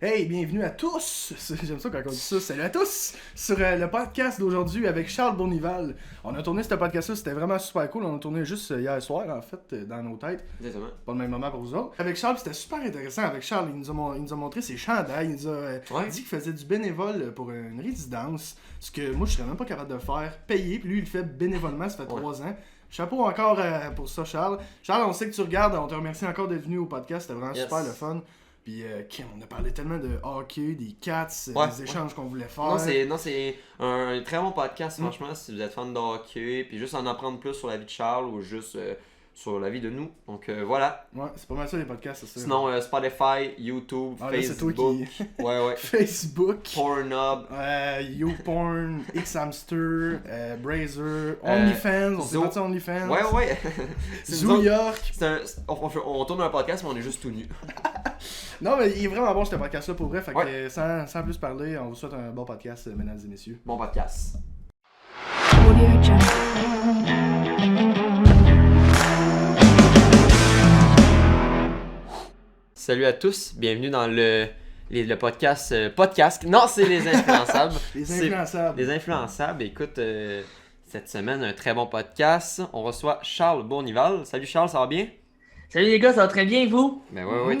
Hey, bienvenue à tous! J'aime ça quand on dit ça. Salut à tous! Sur le podcast d'aujourd'hui avec Charles Bournival. On a tourné ce podcast-là, c'était vraiment super cool. On a tourné juste hier soir, en fait, dans nos têtes. Exactement. Pas le même moment pour vous autres. Avec Charles, c'était super intéressant. Avec Charles, il nous a montré ses chandails. Il nous a dit qu'il faisait du bénévole pour une résidence. Ce que moi, je serais même pas capable de faire. Payer, puis lui, il le fait bénévolement, ça fait 3 ans. Chapeau encore pour ça, Charles. Charles, on sait que tu regardes. On te remercie encore d'être venu au podcast. C'était vraiment super le fun. Puis, Kim, on a parlé tellement de hockey, des Cats, des échanges qu'on voulait faire. Non, c'est un très bon podcast, franchement, si vous êtes fan de hockey, puis juste en apprendre plus sur la vie de Charles ou juste sur la vie de nous. Donc, voilà. Ouais, c'est pas mal ça les podcasts, c'est ça. Sinon, Spotify, YouTube, Facebook. Ouais. Facebook. Pornhub. YouPorn, Xhamster, Brazer, OnlyFans. On s'est battu OnlyFans. Ouais. Zoo York. On tourne un podcast, mais on est juste tout nus. Non, mais il est vraiment bon ce podcast-là pour vrai. Fait que sans plus parler, on vous souhaite un bon podcast, mesdames et messieurs. Bon podcast. Salut à tous, bienvenue dans le podcast. Non, c'est les influençables. Les influençables. Écoute, cette semaine, un très bon podcast. On reçoit Charles Bournival. Salut Charles, ça va bien? Salut les gars, ça va très bien, vous? Ben ouais,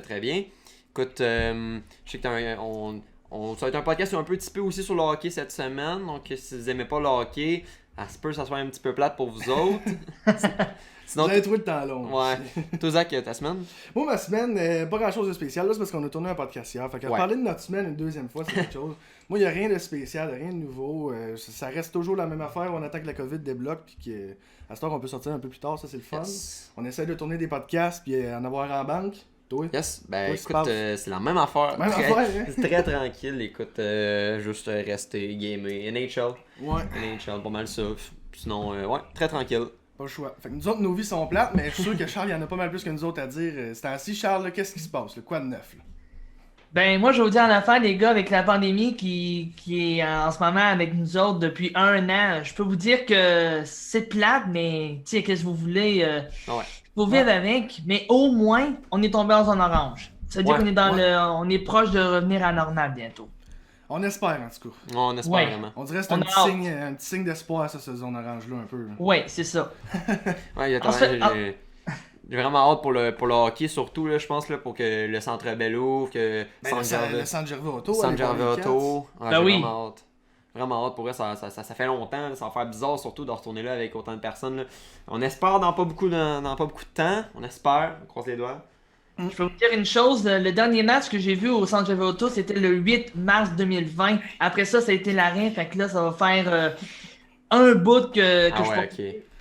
très bien. Écoute, je sais que ça va être un podcast un petit peu aussi sur le hockey cette semaine. Donc, si vous aimez pas le hockey, ça se peut que ça soit un petit peu plate pour vous autres. Sinon, vous avez trouvé le temps long. Ouais. Toi, Zach, ta semaine? Moi, ma semaine, pas grand chose de spécial. Là, c'est parce qu'on a tourné un podcast hier. Fait que parler de notre semaine une deuxième fois, c'est quelque chose. Moi, il n'y a rien de spécial, rien de nouveau. Ça reste toujours la même affaire. On attend que la COVID débloque. Puis qu'à ce temps, on peut sortir un peu plus tard. Ça, c'est le fun. Yes. On essaie de tourner des podcasts. Puis en avoir en banque. Toi? Yes. Ben, écoute, c'est la même affaire. C'est très tranquille. Écoute, juste rester gamer. NHL. Ouais. NHL, pas mal ça. Sinon, très tranquille. Pas le choix. Fait que nous autres, nos vies sont plates, mais je suis sûr que Charles, il y en a pas mal plus que nous autres à dire. C'est ainsi, Charles, qu'est-ce qui se passe? Quoi de neuf? Là? Ben, moi, je vais vous dire en affaire, les gars, avec la pandémie qui est en ce moment avec nous autres depuis 1 an, je peux vous dire que c'est plate, mais tu sais, qu'est-ce que vous voulez? Faut vivre avec, mais au moins, on est tombé en zone orange. Ça veut dire qu'on est on est proche de revenir à normal bientôt. On espère, en tout cas. On espère vraiment. On dirait que c'est un petit signe d'espoir, ça, cette zone orange-là, un peu. Ouais, c'est ça. J'ai vraiment hâte pour le hockey, surtout, là, je pense, là, pour que le Centre Bell ouvre, que le Centre Gervais Auto. Vraiment hâte. Vraiment hâte. Pour vrai, ça fait longtemps. Là, ça va faire bizarre, surtout, de retourner là avec autant de personnes. Là. On espère dans pas beaucoup de temps. On espère. On croise les doigts. Je peux vous dire une chose, le dernier match que j'ai vu au Centre Gervais Auto, c'était le 8 mars 2020. Après ça a été l'arrêt, fait que là, ça va faire un bout que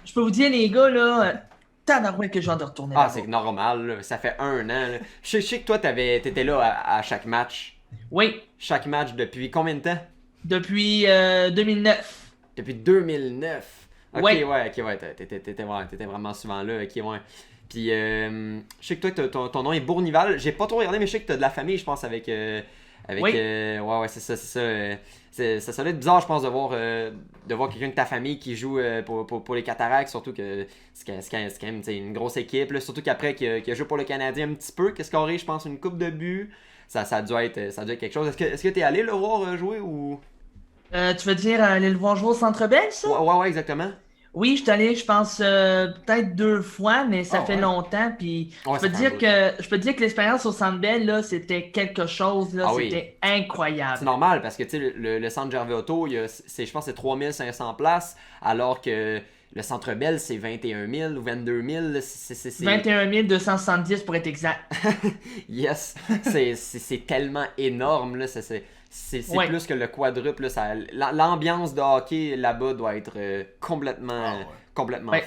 je peux vous dire, les gars, là, tabarouette que j'ai hâte de retourner là-bas. C'est normal, là. Ça fait 1 an. Là. Je sais que toi, t'étais là à chaque match. Oui. Chaque match depuis combien de temps? Depuis 2009. Depuis 2009? Ok, ouais, t'étais vraiment souvent là, ok, ouais. Puis, je sais que toi, ton nom est Bournival. J'ai pas trop regardé, mais je sais que t'as de la famille, je pense, avec oui. C'est ça. Ça serait bizarre, je pense, de voir quelqu'un de ta famille qui joue pour les Cataractes, surtout que c'est quand même une grosse équipe. Là, surtout qu'après, qu'il a joué pour le Canadien un petit peu, qu'est-ce qu'il aurait, je pense, une coupe de buts. Ça a dû être quelque chose. Est-ce que t'es allé le voir jouer ou... Tu veux dire aller le voir jouer au Centre Bell, ça? Ouais, exactement. Oui, je suis allé, je pense, peut-être 2 fois, mais ça fait longtemps. Puis je peux dire que l'expérience au Centre Bell, là, c'était quelque chose, là, c'était incroyable. C'est normal parce que tu sais, le Centre Gervais Auto, je pense que c'est 3500 places, alors que le Centre Bell, c'est 21 000 ou 22 000. 21 270 pour être exact. Yes, c'est tellement énorme, là, c'est plus que le quadruple. L'ambiance de hockey là-bas doit être complètement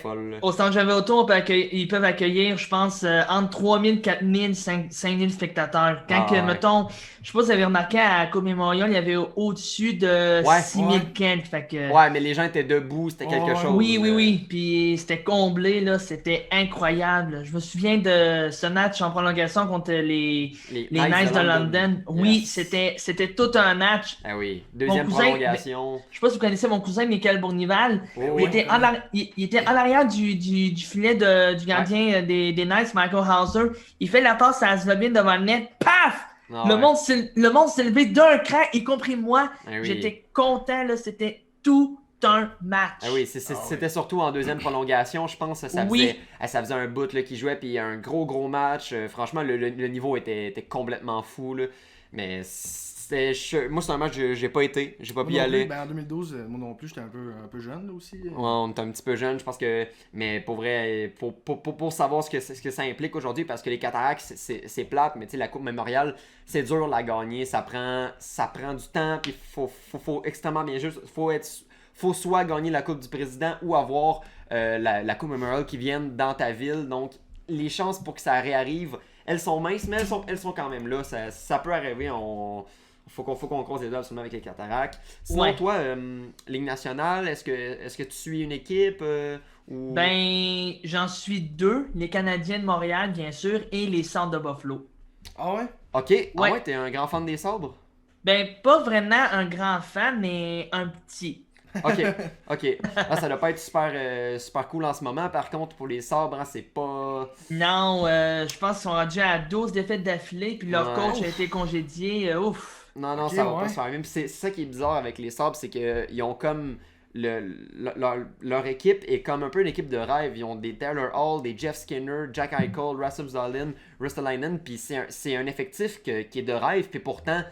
folle. Là. Au Centre Gervais Auto, ils peuvent accueillir, je pense, entre 3 000, 4 000, 5 000 spectateurs. Mettons, je sais pas si vous avez remarqué, à Coupe Mémorial, il y avait au-dessus de 6 000 quelques. Ouais, mais les gens étaient debout, c'était quelque chose. Oui. Puis c'était comblé, là, c'était incroyable. Je me souviens de ce match en prolongation contre les Knights de London. Oui, c'était tout un match. Ah oui, deuxième prolongation. Je sais pas si vous connaissez mon cousin Michael Bournival. Il était en arrière du filet du gardien des Knights, Michael Hauser. Il fait la passe à Zlobin devant le net. Paf! Le monde s'est levé d'un cran, y compris moi. Ah oui. J'étais content, là, c'était tout un match. Ah oui, c'était surtout en deuxième prolongation, je pense. Ça faisait un bout qu'il jouait, puis un gros match. Franchement, le niveau était complètement fou. Là. Mais moi, c'est un match que j'ai pas été. J'ai pas pu y aller. En 2012, moi non plus, j'étais un peu jeune là, aussi. Ouais, on était un petit peu jeune, je pense que. Mais pour vrai, pour savoir ce que ça implique aujourd'hui, parce que les cataractes, c'est plate, mais tu sais, la Coupe Mémoriale, c'est dur de la gagner. Ça prend du temps, puis faut extrêmement bien jouer. Faut soit gagner la Coupe du Président ou avoir la Coupe Memorial qui vienne dans ta ville. Donc, les chances pour que ça réarrive, elles sont minces, mais elles sont quand même là. Ça peut arriver. Faut qu'on croise les doigts absolument avec les cataractes. Sinon, toi, Ligue nationale, est-ce que tu suis une équipe ou... Ben, j'en suis deux. Les Canadiens de Montréal, bien sûr, et les Sabres de Buffalo. Ah ouais? Ok. Ouais. Ah ouais, t'es un grand fan des Sabres? Ben, pas vraiment un grand fan, mais un petit. Ok. Ah, ça doit pas être super cool en ce moment. Par contre, pour les Sabres, c'est pas... Non, je pense qu'ils sont rendus à 12 défaites d'affilée, puis leur coach a été congédié. Ouf. Non, ça va pas se faire. Même c'est ça qui est bizarre avec les Sabres, c'est qu'ils ont comme... leur équipe est comme un peu une équipe de rêve. Ils ont des Taylor Hall, des Jeff Skinner, Jack Eichel, Rasmus Dahlin, Ristolainen, puis c'est un effectif qui est de rêve, puis pourtant...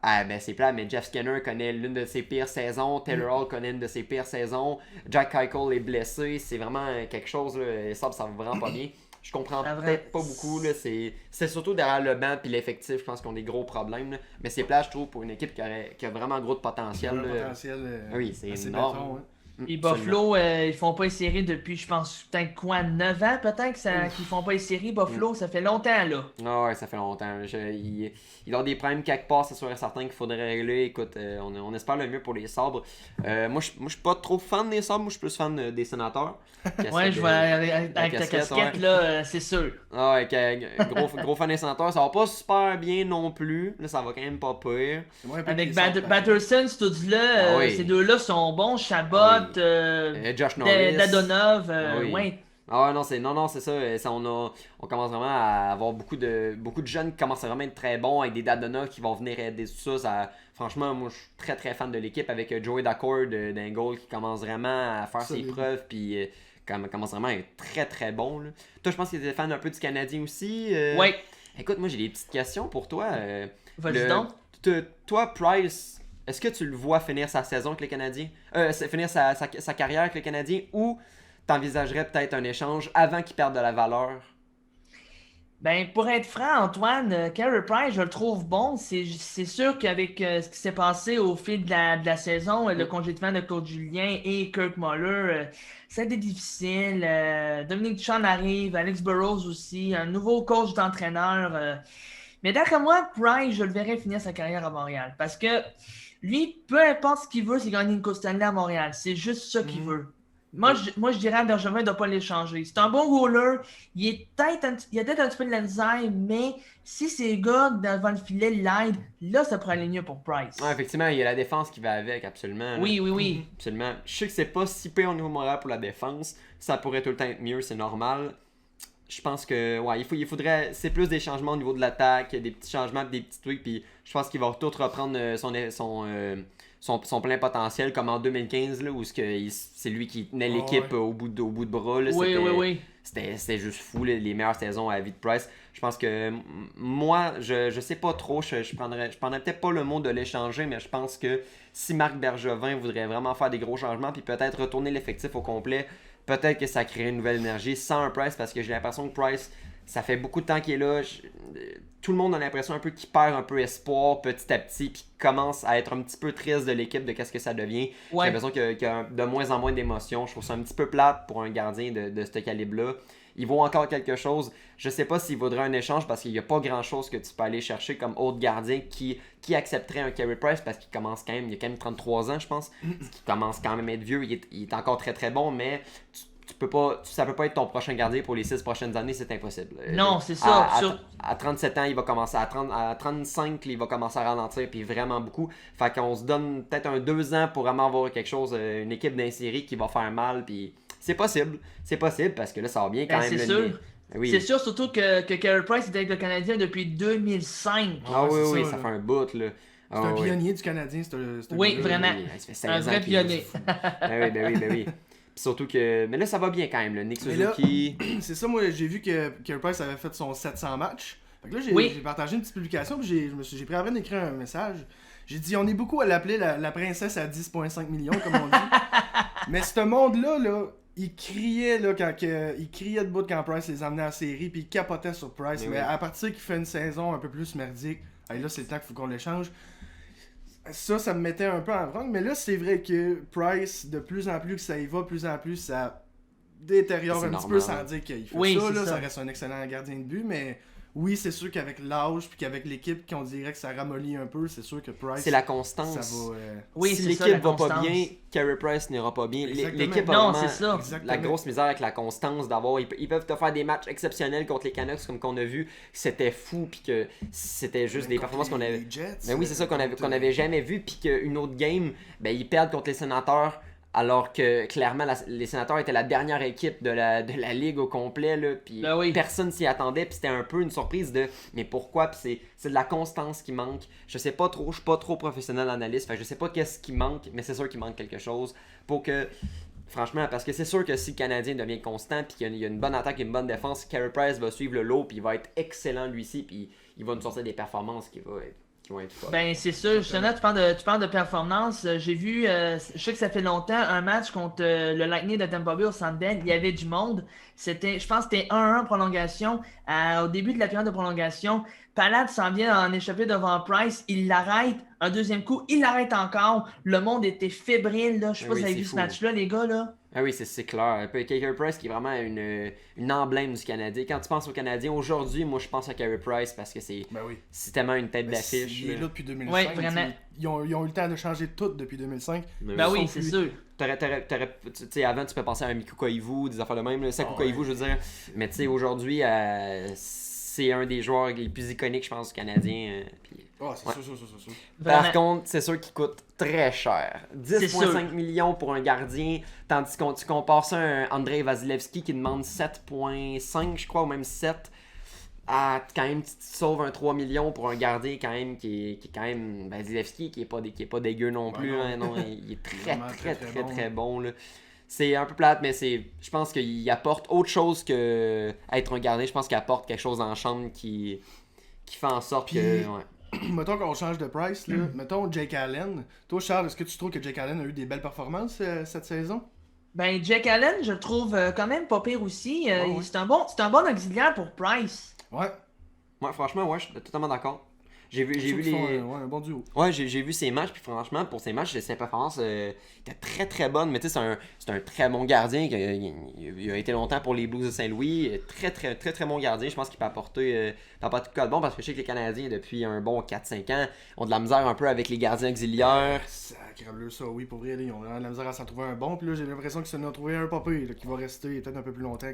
Ah ben c'est plat, mais Jeff Skinner connaît l'une de ses pires saisons, Taylor Hall connaît une de ses pires saisons, Jack Eichel est blessé, c'est vraiment quelque chose, là, ça va vraiment pas bien. Je comprends peut-être pas beaucoup, là, c'est surtout derrière le banc puis l'effectif, je pense qu'on a des gros problèmes, là. Mais c'est plat, je trouve, pour une équipe qui a vraiment gros de potentiel. Oui, c'est énorme. Béton, Et Buffalo, ils font pas les séries depuis, je pense, peut-être quoi, 9 ans peut-être qu'ils font pas les séries. Buffalo, ça fait longtemps là. Ah ouais, ça fait longtemps. Il a des problèmes quelque part, c'est sûr et certain qu'il faudrait régler. Écoute, on espère le mieux pour les Sabres. Moi, je suis pas trop fan des Sabres, moi je suis plus fan des Sénateurs. Ouais, je vois avec ta casquette là, c'est sûr. Ah ouais, gros fan des Sénateurs. Ça va pas super bien non plus. Là, ça va quand même pas pire. Avec Batterson, ces deux-là sont bons. Chabot, Josh Norris, Dadonov, ouais. Ah non, c'est ça. On commence vraiment à avoir beaucoup de jeunes qui commencent à vraiment être très bons avec des Dadonov qui vont venir aider tout ça. Franchement, moi je suis très très fan de l'équipe avec Joey Dacord d'un goal qui commence vraiment à faire ses preuves puis commence vraiment à être très très bon. Là. Toi, je pense que tu es fan un peu du Canadien aussi. Ouais. Écoute, moi j'ai des petites questions pour toi. Vas-y donc. Toi, Price, est-ce que tu le vois finir sa saison avec les Canadiens? Finir sa carrière avec les Canadiens ou t'envisagerais peut-être un échange avant qu'il perde de la valeur? Ben, pour être franc, Antoine, Carey Price, je le trouve bon. C'est sûr qu'avec ce qui s'est passé au fil de la saison, le congédiement de Claude Julien et Kirk Muller, ça a été difficile. Dominique Ducharme arrive, Alex Burrows aussi, un nouveau coach d'entraîneur. Mais d'après moi, Price, je le verrais finir sa carrière à Montréal. Parce que lui, peu importe ce qu'il veut, c'est gagner une Coupe Stanley à Montréal. C'est juste ça qu'il veut. Moi, je dirais à Bergevin de ne pas l'échanger. C'est un bon goaler. Il a peut-être un petit peu de la misère, mais si ces gars devant le filet l'aident, là, ça pourrait aller mieux pour Price. Ouais, effectivement, il y a la défense qui va avec, absolument. Oui. Absolument. Je sais que c'est pas si pire au niveau moral pour la défense. Ça pourrait tout le temps être mieux, c'est normal. Je pense que il faudrait. C'est plus des changements au niveau de l'attaque, des petits changements, des petits trucs, puis je pense qu'il va tout reprendre son plein potentiel comme en 2015 là, où c'est lui qui tenait l'équipe au bout de bras. Là, oui. C'était juste fou, les meilleures saisons à la vie de Price. Je pense que moi, je sais pas trop, je prendrais peut-être pas le mot de l'échanger, mais je pense que si Marc Bergevin voudrait vraiment faire des gros changements puis peut-être retourner l'effectif au complet, peut-être que ça crée une nouvelle énergie sans un Price, parce que j'ai l'impression que Price, ça fait beaucoup de temps qu'il est là. Tout le monde a l'impression un peu qu'il perd un peu espoir petit à petit, puis commence à être un petit peu triste de l'équipe, de qu'est-ce que ça devient. J'ai l'impression qu'il y a de moins en moins d'émotions. Je trouve ça un petit peu plate pour un gardien de ce calibre-là. Il vaut encore quelque chose. Je sais pas s'il vaudrait un échange parce qu'il n'y a pas grand-chose que tu peux aller chercher comme autre gardien qui accepterait un Carey Price, parce qu'il commence quand même, il a quand même 33 ans, je pense. Il commence quand même à être vieux. Il est encore très très bon, mais ça peut pas être ton prochain gardien pour les 6 prochaines années, c'est impossible. Non, c'est ça. À 37 ans, il va commencer à 35, il va commencer à ralentir, puis vraiment beaucoup. Fait qu'on se donne peut-être 2 ans pour vraiment avoir quelque chose, une équipe d'insérie qui va faire mal, puis c'est possible parce que là ça va bien quand même. C'est sûr. Oui. C'est sûr, surtout que Carey Price était avec le Canadien depuis 2005. Ah oui, ça, ça là. fait un bout, là. C'est un pionnier du Canadien, Oui, vraiment. Ça fait 16 Un vrai ans qu'il- pionnier. Ben oui. Puis surtout que... Mais là, ça va bien quand même, là. Nick Suzuki... C'est ça, moi, j'ai vu que Carey Price avait fait son 700 matchs. Fait que là, j'ai partagé une petite publication, puis j'ai pris la peine d'écrire un message. J'ai dit, on est beaucoup à l'appeler la princesse à 10,5 millions, comme on dit. Mais ce monde-là, là, il criait là, il criait debout quand Price les emmenait en série, puis il capotait sur Price. Mais à partir qu'il fait une saison un peu plus merdique, là, c'est le temps qu'il faut qu'on l'échange. Ça me mettait un peu en vrac. Mais là, c'est vrai que Price, de plus en plus que ça y va, plus en plus ça détériore un petit peu sans dire qu'il fait ça. Là, ça reste un excellent gardien de but, mais oui, c'est sûr qu'avec l'âge puis qu'avec l'équipe qu'on dirait que ça ramollit un peu, c'est sûr que Price... C'est la constance. Ça va, oui, si c'est l'équipe va pas bien, Carey Price n'ira pas bien. L'équipe a vraiment la grosse misère avec la constance d'avoir... Ils peuvent te faire des matchs exceptionnels contre les Canucks comme qu'on a vu. C'était fou puis que c'était juste des performances qu'on avait... Ben oui, c'est ça qu'on avait jamais vu puis qu'une autre game, ben ils perdent contre les Sénateurs. Alors que clairement, les Sénateurs étaient la dernière équipe de la ligue au complet, là, puis personne s'y attendait, puis c'était un peu une surprise de mais pourquoi, puis c'est de la constance qui manque. Je sais pas trop, je suis pas trop professionnel analyste, fait que je sais pas qu'est-ce qui manque, mais c'est sûr qu'il manque quelque chose pour que, franchement, parce que c'est sûr que si le Canadien devient constant, puis qu'il y a une bonne attaque et une bonne défense, Carey Price va suivre le lot, puis il va être excellent lui-ci, puis il va nous sortir des performances qui vont être folles. Ben c'est ça, justement, tu parles de performance. J'ai vu, je sais que ça fait longtemps, un match contre le Lightning de Tampa Bay au Centre Bell, il y avait du monde. Je pense que c'était 1-1 prolongation. Au début de la période de prolongation, Palade s'en vient en échapper devant Price, il l'arrête, un deuxième coup, il l'arrête encore. Le monde était fébrile, là. Je sais pas si vous avez vu ce match-là, les gars, là. Ah oui, c'est clair. Carey Price qui est vraiment une emblème du Canadien. Quand tu penses au Canadien, aujourd'hui, moi je pense à Carey Price parce que c'est tellement une tête d'affiche. Il est là depuis 2005. Oui, vraiment. Ils ont eu le temps de changer tout depuis 2005. Ben oui, c'est sûr. Avant, tu peux penser à un Mikko Koivu, des affaires de même. Saku Koivu, je veux dire. Mais tu sais, aujourd'hui, c'est un des joueurs les plus iconiques, je pense, du Canadien. C'est sûr. Par contre, c'est sûr qu'il coûte très cher. 10,5 millions pour un gardien, tandis que tu compares ça à un Andrei Vasilevski qui demande 7,5, je crois, ou même 7. Quand même, tu te sauves un 3 millions pour un gardien quand même qui est quand même Vasilevski qui est pas dégueu non plus. Hein, non, il est très bon. Là. C'est un peu plate, mais je pense qu'il apporte autre chose que être un gardien. Je pense qu'il apporte quelque chose dans la chambre qui fait en sorte que... Mettons qu'on change de price, là. Mettons Jake Allen. Toi, Charles, est-ce que tu trouves que Jake Allen a eu des belles performances cette saison? Ben, Jake Allen, je le trouve quand même pas pire aussi. C'est un bon auxiliaire pour Price. Ouais. Ouais, franchement, je suis totalement d'accord. J'ai vu un bon duo. Ouais, j'ai vu ses matchs, puis franchement, pour ses matchs, ses performances étaient très très bonnes. Mais tu sais, c'est un très bon gardien. Il a été longtemps pour les Blues de Saint-Louis. Très bon gardien. Je pense qu'il peut apporter tout cas de bon, parce que je sais que les Canadiens, depuis un bon 4-5 ans, ont de la misère un peu avec les gardiens auxiliaires. Sacrable ça, oui, pour vrai, ils ont de la misère à s'en trouver un bon. Puis là, j'ai l'impression qu'ils s'en ont trouvé un pas pire, qui va rester peut-être un peu plus longtemps.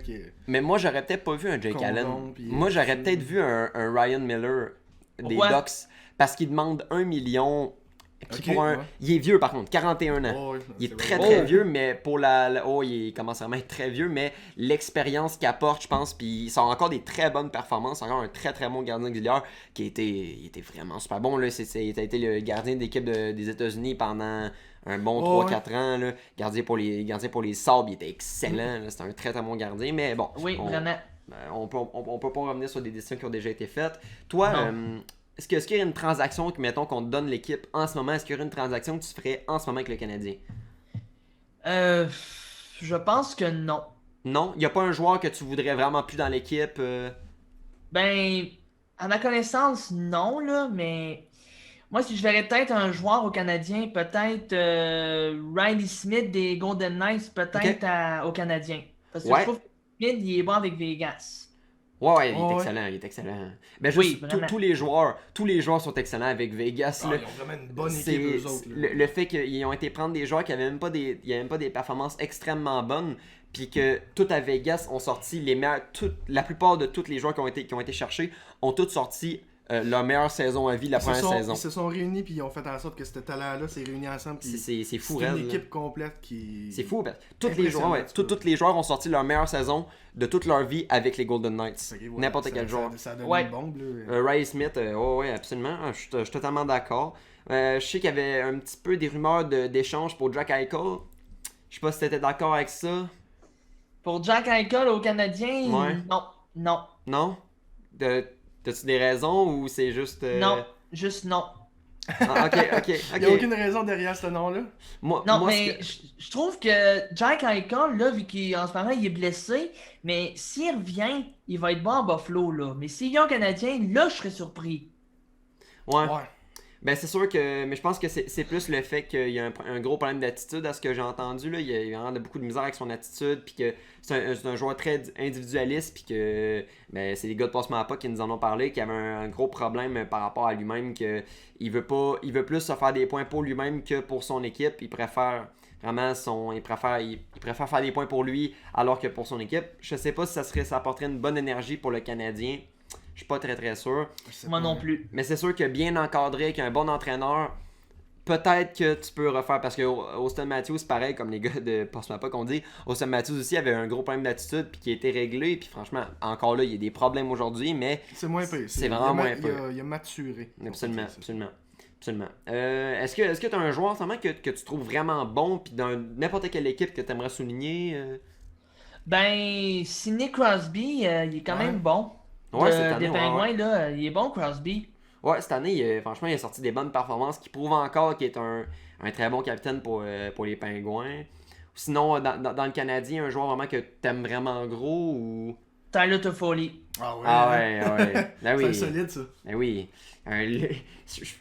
Mais moi, j'aurais peut-être pas vu un Jake Allen. Moi, j'aurais peut-être vu un Ryan Miller des Ducks, parce qu'il demande 1 million. Il est vieux par contre, 41 ans. Il est très vieux, mais pour il commence vraiment à être très vieux, mais l'expérience qu'il apporte, je pense, puis il sort encore des très bonnes performances, encore un très bon gardien auxiliaire qui était vraiment super bon. Là. Il a été le gardien d'équipe des États-Unis pendant un bon 3-4 ans. Là. Gardien pour les Sabres, il était excellent. C'était un très bon gardien, mais bon. Oui, vraiment. On peut pas revenir sur des décisions qui ont déjà été faites. Toi, est-ce qu'il y a une transaction qu'on te donne l'équipe en ce moment? Est-ce qu'il y aurait une transaction que tu ferais en ce moment avec le Canadien? Je pense que non. Non? Il n'y a pas un joueur que tu voudrais vraiment plus dans l'équipe? Ben, à ma connaissance, non, là, mais moi, si je verrais peut-être un joueur au Canadien, peut-être Riley Smith des Golden Knights, peut-être au Canadien. Parce que je trouve que Smith, il est bon avec Vegas. Ouais, il est excellent. Ben, tous les joueurs sont excellents avec Vegas. Ils ont vraiment une bonne équipe, eux autres. Le fait qu'ils ont été prendre des joueurs qui n'avaient même pas des performances extrêmement bonnes, puis que tout à Vegas ont sorti les meilleurs. La plupart de tous les joueurs qui ont été cherchés ont tous sorti leur meilleure saison à vie la première saison. Ils se sont réunis puis ils ont fait en sorte que ce talent-là s'est réuni ensemble. C'est fou, c'est une équipe complète qui... C'est fou. Tous les joueurs ont sorti leur meilleure saison de toute leur vie avec les Golden Knights. Okay, n'importe quel joueur. Ça donne une bombe. Riley Smith, ouais, absolument. Je suis totalement d'accord. Je sais qu'il y avait un petit peu des rumeurs d'échange pour Jack Eichel. Je sais pas si tu étais d'accord avec ça. Pour Jack Eichel au Canadien, non. Non? T'as-tu des raisons ou c'est juste... Non, juste non. Ok. Il n'y a aucune raison derrière ce nom-là? Je trouve que Jack Eichel, là, vu qu'en ce moment il est blessé, mais s'il revient, il va être bon à Buffalo, là. Mais s'il vient au Canadien, là, je serais surpris. Ouais. Ben c'est sûr que... Mais je pense que c'est plus le fait qu'il y a un gros problème d'attitude à ce que j'ai entendu. Là. Il y a vraiment beaucoup de misère avec son attitude, puis que c'est un joueur très individualiste, puis que c'est les gars de Passement à pas qui nous en ont parlé, qu'il avait un gros problème par rapport à lui-même, qu'il veut plus se faire des points pour lui-même que pour son équipe. Il préfère vraiment il préfère faire des points pour lui alors que pour son équipe. Je sais pas si ça apporterait une bonne énergie pour le Canadien. Je suis pas très très sûr. Moi non plus. Mais c'est sûr que bien encadré, avec un bon entraîneur, peut-être que tu peux refaire. Parce que Auston Matthews, pareil, comme les gars de Passe-moi pas qu'on dit, Auston Matthews aussi avait un gros problème d'attitude puis qui a été réglé. Puis franchement, encore là, il y a des problèmes aujourd'hui, mais c'est moins pire. C'est vraiment moins pire. Il a maturé. Absolument. Est-ce que tu as un joueur en ce moment que tu trouves vraiment bon puis dans n'importe quelle équipe que tu aimerais souligner? Sidney Crosby, il est quand même bon. Ouais, cette année, des Pingouins, là, il est bon, Crosby. Ouais, cette année, franchement, il a sorti des bonnes performances qui prouvent encore qu'il est un très bon capitaine pour les Pingouins. Sinon, dans le Canadien, un joueur vraiment que t'aimes vraiment gros ou... Tyler Toffoli. Ah ouais. Ben oui. C'est solide, ça. Ben oui.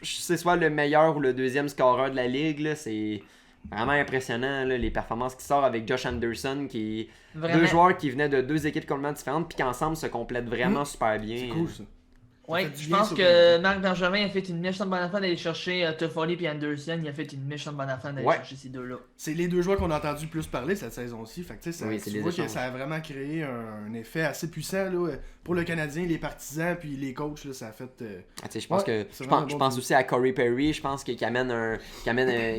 C'est soit le meilleur ou le deuxième scoreur de la ligue, là, c'est... Vraiment impressionnant, là, les performances qui sortent avec Josh Anderson, qui est deux joueurs qui venaient de deux équipes complètement différentes, puis qui ensemble se complètent vraiment super bien. C'est cool ça. Oui, je pense que Marc Bergevin a fait une méchante bonne affaire d'aller chercher Toffoli et Anderson. Il a fait une méchante bonne affaire d'aller chercher ces deux-là. C'est les deux joueurs qu'on a entendu le plus parler cette saison-ci. Fait que, tu vois que ça a vraiment créé un effet assez puissant là, pour le Canadien, les partisans, puis les coachs. Là, ça a fait. Je pense aussi à Corey Perry. Je pense qu'il amène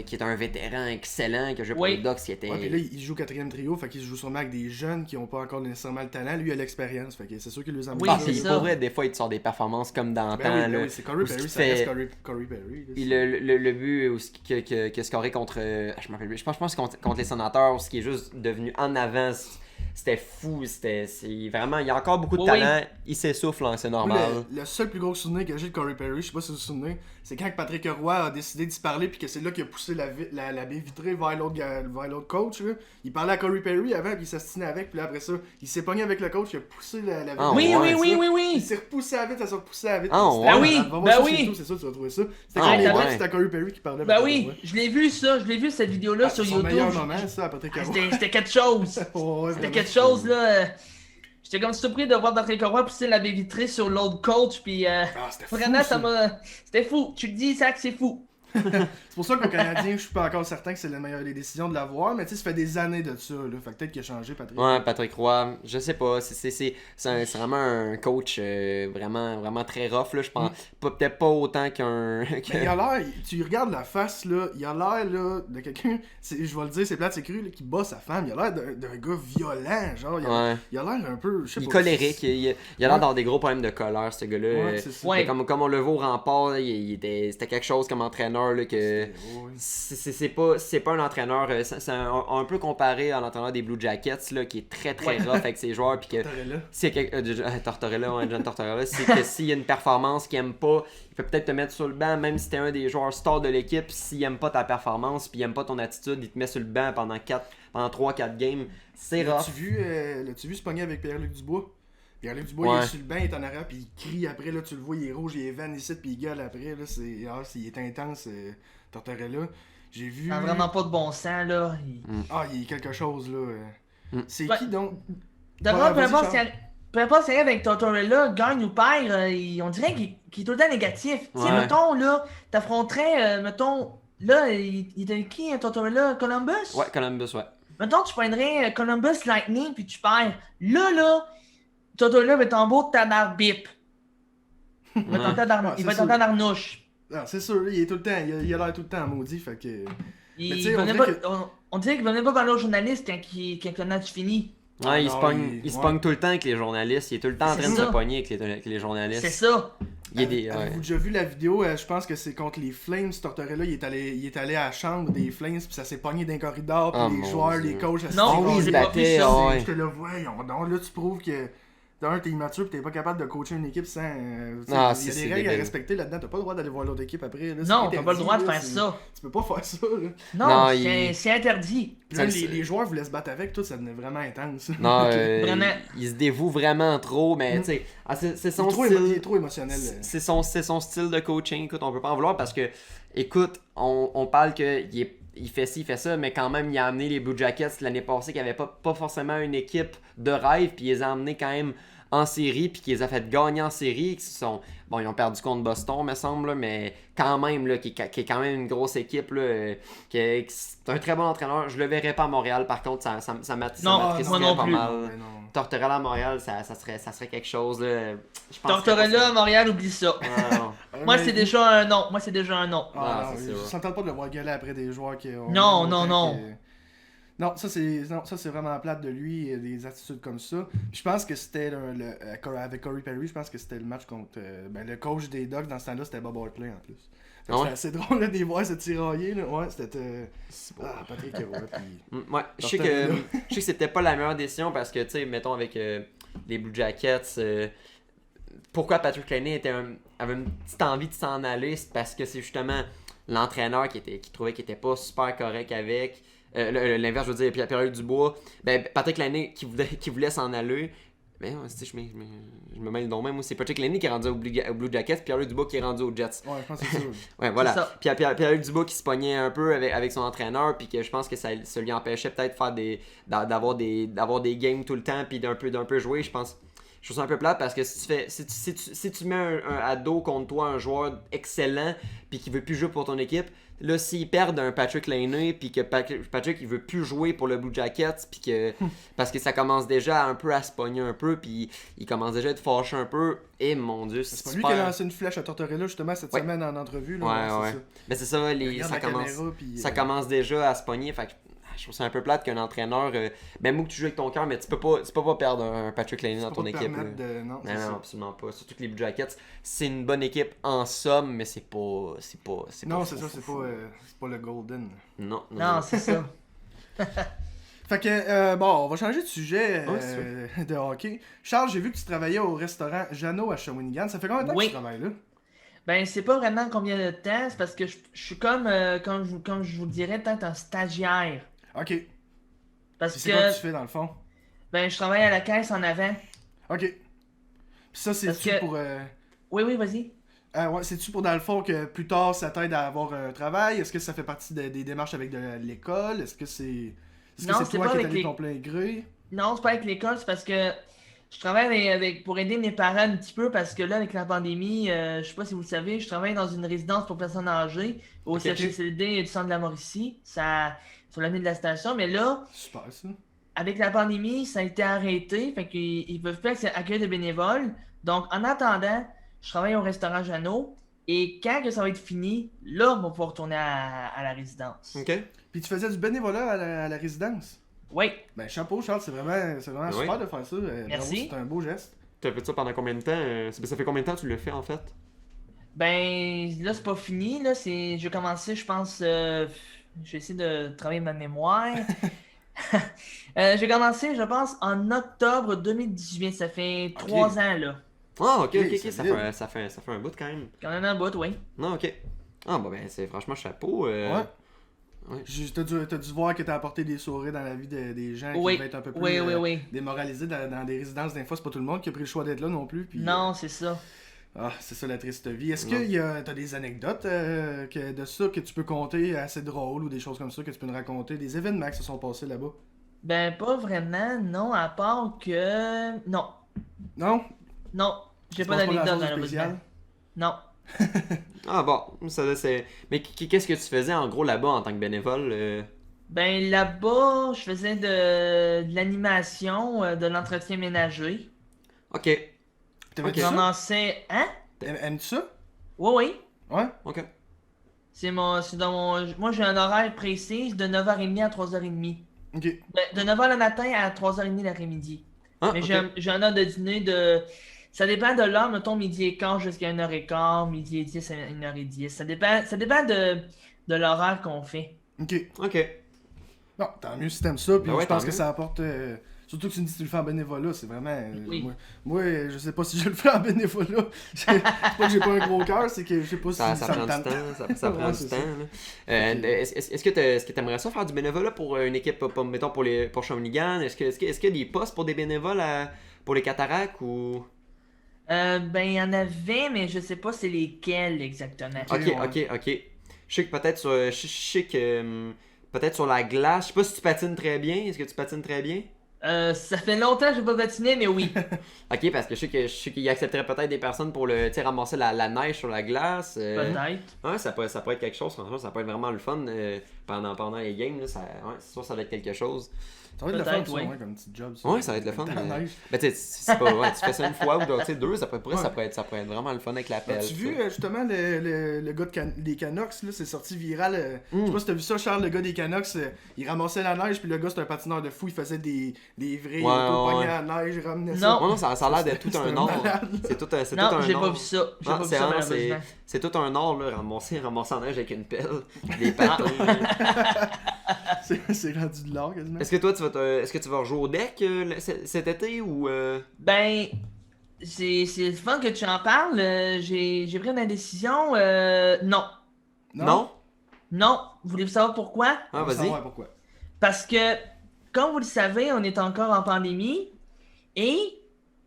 qui est un vétéran excellent, qui a joué pour les Ducks. Puis là, il joue quatrième trio. Fait qu'il joue sûrement avec des jeunes qui n'ont pas encore nécessairement le talent. Lui, il a l'expérience. Fait que c'est sûr qu'il les amène. Pour vrai, des fois, il te sort des performances comme dans le temps. C'est Corey Perry, ça reste Corey Perry. Puis le but qu'il a scoré contre. Je m'appelle plus. Je pense contre les Sénateurs, ce qui est juste devenu en avant. C'était fou. Vraiment, il y a encore beaucoup de talent. Il s'essouffle, hein, c'est normal. Le seul plus gros souvenir que j'ai de Corey Perry, je sais pas si vous vous souvenez, c'est quand Patrick Roy a décidé d'y parler, puis que c'est là qu'il a poussé la baie vitrée vers l'autre coach. Là. Il parlait à Corey Perry avant, puis il s'astinait avec, puis après ça, il s'est pogné avec le coach, il a poussé la vitre. Oui. Il s'est repoussé à la vitre, ça s'est repoussé à la vitre. C'est ça, tu vas trouver ça. C'était quand les boys, c'était Corey Perry qui parlait. Je l'ai vu cette vidéo-là sur YouTube. C'est son meilleur moment, ça, à Patrick Roy. C'était quelque chose. C'était quelque chose, là. J'étais comme surpris de voir Patrick Roy pousser la baie vitrée sur l'autre coach, puis vraiment, c'était fou. Tu te dis, Zach, c'est fou. C'est pour ça qu'au Canadien, je suis pas encore certain que c'est la meilleure des décisions de l'avoir, mais tu sais, ça fait des années de ça, là. Fait que peut-être qu'il a changé, Patrick. Ouais, Patrick Roy, je sais pas, c'est vraiment un coach vraiment, vraiment très rough, là, je pense. Peut-être pas autant qu'un... Il a l'air, tu regardes la face, là, il a l'air, là, de quelqu'un, je vais le dire, c'est plate, c'est cru, là, qui bat sa femme, il a l'air d'un gars violent, genre, il a l'air un peu, je sais pas. Il est colérique, il a l'air d'avoir des gros problèmes de colère, ce gars-là. Ouais, comme on le voit au rempart, c'était quelque chose comme entraîneur. Que c'est pas un entraîneur, c'est un peu comparé à l'entraîneur des Blue Jackets là, qui est très très rough avec ses joueurs, puis que John Tortorella, c'est que s'il y a une performance qu'il aime pas, il peut peut-être te mettre sur le banc, même si t'es un des joueurs stars de l'équipe. S'il aime pas ta performance puis il aime pas ton attitude, il te met sur le banc pendant 3-4 games. C'est rough. L'as-tu vu se pogner avec Pierre-Luc Dubois? Pierre-Luc Dubois, il est sur le banc, il est en arrière, puis il crie après, là, tu le vois, il est rouge, il est van ici, puis il gueule après, là, il est intense, Tortorella. J'ai vu... Il a vraiment pas de bon sens, là. Il y a quelque chose, là. C'est qui, donc? D'abord, peu importe ce qu'il y a avec Tortorella, gagne ou perd, on dirait qu'il est tout le temps négatif. Tu sais, mettons, là, t'affronterais, là, il était qui, Tortorella? Columbus? Ouais, Columbus, ouais. Mettons, tu prendrais Columbus Lightning, puis tu perds. Là, Tortorella va être en beau de ta barre bip. Il va être en temps d'Arnouche. Ah, c'est sûr, il est tout le temps, il a l'air tout le temps maudit, fait que... On dirait qu'il venait pas parler aux journalistes quand le match finit. Ouais, il se pogne tout le temps avec les journalistes. Il est tout le temps en train de se pogner avec les journalistes. C'est ça. Avez-vous déjà vu la vidéo? Je pense que c'est contre les Flames. Tortorella, il est allé à la chambre des Flames, puis ça s'est pogné dans le corridor, puis les joueurs, les coachs... Non, ils se battaient. J'étais là, voyons donc, là tu prouves que... D'un, t'es immature pis t'es pas capable de coacher une équipe sans. Il y a des règles à respecter là-dedans. T'as pas le droit d'aller voir l'autre équipe après. Là, non, t'as pas le droit de faire ça. Tu peux pas faire ça. Là. Non, c'est interdit. Là, les joueurs voulaient se battre avec, tout ça devenait vraiment intense. Non, vraiment. Il se dévoue vraiment trop, mais tu sais, c'est son style. Il est trop émotionnel. C'est son style de coaching. Écoute, on peut pas en vouloir parce que, écoute, on parle il fait ci, il fait ça, mais quand même, il a amené les Blue Jackets l'année passée qui n'avaient pas forcément une équipe de rêve, puis il les a amenés quand même en série, puis qui les a fait gagner en série. Ils ont perdu contre Boston, me semble, mais quand même, là, qui est quand même une grosse équipe. Là, c'est un très bon entraîneur. Je le verrais pas à Montréal, par contre, ça m'attristerait pas mal. Tortorella à Montréal, ça serait quelque chose. Là. Tortorella à Montréal, oublie ça. Moi, c'est déjà un non. Je s'entends pas de le voir gueuler après des joueurs qui ont... Non. Non, ça c'est vraiment plate de lui, des attitudes comme ça. Puis je pense que c'était avec Corey Perry, je pense que c'était le match contre le coach des Ducks dans ce temps-là, c'était Bob Hartley en plus. C'était assez drôle là, de les voir se tirailler. Là. Ouais, c'était Patrick Roy. Ouais, je sais que c'était pas la meilleure décision parce que, tu sais, mettons avec les Blue Jackets, pourquoi Patrick Laine avait une petite envie de s'en aller, c'est parce que c'est justement l'entraîneur qui trouvait qu'il était pas super correct avec. L'inverse, je veux dire, Pierre-Luc Dubois, Patrick Laine qui voulait s'en aller. Mais je me mêle donc même. C'est Patrick Laine qui est rendu au Blue Jackets, Pierre-Luc Dubois qui est rendu aux Jets. Ouais, je pense que c'est ça. Ouais, voilà. Puis Pierre-Luc Dubois qui se pognait un peu avec son entraîneur, puis que je pense que ça lui empêchait peut-être d'avoir des games tout le temps, puis d'un peu jouer. Je trouve ça un peu plate parce que si tu mets un ado contre toi, un joueur excellent, puis qui veut plus jouer pour ton équipe, là, s'ils perdent un Patrick Laine, puis que Patrick il veut plus jouer pour le Blue Jackets, puis que parce que ça commence déjà un peu à se pogner un peu, puis il commence déjà à être fâché un peu, et mon Dieu, c'est pas lui qui a lancé une flèche à Tortorella justement cette semaine en entrevue. Là, ouais. Mais c'est ça, ça commence déjà à se pogner, fait que je trouve ça un peu plate qu'un entraîneur, même où tu joues avec ton cœur, mais tu peux pas perdre un Patrick Laine dans ton équipe. Non, absolument pas. Surtout que les Blue Jackets, c'est une bonne équipe en somme, mais c'est pas. Non, c'est ça, c'est pas le Golden. Non, c'est ça. Fait que, on va changer de sujet de hockey. Charles, j'ai vu que tu travaillais au restaurant Jeannot à Shawinigan. Ça fait combien de temps que tu travailles là? Ben, c'est pas vraiment combien de temps, c'est parce que je suis comme je vous dirais, peut-être un stagiaire. Ok. Parce c'est quoi que tu fais dans le fond? Ben, je travaille à la caisse en avant. Ok. Puis ça, c'est-tu pour... Oui, vas-y. Ouais, c'est-tu pour, dans le fond, que plus tard, ça t'aide à avoir un travail? Est-ce que ça fait partie des démarches avec l'école? Est-ce que c'est toi qui es allé ton plein gré? Non, c'est pas avec l'école, c'est parce que je travaille pour aider mes parents un petit peu, parce que là, avec la pandémie, je sais pas si vous le savez, je travaille dans une résidence pour personnes âgées, au CHSLD du centre de la Mauricie, sur l'année de la station, mais là... Super, ça. Avec la pandémie, ça a été arrêté, fait qu'ils peuvent plus accueillir de bénévoles. Donc, en attendant, je travaille au restaurant Jeannot, et quand que ça va être fini, là, on va pouvoir retourner à la résidence. OK. Puis tu faisais du bénévolat à la résidence? Oui. Ben, chapeau, Charles, c'est vraiment super de faire ça. Merci. C'est un beau geste. Tu as fait ça pendant combien de temps? Ça fait combien de temps que tu le fais, en fait? Ben, là, c'est pas fini, là. J'ai commencé, je pense... je vais essayer de travailler ma mémoire. J'ai commencé, je pense, en octobre 2018. Ça fait 3 ans, là. Ah, ok. Ça fait un bout quand même. Quand même un bout, oui. Non, ok. Ah, ben, c'est franchement chapeau. Ouais. T'as dû voir que t'as apporté des sourires dans la vie des gens qui devaient être un peu plus démoralisés dans des résidences. Des fois, c'est pas tout le monde qui a pris le choix d'être là non plus. Puis, non, c'est ça. Ah, c'est ça la triste vie. Est-ce que t'as des anecdotes de ça que tu peux compter assez drôles ou des choses comme ça que tu peux nous raconter? Des événements qui se sont passés là-bas? Ben, pas vraiment, non, à part que... Non. Non? Non, j'ai pas d'anecdote malheureusement. Non. Ah bon, ça c'est... Mais qu'est-ce que tu faisais en gros là-bas en tant que bénévole? Ben là-bas, je faisais de l'animation, de l'entretien ménager. Ok. J'en sais... Hein? Aimes-tu ça? Oui. Ouais? Ok. C'est dans mon. Moi, j'ai un horaire précis de 9h30 à 3h30. Ok. De 9h le matin à 3h30 l'après-midi. Ah, Mais ok. j'ai un heure de dîner de. Ça dépend de l'heure, mettons midi et quart jusqu'à 1h15, midi et 10 à 1h10. Ça dépend de l'horaire qu'on fait. Ok. Ok. Non, tant mieux si t'aimes ça, puis Ben ouais, je pense tant que mieux. ça apporte. Surtout que tu me dis que tu le fais en bénévolat, c'est vraiment. Oui. Moi, je sais pas si je le fais en bénévolat. C'est pas que j'ai pas un gros cœur, c'est que je sais pas Ça si prend me du tente. temps, ça prend Ouais, du c'est temps. ça. Là. Est-ce que t'aimerais ça faire du bénévolat pour une équipe, mettons pour Shawinigan? Est-ce qu'il y a des postes pour des bénévoles pour les cataractes ou... Ben, il y en avait, mais je sais pas c'est lesquels exactement. Ok, Ok. Je sais que peut-être je sais que peut-être sur la glace, je sais pas si tu patines très bien. Est-ce que tu patines très bien? Ça fait longtemps que j'ai pas patiné, mais oui. Ok, parce que je sais qu'il accepterait peut-être des personnes pour tu sais, ramasser la neige sur la glace. Peut-être. Ouais, ça peut être quelque chose, franchement, ça peut être vraiment le fun pendant les games. Là, c'est sûr que ça va être quelque chose. Ça va être le fun, Peut-être, ça, ouais. ouais, comme petit job. Ouais, ça va être le fun. Dans la neige. Ben, tu sais, c'est pas, ouais, tu fais ça une fois ou tu sais, deux, ça pourrait être vraiment le fun avec la pelle. As-tu vu justement le gars des Canucks, là, c'est sorti viral. Je Mm. sais pas si t'as vu ça, Charles, le gars des Canucks, il ramassait la neige, puis le gars c'était un patineur de fou, il faisait des vrais, Ouais, il ouais. à la neige, il ramenait Non. ça. Ouais, non, ça a l'air d'être tout un art. malade. C'est tout un Non, j'ai art. pas vu ça. J'ai Ah, pas vu c'est ça, vraiment- malheureusement. c'est tout un art, là, ramasser en neige avec une pelle, des patins. C'est rendu de l'art quasiment. Est-ce que tu vas rejouer au deck cet été ou Ben, c'est le fun que tu en parles. J'ai pris une décision. Non. non? Non. Vous voulez savoir pourquoi? Ah, On va vas-y. savoir pourquoi. Parce que, comme vous le savez, on est encore en pandémie. Et,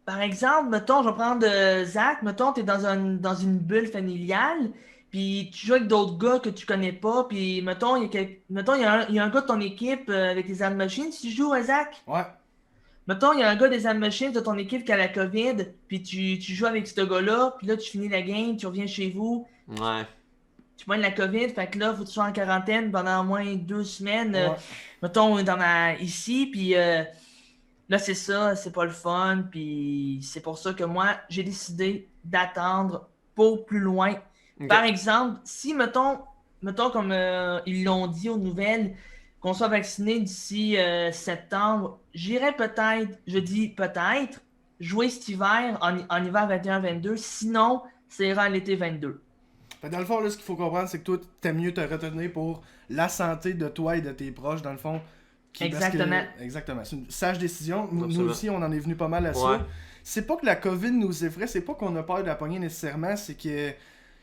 par exemple, mettons, je vais prendre Zach. Mettons, t'es dans une bulle familiale. Puis tu joues avec d'autres gars que tu connais pas. Puis, mettons, il y a un gars de ton équipe avec les armes machines. Tu joues à Zach? Ouais. Mettons, il y a un gars des armes machines de ton équipe qui a la COVID. Puis tu joues avec ce gars-là. Puis là, tu finis la game. Tu reviens chez vous. Ouais. Tu prends la COVID, fait que là, faut que tu sois en quarantaine pendant au moins 2 semaines. Ouais. Mettons, ici, puis là, c'est ça, c'est pas le fun, puis c'est pour ça que moi, j'ai décidé d'attendre pour plus loin. Ok. Par exemple, si, mettons comme ils l'ont dit aux nouvelles, qu'on soit vacciné d'ici septembre, j'irai peut-être, je dis peut-être, jouer cet hiver en hiver 21-22, sinon, ça ira à l'été 22. Fait que dans le fond, là, ce qu'il faut comprendre, c'est que toi, t'aimes mieux te retenir pour la santé de toi et de tes proches, dans le fond. Exactement. Exactement. C'est une sage décision. Nous Absolument. aussi, on en est venu pas mal à Ouais. ça. C'est pas que la COVID nous effraie, c'est pas qu'on a peur de la pogner nécessairement, c'est que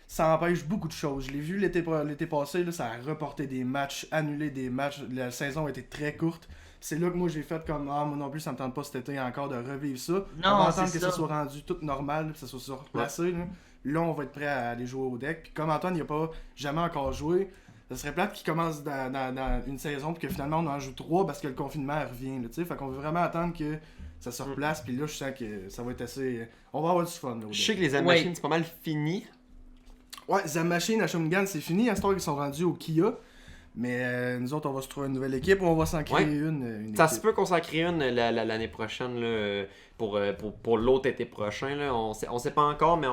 ça empêche beaucoup de choses. Je l'ai vu l'été passé, là, ça a reporté des matchs, annulé des matchs. La saison a été très courte. C'est là que moi j'ai fait comme moi non plus ça me tente pas cet été encore de revivre ça. Non, on va attendre c'est que ça. ça soit rendu tout normal, que ça soit replacé. Là, on va être prêt à aller jouer au deck. Puis comme Antoine il a pas jamais encore joué, ça serait plate qu'il commence dans une saison puis que finalement on en joue 3 parce que le confinement revient. Là, fait qu'on veut vraiment attendre que ça se replace. Puis là je sens que ça va être assez. On va avoir du fun. Là, au Je sais deck. que les Ouais. machines c'est pas mal fini. Ouais, Zam Machine à Shawinigan c'est fini. À ce temps ils sont rendus au Kia. Mais nous autres, on va se trouver une nouvelle équipe ou on va s'en créer Ouais. une Ça équipe. se peut qu'on s'en crée une l'année prochaine là, pour l'autre été prochain. Là. On sait pas encore, mais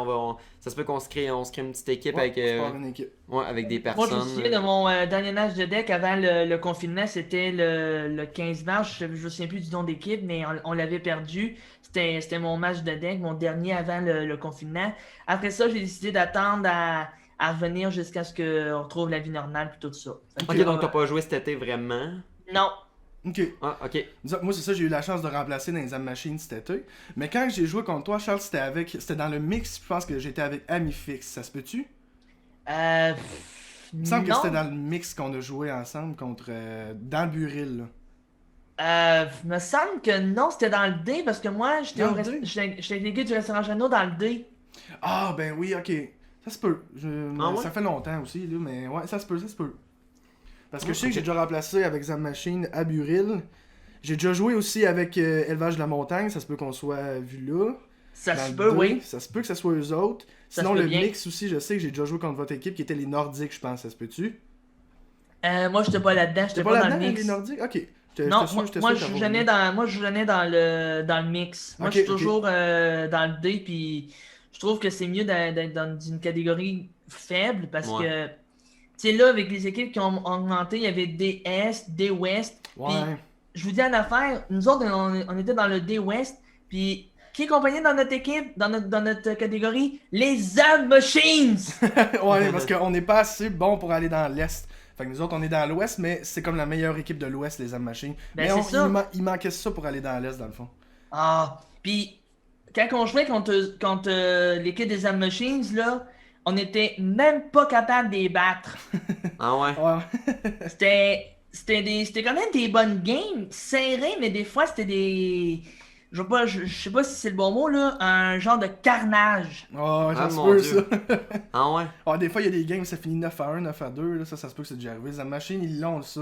ça se peut qu'on se crée une petite équipe Ouais, avec, on se part une équipe. ouais, avec des Moi, personnes. je me souviens de mon dernier match de deck avant le confinement, c'était le 15 mars. Je me souviens plus du nom d'équipe, mais on l'avait perdu. C'était mon match de deck, mon dernier avant le confinement. Après ça, j'ai décidé d'attendre à revenir jusqu'à ce qu'on retrouve la vie normale et tout ça. Fait que, Ok, donc t'as pas joué cet été vraiment. Non. Ok. Ah, ok. Moi, c'est ça, j'ai eu la chance de remplacer dans les Am Machines cet été. Mais quand j'ai joué contre toi, Charles, c'était dans le mix. Je pense que j'étais avec Amifix. Ça se peut-tu? Il Il me semble que c'était dans le mix qu'on a joué ensemble contre. Dans le Buril. Là. Me semble que non, c'était dans le D parce que moi, j'étais Dans au le rest- D? j'étais avec l'équipe du restaurant Jeannot dans le D. Ah, ben oui, ok. Ça se peut. Ah ouais? Ça fait longtemps aussi, là, mais ouais, ça se peut. Parce que Ah, je sais ok. que j'ai déjà remplacé avec Zam Machine à Buril. J'ai déjà joué aussi avec Élevage de la Montagne. Ça se peut qu'on soit vu là. Ça Dans se le peut, 2, oui. Ça se peut que ça soit eux autres. Ça Sinon, se peut le bien. mix aussi, je sais que j'ai déjà joué contre votre équipe qui était les Nordiques, je pense. Ça se peut-tu? Moi, j'étais pas là-dedans, j'étais T'es pas, pas dans là-dedans, le mix. les Nordiques? Ok. Non, J'étais moi, sûr je d'avoir venais dans le mix. Moi, Ok, je suis toujours dans le D, puis je trouve que c'est mieux d'être dans une catégorie faible parce que, tu sais, là, avec les équipes qui ont augmenté, il y avait des Est, des Ouest. Ouais. Je vous dis une affaire, nous autres, on était dans le D West, puis qui accompagnait dans notre équipe, dans notre catégorie? Les Zab Machines! Ouais, parce qu'on n'est pas assez bon pour aller dans l'Est. Fait que nous autres, on est dans l'Ouest, mais c'est comme la meilleure équipe de l'Ouest, les Zab Machines. Ben, mais c'est ça. il manquait ça pour aller dans l'Est, dans le fond. Ah, puis quand on jouait contre l'équipe des Zab Machines, là, on était même pas capable de les battre. Ah ouais? Ouais. C'était quand même des bonnes games, serrées, mais des fois, c'était des... Je sais pas si c'est le bon mot, là, un genre de carnage. Oh, ça se mon peut, Dieu. ça. Ah ouais? Ah, des fois, il y a des games où ça finit 9-1, 9-2, là, ça se peut que c'est déjà arrivé. Les machines, ils l'ont, ça.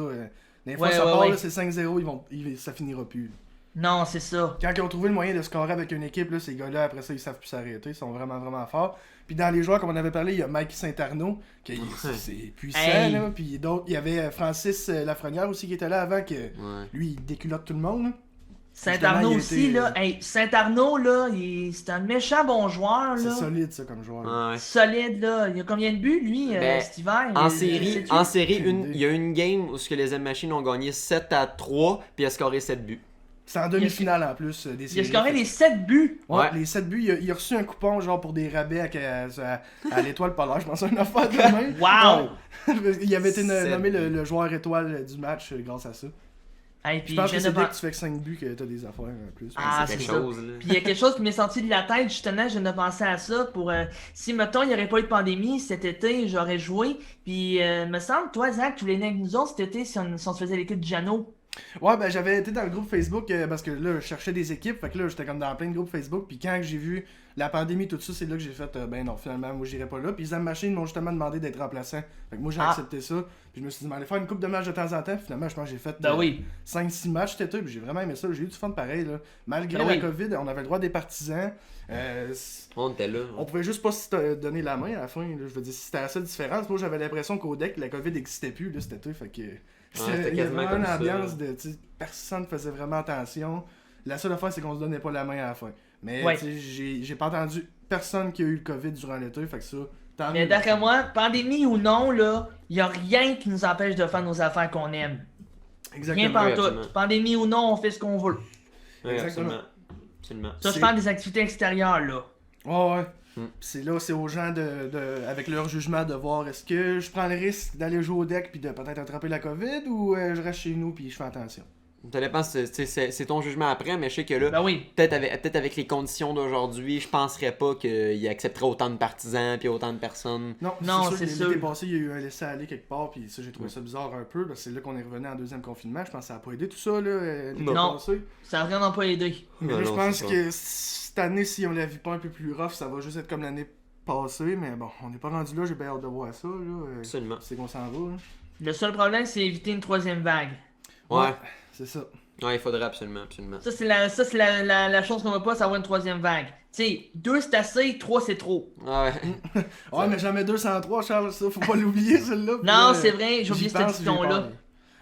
Des fois, ça part, là, c'est 5-0, ça finira plus. Non, c'est ça. Quand ils ont trouvé le moyen de scorer avec une équipe, là, ces gars-là, après ça, ils savent plus s'arrêter. Ils sont vraiment, vraiment forts. Puis dans les joueurs, comme on avait parlé, il y a Mike Saint-Arnaud, qui c'est puissant, là. Puis d'autres, il y avait Francis Lafrenière aussi qui était là avant, que lui, il déculotte tout le monde, là. Saint-Arnaud aussi, là. Hey, Saint-Arnaud, là, c'est un méchant bon joueur, là. C'est solide, ça, comme joueur. Ouais. Solide, là. Il y a combien de buts, lui, cet hiver? En série, il y a une game où les M-Machines ont gagné 7-3, puis il a scoré 7 buts. C'est en demi-finale, en plus, des séries. Il a scoré les 7 buts! Ouais, les 7 buts. Il a reçu un coupon, genre, pour des rabais à l'Étoile polaire. Je pense à une affaire de même. Wow! Il avait été nommé le joueur étoile du match grâce à ça. Hey, je pense que c'est dès que tu fais que 5 buts que t'as des affaires en plus. Ah, c'est quelque chose, là. Puis il y a quelque chose qui m'est sorti de la tête, justement, je viens de penser à ça pour... si, mettons, il n'y aurait pas eu de pandémie, cet été, j'aurais joué. Puis, me semble, toi, Zach, tu voulais venir avec nous autres cet été si on se faisait l'équipe de Jano. Ouais, ben j'avais été dans le groupe Facebook parce que là, je cherchais des équipes. Fait que là, j'étais comme dans plein de groupes Facebook. Puis quand j'ai vu la pandémie, tout ça, c'est là que j'ai fait ben non, finalement, moi j'irai pas là. Puis les Zab Machines m'ont justement demandé d'être remplaçant. Fait que moi j'ai accepté ça. Puis je me suis dit, m'allais faire une coupe de matchs de temps en temps. Finalement, je pense que j'ai fait 5-6 matchs cet été. Puis j'ai vraiment aimé ça. J'ai eu du fun pareil. Là. Malgré la COVID, on avait le droit des partisans. On était là. On pouvait juste pas se donner la main à la fin. Là. Je veux dire, c'était la seule différence. Moi j'avais l'impression qu'au deck, la COVID n'existait plus là, cet été. Fait que. Il y avait vraiment une ambiance de personne ne faisait vraiment attention. La seule affaire, c'est qu'on se donnait pas la main à la fin. Mais j'ai pas entendu personne qui a eu le COVID durant l'été, fait que ça, tant mais d'après moi, pandémie ou non, là, y a rien qui nous empêche de faire nos affaires qu'on aime. Exactement. Rien pantoute. Pandémie ou non, on fait ce qu'on veut. Exactement. Ça, je parle des activités extérieures, là. Ouais. C'est là, c'est aux gens avec leur jugement de voir est-ce que je prends le risque d'aller jouer au deck puis de peut-être attraper la COVID ou je reste chez nous puis je fais attention. Ça dépend, c'est ton jugement après, mais je sais que là, oui. peut-être avec les conditions d'aujourd'hui, je penserais pas qu'il accepterait autant de partisans puis autant de personnes. Non, c'est sûr. L'été passé, il y a eu un laisser-aller quelque part, puis ça, j'ai trouvé ça bizarre un peu, parce que c'est là qu'on est revenu en deuxième confinement. Je pense que ça n'a pas aidé tout ça, là, l'été passé. Ça n'a vraiment pas aidé. Mais là, je pense que cette année, si on la vit pas un peu plus rough, ça va juste être comme l'année passée, mais bon, on n'est pas rendu là, j'ai bien hâte de voir ça, là. Absolument. C'est qu'on s'en va, là. Le seul problème, c'est éviter une troisième vague. Ouais. C'est ça. Ouais, il faudrait absolument. Ça, c'est la chose qu'on va pas, c'est avoir une troisième vague. Tu sais, 2 c'est assez, 3 c'est trop. Ouais. Ouais, mais jamais 203, Charles, ça, faut pas l'oublier, celle-là. Non, c'est vrai, j'ai oublié cette question-là.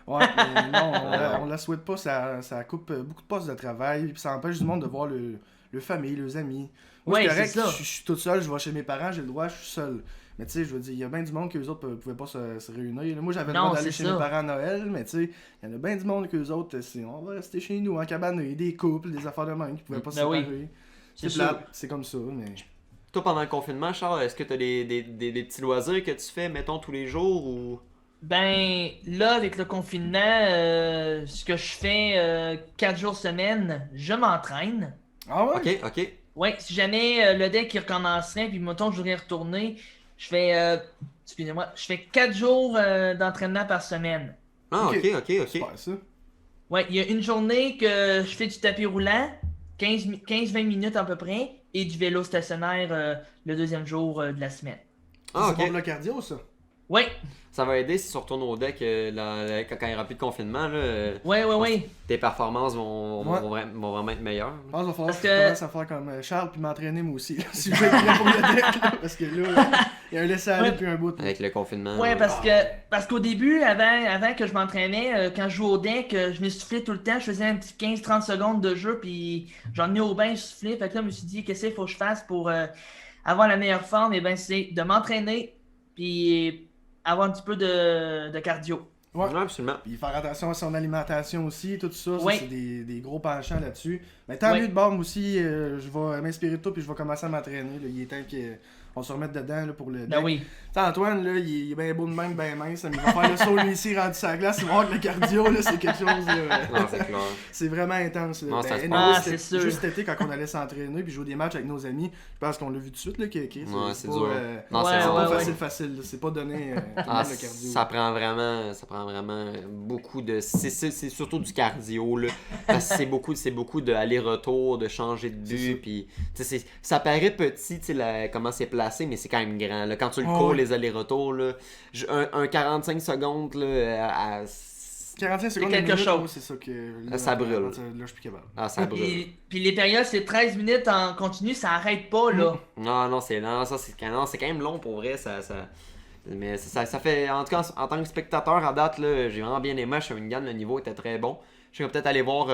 Ouais, mais non, on la souhaite pas, ça coupe beaucoup de postes de travail, puis ça empêche du monde de voir le famille, les amis. Moi, c'est correct, je suis tout seul, je vais chez mes parents, j'ai le droit, je suis seul. Mais tu sais, je veux dire, il y a bien du monde que les autres pouvaient pas se réunir. Moi, j'avais le droit d'aller chez mes parents à Noël, mais tu sais, il y en a bien du monde que les autres, on va rester chez nous en cabane, il y a des couples, des affaires de même qui pouvaient pas se séparer. Oui. C'est plate, c'est comme ça, mais... Toi, pendant le confinement, Charles, est-ce que t'as des petits loisirs que tu fais, mettons, tous les jours ou... Ben, là, avec le confinement, ce que je fais 4 jours semaine, je m'entraîne. Ah ouais? Ok. Ouais, si jamais le deck il recommencerait, puis mettons que je voudrais retourner, je fais, excusez-moi, je fais 4 jours d'entraînement par semaine. Ah, ok. C'est pas ça. Ouais, il y a une journée que je fais du tapis roulant, 15-20 minutes à peu près, et du vélo stationnaire le deuxième jour de la semaine. Ah, c'est pour le cardio, ça? Ouais. Ça va aider si tu retournes au deck quand il n'y aura plus de confinement. Là, ouais. Tes performances vont vraiment être meilleures. Je pense qu'il va falloir que je commence à faire comme Charles puis m'entraîner moi aussi. Si je vais être prêt pour le deck. Là, parce que là, il y a un laisser-aller puis un bout. Avec le confinement. Ouais, parce qu'au début, avant que je m'entraînais, quand je jouais au deck, je m'essoufflais tout le temps. Je faisais un petit 15-30 secondes de jeu puis j'en ai au bain soufflé. Fait que là, je me suis dit, qu'est-ce qu'il faut que je fasse pour avoir la meilleure forme, c'est de m'entraîner puis avoir un petit peu de cardio. Ouais, absolument. Puis faire attention à son alimentation aussi, tout ça, Oui. c'est des gros penchants là-dessus. Mais tant mieux de bord, moi aussi, je vais m'inspirer de toi puis je vais commencer à m'entraîner. Là. Il est temps qu'on se remette dedans là, pour le Ben oui. T'sais, Antoine, là, il est bien beau de même, bien mince, mais il va faire le saut ici rendu sur la glace, il va voir que le cardio, là, c'est quelque chose. Là, Non, c'est clair. c'est vraiment intense. Là. Non, ça se anyway, c'est sûr. juste cet été, quand on allait s'entraîner puis jouer des matchs avec nos amis, je pense qu'on l'a vu tout de suite, là, que Chris, c'est pas, dur. Non, Ouais, c'est pas ouais. facile, là. C'est pas donné le cardio. ça prend vraiment beaucoup de. C'est surtout du cardio, là. Parce que c'est beaucoup de aller-retour, de changer de but. Puis, ça paraît petit, comment c'est placé, mais c'est quand même grand. Là. Quand tu le cours, les allers-retours, là, un 45 secondes, là, à 45 secondes, quelque chose. C'est ça que. Là, ça brûle. Là, je suis plus capable. Ah, ça brûle. Puis les périodes, c'est 13 minutes en continu, ça arrête pas, là. Non, c'est quand même long pour vrai. Mais ça fait. En tout cas, en tant que spectateur, à date, là, j'ai vraiment bien aimé. Shawinigan, le niveau était très bon. Je vais peut-être aller voir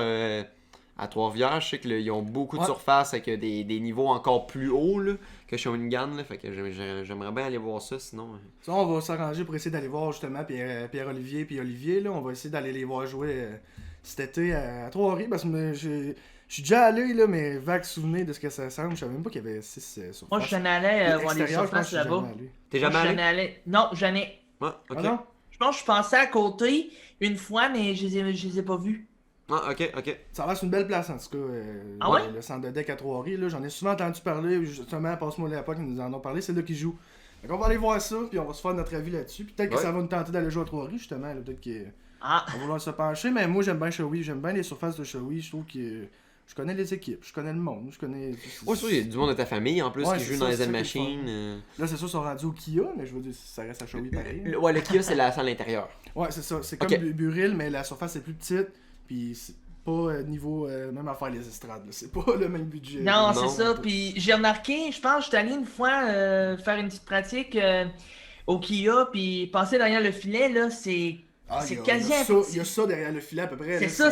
à Trois-Rivières. Je sais qu'ils ont beaucoup de surface avec des niveaux encore plus hauts là, que Shawinigan. Là, fait que j'aimerais bien aller voir ça, sinon. Ça, on va s'arranger pour essayer d'aller voir justement Pierre-Olivier puis Olivier. Là, on va essayer d'aller les voir jouer cet été à Trois-Rivières parce que je suis déjà allé, là, mais vague souvenir de ce que ça semble. Je savais même pas qu'il y avait 6 surfaces. Moi, je suis allé voir les surfaces là-bas. T'es jamais allé? Non, jamais. Ouais, ok. Ah non? Je pense que je pensais à côté une fois, mais je les ai pas vus. Ah, ok. Ça reste une belle place en tout cas. Ah ouais? Le centre de deck à Trois-Rivières, j'en ai souvent entendu parler. Justement, Passe-moi l'époque, ils nous en ont parlé, c'est là qu'ils jouent. Donc on va aller voir ça, puis on va se faire notre avis là-dessus. Puis peut-être que ça va nous tenter d'aller jouer à Trois-Rivières, justement. Là, peut-être qu'on va vouloir se pencher, mais moi j'aime bien Shawi, j'aime bien les surfaces de Shawi. Je trouve que je connais les équipes, je connais le monde, je connais. Ouais, il y a du monde de ta famille en plus qui joue dans les Z-Machines. Là, c'est ça, ils sont rendus au Kia, mais je veux dire, ça reste à Shawi pareil. Le Kia, c'est la salle intérieure. Ouais, c'est ça. C'est comme Buril, mais la surface est plus petite. Puis c'est pas niveau même à faire les estrades. Là. C'est pas le même budget. Non, c'est ça. Puis j'ai remarqué, je pense que j'étais allé une fois faire une petite pratique au Kia, puis passer derrière le filet, là, c'est quasi impossible. Il y a ça derrière le filet à peu près. C'est là, ça,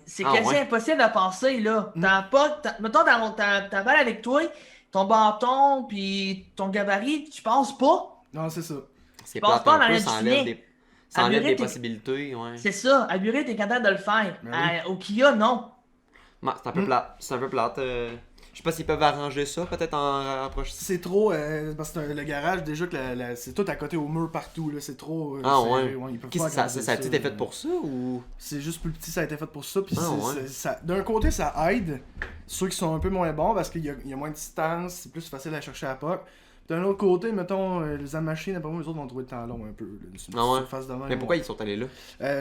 c'est Ah, quasi impossible à passer, là. Mettons, ta balle avec toi, ton bâton, puis ton gabarit, tu passes pas. Non, c'est ça. C'est passes plate pas un dans peu, le ça filet. enlève des Buret, possibilités, ouais. C'est ça. À Buret, t'es capable de le faire. Ben Au Kia, non. Ouais, c'est un peu plate. C'est un peu plate. Je sais pas s'ils peuvent arranger ça, peut-être en prochain. C'est trop. Parce que le garage, déjà, que c'est tout à côté au mur partout. Là, c'est trop. Ouais. Ils peuvent Qu'est-ce pas que ça a été fait pour ça ou. C'est juste plus petit, ça a été fait pour ça. Puis ouais. d'un côté, ça aide ceux qui sont un peu moins bons parce qu'il y a moins de distance, c'est plus facile à chercher à la POC. D'un autre côté, mettons, les machines, après moi, les autres vont trouver le temps long un peu. Là, mais pourquoi ils sont allés là?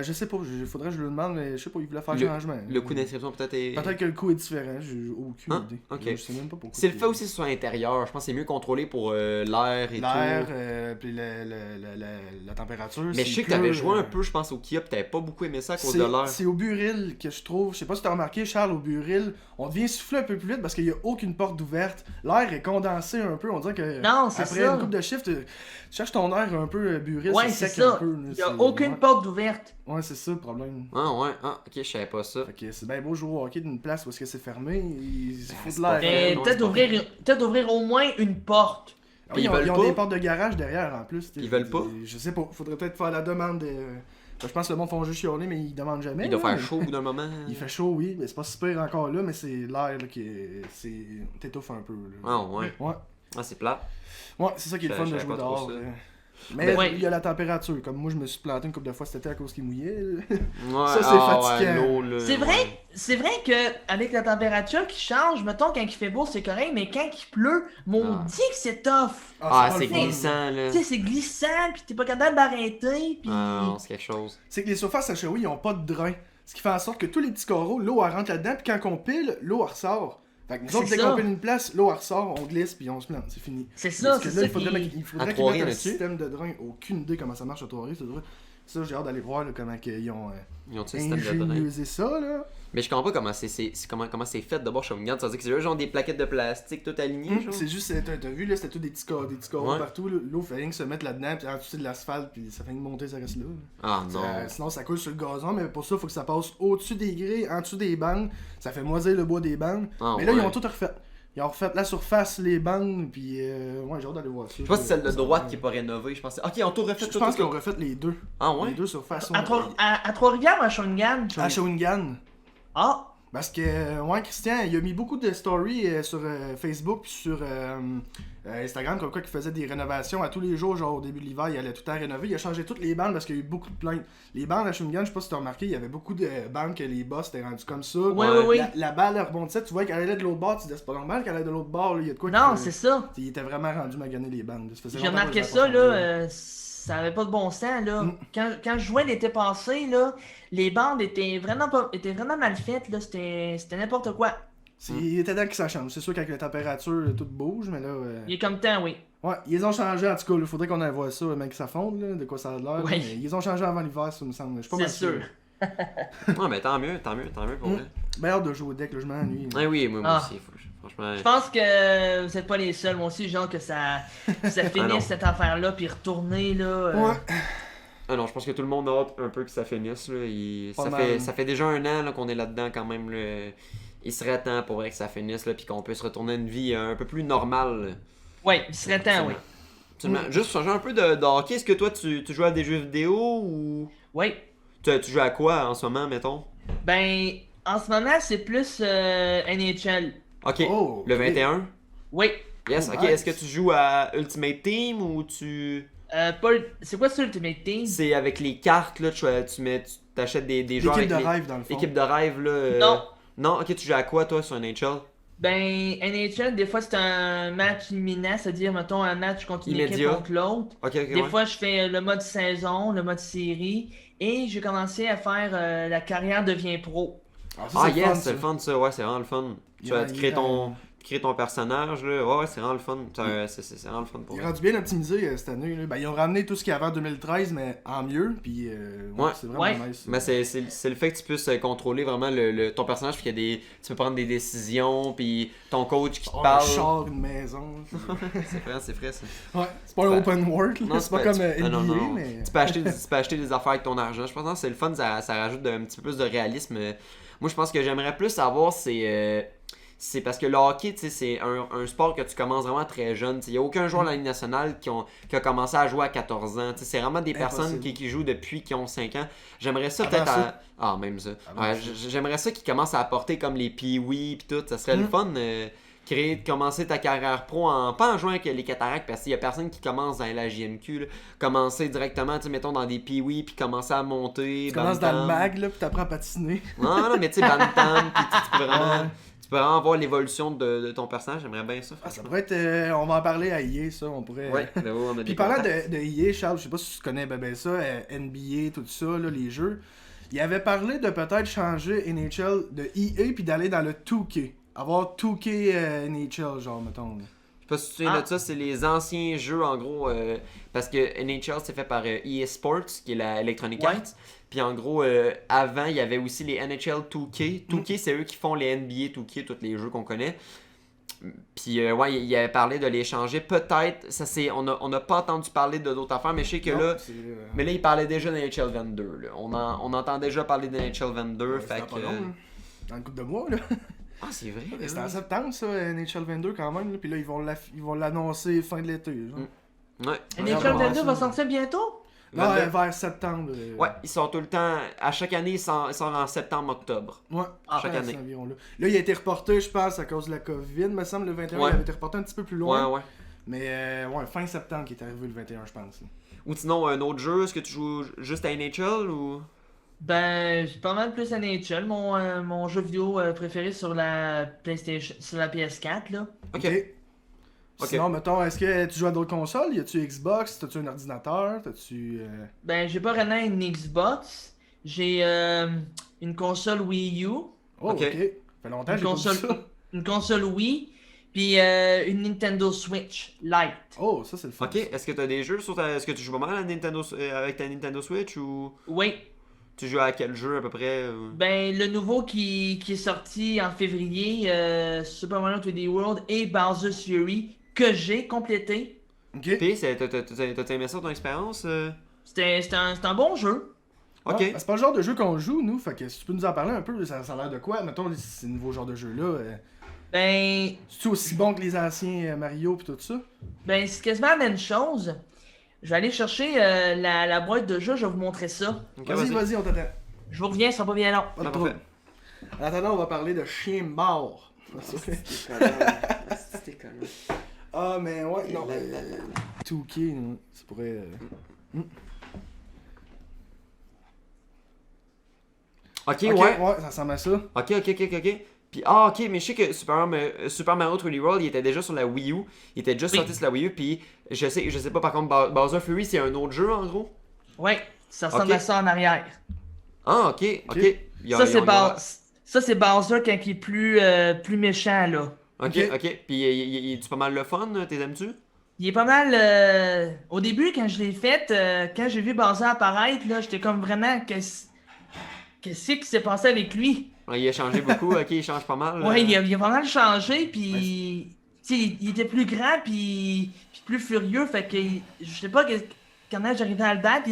Je sais pas, faudrait que je le demande, mais je sais pas, ils voulaient faire changement. Le coût d'inscription peut-être est. Peut-être que le coût est différent, j'ai aucune idée. Ok. Je sais même pas pourquoi. C'est le fait aussi sur l'intérieur, je pense que c'est mieux contrôlé pour l'air et tout. L'air, puis la température. Mais je sais que t'avais joué un peu, je pense, au Kia, pis t'avais pas beaucoup aimé ça à cause de l'air. C'est au Buril que je trouve, je sais pas si t'as remarqué, Charles, au Buril, on devient souffler un peu plus vite parce qu'il y a aucune porte ouverte. L'air est condensé un peu, on dirait que. Non, c'est après ça. une coupe de shift, tu cherches ton air un peu Buril, Ouais, c'est c'est sec un ça. peu. Il y a aucune porte ouverte. Ouais, c'est ça le problème. Ah, ok, je savais pas ça. Fait que c'est bien beau jouer au hockey d'une place où est-ce que c'est fermé, il faut de c'est l'air. pas Mais non, peut-être d'ouvrir au moins une porte. Ah oui, Ils veulent ils ont pas? des portes de garage derrière en plus. Ils veulent pas? Je sais pas, faudrait peut-être faire la demande. Je pense que le monde font juste chialer, mais ils demandent jamais. Il doit là, faire mais- chaud au bout d'un moment. Il fait chaud, oui, mais c'est pas super encore là, mais c'est l'air là, qui est. T'étouffes un peu. Là. Ah, ouais. Ouais. Ah, c'est plat. Ouais, c'est ça qui est le Je fun de savais jouer pas trop dehors. ça. Mais Ouais. il y a la température. Comme moi, je me suis planté une couple de fois cet été à cause qu'il mouillait. là. Ouais, Ça, c'est fatigant. l'eau, là, C'est vrai, c'est vrai que avec la température qui change, mettons quand il fait beau c'est correct, mais quand il pleut, maudit que c'est tough. Ah, pas c'est le fun. glissant, là. Tu sais, c'est glissant, puis t'es pas capable d'arrêter, puis... Ah, non, c'est quelque chose. C'est que les surfaces à Shawi, ils ont pas de drain. Ce qui fait en sorte que tous les petits carreaux, l'eau elle rentre là-dedans, puis quand on pile, l'eau elle ressort. Fait que nous autres, C'est dès ça. qu'on pile une place, l'eau elle ressort, on glisse, puis on se plante, c'est fini. C'est ça, Parce que c'est là, ça il faudrait, qui... il faudrait À qu'ils Trois-Rivières, mettent un là-dessus. système de drain. Aucune idée comment ça marche à Trois-Rivières, c'est vrai. Ça, j'ai hâte d'aller voir là, comment ils ont Ils ont un système de drain. ingéniosé ça, là. Mais je comprends pas comment comment c'est fait d'abord chez Shawinigan. Ça veut dire que c'est juste genre des plaquettes de plastique tout alignées, genre. C'est juste, t'as vu, là, c'était tout des petits carreaux Ouais. partout. Là. L'eau fait rien que se mettre là-dedans, puis en dessous de l'asphalte, puis ça fait rien que monter, ça reste là. Ah non. Sinon, ça coule sur le gazon, mais pour ça, il faut que ça passe au-dessus des grilles, en dessous des bandes. Ça fait moisir le bois des bandes. Ah, mais là, ouais. ils ont tout refait. Ils ont refait la surface, les bandes, puis ouais, j'ai hâte d'aller voir ça. Je sais pas si c'est celle de droite qui est pas rénovée, je pense. Ok, on tout refait Je pense qu'ils ont refait les deux. Ah ouais? Les deux surfaces. À Trois-Rivières ou à Shawinigan? À Shawinigan. Ah! Parce que, ouais, Christian, il a mis beaucoup de stories sur Facebook puis sur Instagram, comme quoi il faisait des rénovations à tous les jours, genre au début de l'hiver, il allait tout à rénover. Il a changé toutes les bandes parce qu'il y a eu beaucoup de plaintes. Les bandes à Shawinigan, je sais pas si tu as remarqué, il y avait beaucoup de bandes que les boss étaient rendus comme ça. Oui. La balle rebondissait, tu vois qu'elle allait de l'autre bord, tu disais c'est pas normal qu'elle allait de l'autre bord, là, il y a de quoi. Non, c'est ça. Il était vraiment rendu magané les bandes. J'ai remarqué ça, là. Ça avait pas de bon sens, là. Quand je jouais l'été passé, là, les bandes étaient vraiment mal faites, là. C'était n'importe quoi. Il était temps que ça change. C'est sûr qu'avec la température, tout bouge, mais là. Il est comme temps, oui. Ouais, ils ont changé en tout cas. Il faudrait qu'on aille voir ça, même que ça fonde, là, de quoi ça a l'air. Oui. Mais ils ont changé avant l'hiver, ça me semble. Je suis pas mal sûr. Ouais, mais tant mieux pour vrai. Ben, hâte de jouer au deck, là, je m'ennuie. Ouais, oui, moi aussi. Franchement. Je pense que vous êtes pas les seuls. Moi aussi, genre que ça finisse cette affaire-là, puis retourner, là. Ouais. Ah non, je pense que tout le monde a hâte un peu que ça finisse. Là. Ça fait déjà un an là, qu'on est là-dedans quand même. Là. Il serait temps pour vrai que ça finisse, là, puis qu'on puisse retourner à une vie un peu plus normale. Oui, il serait temps, oui. Absolument. Juste changer un peu de hockey. Est-ce que toi, tu joues à des jeux vidéo ou... Oui. Tu joues à quoi en ce moment, mettons? Ben, en ce moment, c'est plus NHL. Ok, le 21? Oui. Yes, ok. Nice. Est-ce que tu joues à Ultimate Team ou tu... C'est quoi ça, Ultimate Team? C'est avec les cartes, là, tu t'achètes des joueurs avec L'équipe de rêve, dans le fond. L'équipe de rêve, là. Non. Non, ok, tu joues à quoi, toi, sur NHL? Ben, NHL, des fois, c'est un match imminent, c'est-à-dire, mettons, un match contre une équipe Immédiat. contre l'autre. Ok, Des fois, je fais le mode saison, le mode série, et j'ai commencé à faire la carrière devient pro. C'est le fun, ça. Ouais, c'est vraiment le fun. Tu crées ton personnage, là. Ouais, c'est vraiment le fun. C'est vraiment le fun pour Ils eux. ont rendu bien optimisé cette année. Là. Ben, ils ont ramené tout ce qu'il y avait en 2013, mais en mieux. Puis, c'est vraiment nice. Mais c'est le fait que tu puisses contrôler vraiment ton personnage, puis qu'il y a tu peux prendre des décisions, puis ton coach qui te parle. Un char, une maison. c'est vrai, ça. Ouais, c'est pas un open world. Non, c'est pas comme NBA, mais. Tu peux acheter des affaires avec ton argent. Je pense que c'est le fun, ça rajoute un petit peu plus de réalisme. Moi, je pense que j'aimerais plus savoir, c'est parce que le hockey, c'est un sport que tu commences vraiment très jeune. Il n'y a aucun joueur de la Ligue nationale qui a commencé à jouer à 14 ans. C'est vraiment des personnes qui jouent depuis qu'ils ont 5 ans. J'aimerais ça peut-être Ah, même ça. Ouais, j'aimerais ça qu'ils commencent à apporter comme les Pee-Wee pis tout. Ça serait le fun de commencer ta carrière pro pas en jouant avec les cataractes, parce qu'il n'y a personne qui commence dans la JMQ. Là. Commencer directement, mettons, dans des Pee-Wee puis commencer à monter. Tu commences dans le mag, là, puis t'apprends à patiner. Non, mais tu sais, Bantam, puis tu peux vraiment... Tu peux vraiment voir l'évolution de ton personnage, j'aimerais bien ça. Ça pourrait être. On va en parler à EA, ça. On pourrait. Ouais, on a Puis parlant de EA, Charles, je sais pas si tu connais ça, NBA, tout ça, là, les jeux. Il avait parlé de peut-être changer NHL de EA puis d'aller dans le 2K. Avoir 2K NHL, genre, mettons. Je sais pas si tu te souviens de ça, c'est les anciens jeux en gros. Parce que NHL c'est fait par EA Sports, qui est la Electronic Arts. Puis en gros, avant, il y avait aussi les NHL 2K. 2K, c'est eux qui font les NBA 2K, tous les jeux qu'on connaît. Puis il avait parlé de les changer. Peut-être, on n'a pas entendu parler de d'autres affaires, mais je sais que là. Mais là, il parlait déjà d'NHL 22. Là. On entend déjà parler d'NHL 22. Fait que. Dans le couple de mois, là. Ah, c'est vrai. C'est en septembre, ça, NHL 22 quand même. Là. Puis là, ils vont l'annoncer fin de l'été. Ouais. NHL 22 va sortir bientôt? Non, vers septembre. Ouais, ils sortent tout le temps. À chaque année, ils sortent en septembre-octobre. Ouais, chaque année. Là, il a été reporté, je pense, à cause de la COVID. Me semble, le 21, il avait été reporté un petit peu plus loin. Ouais. Mais fin septembre qui est arrivé le 21, je pense. Ou sinon, un autre jeu, est-ce que tu joues juste à NHL ou... Ben, j'ai pas mal plus à NHL, mon jeu vidéo préféré sur la PlayStation, sur la PS4, là. Ok. Sinon, mettons, est-ce que tu joues à d'autres consoles? Y a-tu Xbox? T'as-tu un ordinateur? T'as-tu... Ben, j'ai pas vraiment une Xbox. J'ai une console Wii U. Oh, ok. Ça fait longtemps que j'ai pas vu ça. Une console Wii, puis une Nintendo Switch Lite. Oh, ça c'est le fun. Ok, est-ce que t'as des jeux sur est-ce que tu joues pas mal avec ta Nintendo Switch ou... Oui. Tu joues à quel jeu à peu près? Ben, le nouveau qui est sorti en février, Super Mario 3D World et Bowser's Fury, que j'ai complété. Ok. Puis, t'as aimé ça ton expérience? C'était un bon jeu. Ok. Ouais, c'est pas le genre de jeu qu'on joue, nous. Fait que si tu peux nous en parler un peu, ça a l'air de quoi? Mettons, ces nouveaux genres de jeux-là. Ben, C'est aussi bon que les anciens Mario pis tout ça? ben c'est quasiment la même chose. Je vais aller chercher la boîte de jeu, je vais vous montrer ça. Ok, Vas-y, on t'attend. Je vous reviens, ça sera pas bien long. Pas de Ah, trouble. En attendant, on va parler de chien mort. C'était connu. Ah, mais ouais, non. La, la, la. 2K, ça pourrait. Ok, Ok, ouais. ça ressemble à ça. Ok. Puis, ok, mais je sais que Super Mario 3D World, il était déjà sur la Wii U. Il était déjà sorti sur la Wii U. Puis, je sais pas par contre, Bowser Fury, c'est un autre jeu en gros? Ouais, ça ressemble Ok. à ça en arrière. Ah, ok. Ça, c'est Bowser quand il est plus méchant, là. Ok. Puis, il est-tu pas mal le fun? T'es aimes-tu? Il est pas mal. Au début, quand je l'ai fait, quand j'ai vu Bowser apparaître, là, j'étais comme vraiment. Qu'est-ce qui s'est passé avec lui? Ouais, il a changé beaucoup. Ok, il change pas mal. Ouais, il a pas mal changé, puis. Tu sais, il était plus grand, puis plus furieux, fait que. Je sais pas comment j'arrivais à le battre,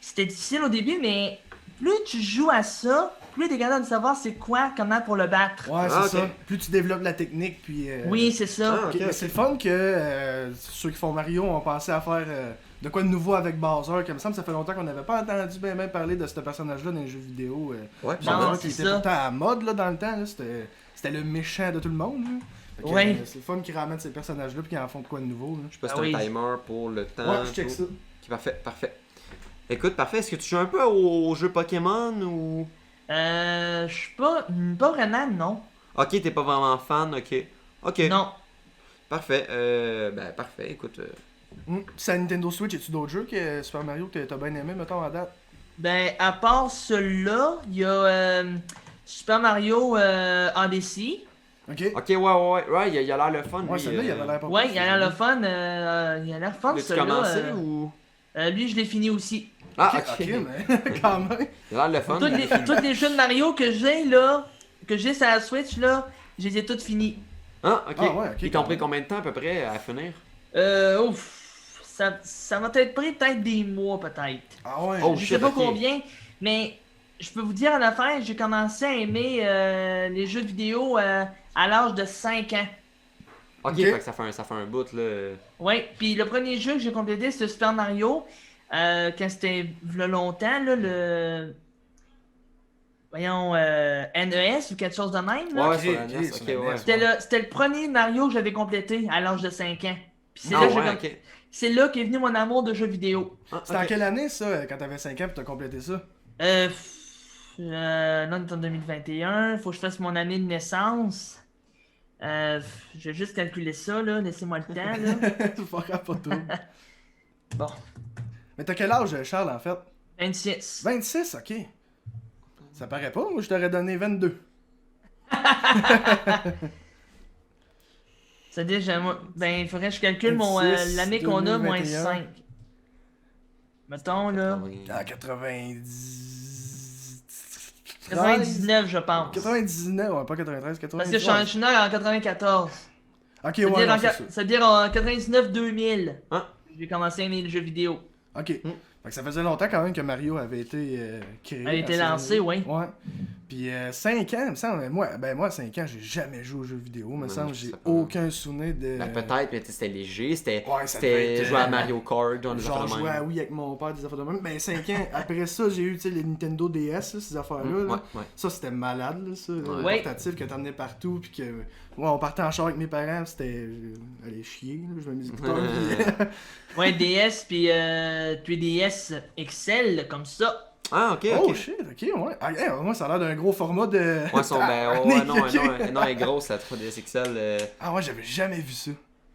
c'était difficile au début, mais plus tu joues à ça, plus t'es capable de savoir c'est quoi, comment pour le battre. Ouais, c'est Ah, ok. ça. Plus tu développes la technique, puis. Oui, c'est ça. Ah, Ok, mais c'est le fun que ceux qui font Mario ont pensé à faire de quoi de nouveau avec Bowser. Comme ça fait longtemps qu'on n'avait pas entendu bien parler de ce personnage-là dans les jeux vidéo. Ouais, Non, Bowser c'est qui était ça. pourtant à mode là, dans le temps. Là, c'était le méchant de tout le monde. Là. Fait que, Ouais. c'est le fun qu'ils ramènent ces personnages-là puis qu'ils en font de quoi de nouveau. Là. Je sais pas si Ah c'est oui. un timer pour le temps. Ouais, je check tout. ça. Ok, parfait. Écoute, parfait. Est-ce que tu joues un peu au jeu Pokémon ou. Je suis pas vraiment, non. Ok, t'es pas vraiment fan, ok. Non. Parfait. Parfait. Écoute. Sa Nintendo Switch, y a-tu d'autres jeux que Super Mario que t'as bien aimé, mettons, à date? Ben, à part celui-là, il y a Super Mario Odyssey. Ok. Ok, ouais, il a l'air le fun. Ouais, lui, celui-là, il avait l'air pas Ouais, pire, il a l'air le fun. Il a l'air fun, L'as-tu celui-là. commencé ou. Lui, je l'ai fini aussi. Ah, Ok, ok. mais quand même. Il a l'air le fun. Tous les jeux de Mario que j'ai, là, que j'ai sur la Switch, là, je les ai tous finis. Ah, ok. Ah, ouais, ok, Ils quand t'ont pris même. combien de temps à peu près à finir? Ouf. Ça m'a peut-être pris des mois, peut-être. Ah ouais. Oh, Je shit, sais pas ok. combien, mais je peux vous dire à la fin, j'ai commencé à aimer les jeux vidéo à l'âge de 5 ans. Ok, Ok. fait que ça fait un bout là. Ouais, puis le premier jeu que j'ai complété, c'était Super Mario. Quand c'était v'là longtemps, là, voyons, NES ou quelque chose de même, là. Ouais, Ok, sur la ok, NES, sur ok, la ouais. NES. C'était le premier Mario que j'avais complété à l'âge de 5 ans. Puis c'est Ah, là, que ouais, j'ai ok. c'est là qu'est venu mon amour de jeux vidéo. Ah, C'était en ok. quelle année ça, quand t'avais 5 ans pis t'as complété ça? Là, on est en 2021, faut que je fasse mon année de naissance. Je vais juste calculer ça, là, laissez-moi le temps, là. Fuck, pas tout. Bon, Mais t'as quel âge, Charles, en fait? 26. 26, ok. Ça paraît pas, moi je t'aurais donné 22. C'est-à-dire, ben, il faudrait que je calcule 26, l'année qu'on a, moins 2021. 5. Mettons, là, En 90... 99, je pense. 99, ouais, pas 93, Parce 93. que je suis né en 94. Ok, C'est-à-dire ouais, non, en, c'est ça. c'est-à-dire en 99-2000. Ah. J'ai commencé à aimer les jeux vidéo. Ok. Fait que ça faisait longtemps quand même que Mario avait été créé. Elle a été assez- lancée, oui. Ouais. Puis 5 ans, il me semble, moi, 5 ans, j'ai jamais joué aux jeux vidéo. Il me Ouais, semble, je j'ai sais pas. aucun souvenir de. Ben, peut-être, mais c'était léger, c'était Ouais, ça devait être, jouer à Mario Kart, dans des Genre affaires de jouer à même. Wii avec mon père, des affaires de même. Ben 5 ans, après ça, j'ai eu tu sais, les Nintendo DS, là, ces affaires-là. là. Ouais. Ça, c'était malade, là, ça. Le Ouais. portatif que t'emmenais partout. Puis que. Ouais, on partait en char avec mes parents, puis c'était. Aller chier, là, je me mis écouteurs, puis. Ouais, DS puis 3DS XL, comme ça. Ah, ok, Oh ok. shit, ok, ouais. Ah, hey, moi, ça a l'air d'un gros format de. Ouais, Ah, non, ok. non, elle est grosse la 3DS XL. Ah, ouais, j'avais jamais vu ça.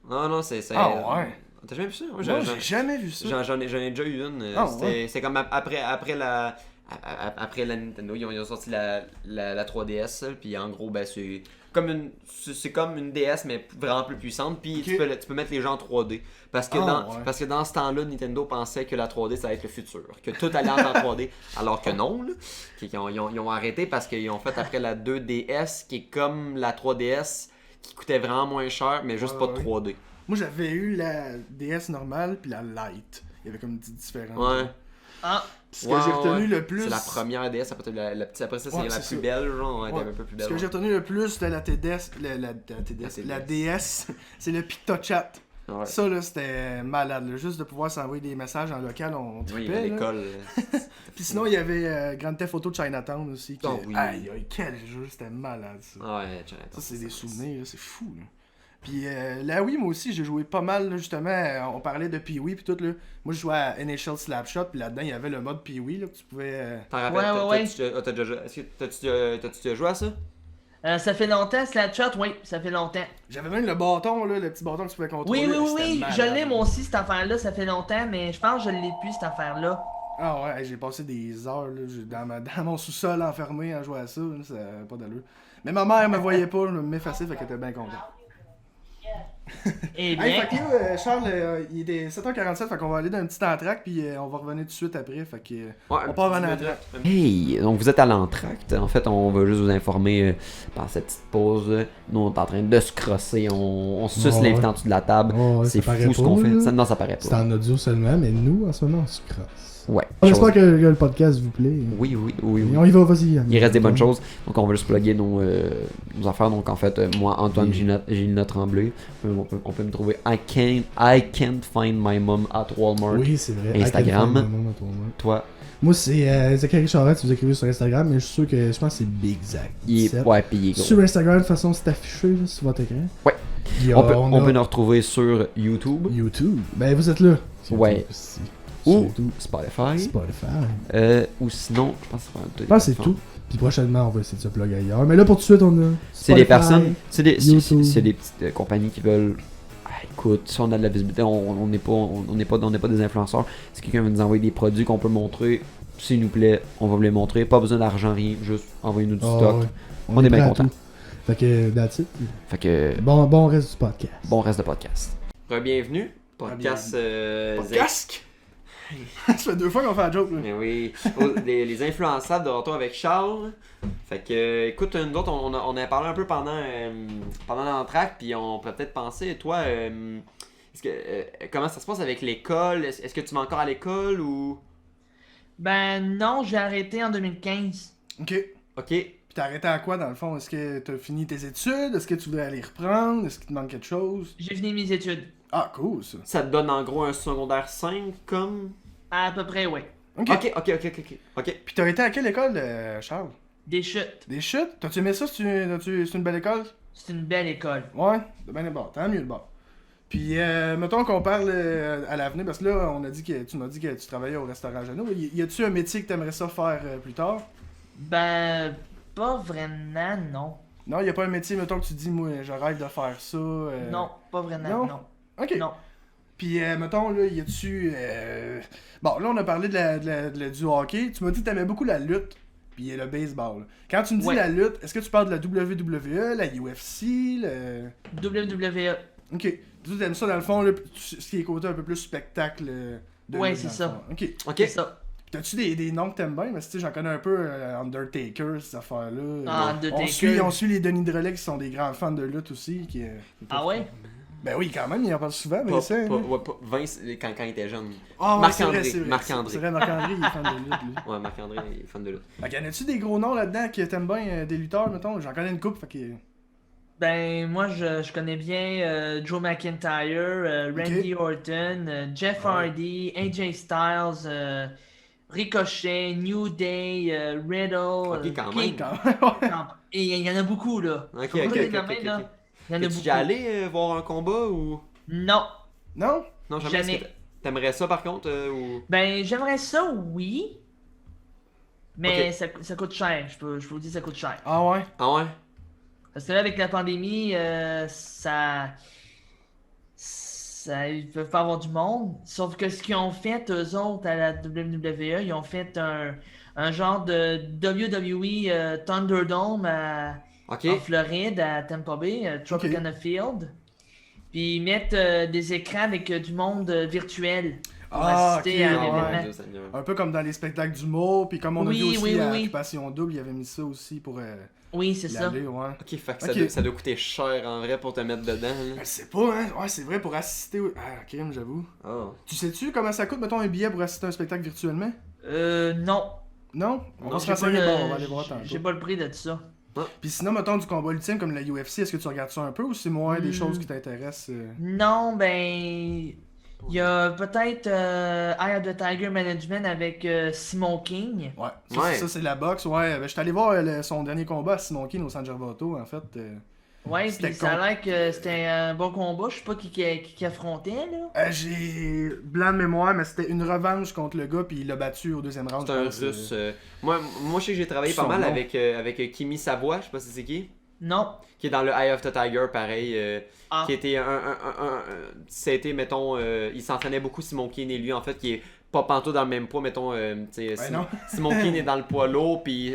Non, c'est. Ah, ouais. T'as jamais vu ça? Moi, Non, j'ai jamais vu ça. J'en ai déjà eu une. Ah, C'est comme après la Nintendo, ils ont sorti la 3DS, puis en gros, ben, c'est comme une DS, mais vraiment plus puissante, puis Ok. tu peux mettre les jeux en 3D. Parce que, Ah, ouais. parce que dans ce temps-là, Nintendo pensait que la 3D, ça allait être le futur, que tout allait en 3D, alors que non, là. Ils ont arrêté parce qu'ils ont fait après la 2DS, qui est comme la 3DS, qui coûtait vraiment moins cher, mais juste Ouais, pas de ouais. 3D. Moi, j'avais eu la DS normale puis la Lite. Il y avait comme une petite différence. Ouais. Ah. Ce que j'ai retenu le plus. C'est la première DS, après la petite, après ça, c'est la plus belle, genre, elle est un peu plus belle. Ce que j'ai retenu le plus de la TDS, la DS, c'est le PictoChat. Ouais. Ça, là, c'était malade. Là. Juste de pouvoir s'envoyer des messages en local, on trippait. Oui, à l'école. Puis sinon, il y avait Grand Theft Auto Chinatown aussi. Qui... oui. Aïe, quel jeu, c'était malade, ça. Ouais, Chinatown. Ça, c'est des souvenirs, là, c'est fou. Là. Puis là, oui, moi aussi, j'ai joué pas mal, là, justement. On parlait de Pee-Wee, puis tout, là. Moi, je jouais à NHL Slapshot, puis là-dedans, il y avait le mode Pee-Wee, là, que tu pouvais... T'en rappelles? Ouais. T'as-tu déjà joué à ça? Ça fait longtemps, Slapshot, oui, ça fait longtemps. J'avais même le bâton, là, le petit bâton que tu pouvais contrôler. Oui, je l'ai moi aussi, cette affaire-là, ça fait longtemps, mais je pense que je l'ai plus, cette affaire-là. Ah ouais, j'ai passé des heures là, dans mon sous-sol enfermé à jouer à ça, là, ça n'a pas d'allure. Mais ma mère me voyait pas, je m'effaçais, fait qu'elle était bien contente. Eh bien. Hey, fait que là, Charles, il est 7h47, fait qu'on va aller dans un petit entracte, puis on va revenir tout de suite après, fait que on part en entracte. Hey, donc vous êtes à l'entracte. En fait, on va juste vous informer pendant cette petite pause. Nous, on est en train de se crosser, on suce l'invité en dessous de la table. C'est fou ce qu'on fait. Ça paraît pas. C'est en audio seulement, mais nous, en ce moment, on se crosse. Ouais. J'espère que le podcast vous plaît. Oui. On y va, vas-y. Il reste des bonnes choses. Donc, on va juste plugger nos affaires. Donc, en fait, moi, Antoine Gilina Tremblay, on peut me trouver I can't find my mom at Walmart. Oui, c'est vrai. Instagram. Toi. Moi, c'est Zachary Charette, si vous écrivez sur Instagram, mais je suis sûr que je pense que c'est Big Zach. Ouais, puis il est gros. Sur Instagram, de toute façon, c'est affiché là, sur votre écran. Ouais. On peut nous retrouver sur YouTube. Ben, vous êtes là. Ouais. Ou Spotify. Ou sinon, je pense que c'est tout. Puis prochainement, on va essayer de se plugger ailleurs. Mais là, pour tout de suite, on a. C'est des personnes, c'est des petites compagnies qui veulent. Écoute, si on a de la visibilité, on n'est pas des influenceurs. Si quelqu'un veut nous envoyer des produits qu'on peut montrer, s'il nous plaît, on va vous les montrer. Pas besoin d'argent, rien. Juste envoyez-nous du stock. Ouais. On est bien contents. Fait que, that's it. Fait que. Bon reste du podcast. Bon reste de podcast. Bienvenue. Podcast. Podcast? Ça fait 2 fois qu'on fait la joke. Là. Mais oui. Les influençables de retour avec Charles. Fait que, écoute, nous autres, on a parlé un peu pendant l'entracte, puis on pourrait peut-être penser, toi, comment ça se passe avec l'école? Est-ce que tu vas encore à l'école ou. Ben non, j'ai arrêté en 2015. Ok. Puis t'as arrêté à quoi dans le fond? Est-ce que t'as fini tes études? Est-ce que tu voulais aller reprendre? Est-ce qu'il te manque quelque chose? J'ai fini mes études. Ah, cool ça. Ça te donne en gros un secondaire 5 comme. À peu près, ouais. Ok. Puis t'as été à quelle école, Charles? Des chutes. Des chutes? T'as-tu aimé ça? C'est une belle école? C'est une belle école. Ouais, ben bon, tant mieux de bord. Puis, mettons qu'on parle à l'avenir, parce que là, tu m'as dit que tu travaillais au restaurant Jeannot. Y a-tu un métier que t'aimerais ça faire plus tard? Ben, pas vraiment, non. Non, y a pas un métier, mettons que tu dis, moi, je rêve de faire ça. Non, pas vraiment, non. Ok. Non. Puis, mettons, là, y a-tu. Bon, là, on a parlé du hockey. Tu m'as dit que t'aimais beaucoup la lutte, puis le baseball. Là. Quand tu me dis la lutte, est-ce que tu parles de la WWE, la UFC, le. WWE. Ok. Tu aimes ça, dans le fond, là, ce qui est côté un peu plus spectacle de ouais, lutte, c'est ça. Ok. C'est ça. T'as-tu des noms que t'aimes bien? Parce que j'en connais un peu, Undertaker, ces affaires-là. Ah, Undertaker. On suit les Denis Drolet qui sont des grands fans de lutte aussi. Ah ouais? Ben oui, quand même, il en parle souvent, mais c'est... Vince, quand il était jeune. Ah ouais, Marc-André. C'est vrai, Marc-André, il est fan de lutte, lui. Ouais, Marc-André, il est fan de lutte. Fait y en a-tu des gros noms là-dedans que t'aimes bien, des lutteurs, mettons? J'en connais une couple, fait que... Ben, moi, je connais bien Joe McIntyre, Randy Orton, Jeff Hardy, AJ Styles, Ricochet, New Day, Riddle. Ok, quand même. Et il y en a beaucoup, là. Ok. Tu déjà allé voir un combat ou. Non. Non? Non, jamais. T'aimerais ça par contre ou. Ben, j'aimerais ça, oui. Mais ça coûte cher. Je peux vous dire, ça coûte cher. Ah ouais? Parce que là, avec la pandémie, ils peuvent pas avoir du monde. Sauf que ce qu'ils ont fait, eux autres, à la WWE, ils ont fait un genre de WWE Thunderdome en Floride, à Tampa Bay, Tropicana Field. Puis ils mettent des écrans avec du monde virtuel pour assister à l'événement. Un peu comme dans les spectacles d'humour, puis comme on a vu aussi à Occupation Double, ils avaient mis ça aussi pour Oui, c'est ça. L'aller, ouais. Ok, fait que ça doit coûter cher en vrai pour te mettre dedans. Là. Je sais pas, hein. Ouais, c'est vrai, pour assister Ah, crime, j'avoue. Oh. Tu sais-tu comment ça coûte, mettons, un billet pour assister à un spectacle virtuellement? Non. Non? On va se j'ai renseigner, pas bon, on va aller voir tantôt. J'ai pas le prix de ça. Puis sinon, mettons, du combat ultime comme la UFC, est-ce que tu regardes ça un peu ou c'est moins des choses qui t'intéressent? Non, ben... Il y a peut-être Eye of the Tiger Management avec Simon King. Ouais, ça c'est la boxe, ouais. Ben, je suis allé voir son dernier combat à Simon King au San Gervato, en fait. Ouais, puis ça a l'air que c'était un bon combat. Je sais pas qui affrontait, là. J'ai blanc de mémoire, mais c'était une revanche contre le gars, puis il l'a battu au deuxième round. C'est un russe. Moi, je sais que j'ai travaillé pas mal avec Kimi Savoie, je sais pas si c'est qui. Non. Qui est dans le Eye of the Tiger, pareil. Qui était c'était, mettons, il s'entraînait beaucoup Simon King et lui, en fait, qui est pas pantoute dans le même poids, mettons. Simon King est dans le poids lourd, puis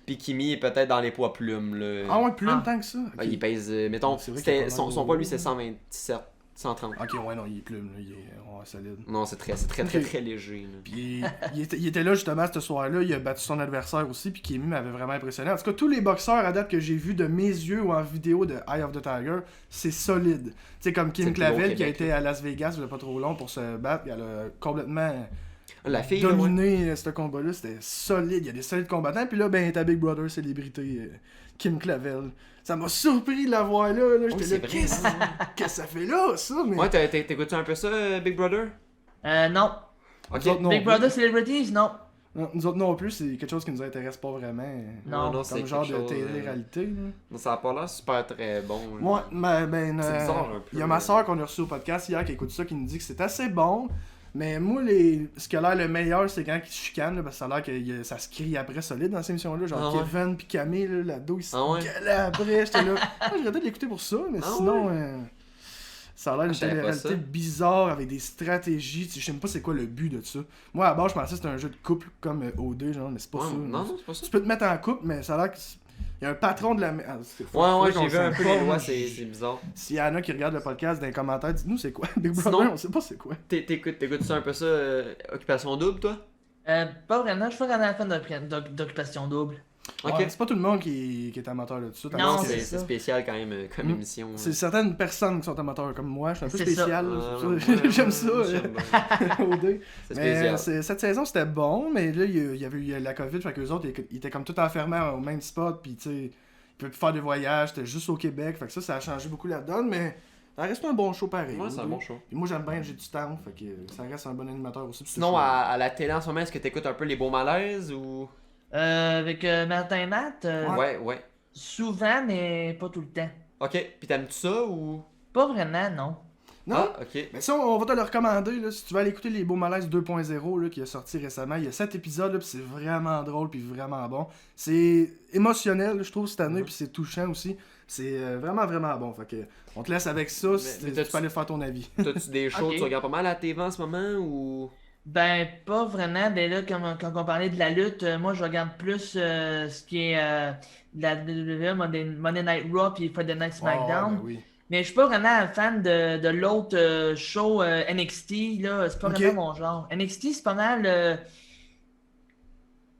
Kimi est peut-être dans les poids plumes. Là. Ah ouais, plume tant que ça? Okay. Il pèse, mettons, son poids, lui, c'est 127. 130. Ok, ouais, non, il est plume, là, il est solide. Non, c'est très léger. Là. Puis il était là justement ce soir-là, il a battu son adversaire aussi, puis Kimi m'avait vraiment impressionné. En tout cas, tous les boxeurs à date que j'ai vus de mes yeux ou en vidéo de Eye of the Tiger, c'est solide. Tu sais, comme Kim Clavel qui a été à Las Vegas, il n'y a pas trop long pour se battre, elle a complètement dominé ce combat-là, c'était solide, il y a des solides combattants, puis là, ben, ta Big Brother célébrité, Kim Clavel. Ça m'a surpris de la voir là. J'étais là, qu'est-ce que ça fait là, ça? Mais... Ouais, t'écoutes-tu un peu ça, Big Brother? Non. Okay. Big Brother Celebrities, non. Non, nous autres non plus, c'est quelque chose qui nous intéresse pas vraiment. Non, comme genre de télé-réalité. Ça a pas l'air super très bon. Ouais, mais c'est bizarre un peu. Il y a ma soeur qu'on a reçue au podcast hier qui écoute ça, qui nous dit que c'est assez bon. Mais moi, ce qui a l'air le meilleur, c'est quand ils se chicanent, là, parce que ça a l'air que ça se crie après solide dans ces émissions-là. Genre Kevin pis Camille, là-dedans, ils se gueulaient après. J'étais là. J'aurais peut-être l'écouter pour ça, mais sinon, ça a l'air d'une télé-réalité bizarre avec des stratégies. Je sais même pas c'est quoi le but de ça. Moi, à la base, je pensais que c'était un jeu de couple comme OD, genre, mais c'est pas ça. Non, c'est pas ça. Tu peux te mettre en couple, mais ça a l'air que. Il y a un patron de la... Ouais, j'ai vu un peu les lois, c'est bizarre. S'il y en a qui regardent le podcast dans les commentaires, dites-nous c'est quoi Big Brother, on sait pas c'est quoi. T'écoutes ça un peu ça, Occupation Double, toi? Pas vraiment, je suis pas vraiment fan d'Occupation Double. Ok. Ouais, c'est pas tout le monde qui est amateur de ça. Non, c'est spécial quand même comme émission. C'est certaines personnes qui sont amateurs comme moi, je suis un peu spécial. J'aime ça. OD. C'est spécial. Cette saison c'était bon, mais là il y avait eu la COVID, fait que les autres ils étaient comme tout enfermés au même spot, puis tu sais, ils pouvaient plus faire des voyages, c'était juste au Québec, fait que ça a changé beaucoup la donne, mais ça reste un bon show pareil. Ouais, c'est un bon show. Puis moi j'aime bien, j'ai du temps, fait que ça reste un bon animateur aussi. Sinon, à la télé en ce moment, est-ce que t'écoutes un peu les beaux malaises ou. Avec Martin et Matt, ouais. Souvent, mais pas tout le temps. Ok, pis t'aimes-tu ça ou. Pas vraiment, non. Non? Ah, ok. Mais ça, on va te le recommander, là, si tu veux aller écouter Les Beaux Malaises 2.0 là, qui est sorti récemment. Il y a 7 épisodes, là, puis c'est vraiment drôle, puis vraiment bon. C'est émotionnel, je trouve, cette année, puis c'est touchant aussi. C'est vraiment, vraiment bon. Fait que, on te laisse avec ça, tu peux aller faire ton avis. T'as-tu des shows, tu regardes pas mal à la TV en ce moment, ou... Ben, pas vraiment. Ben là, quand on parlait de la lutte, moi, je regarde plus ce qui est la WWE, Monday Night Raw puis Friday Night SmackDown. Ben oui. Mais je suis pas vraiment un fan de l'autre show NXT, là. C'est pas vraiment mon genre. NXT, c'est pas mal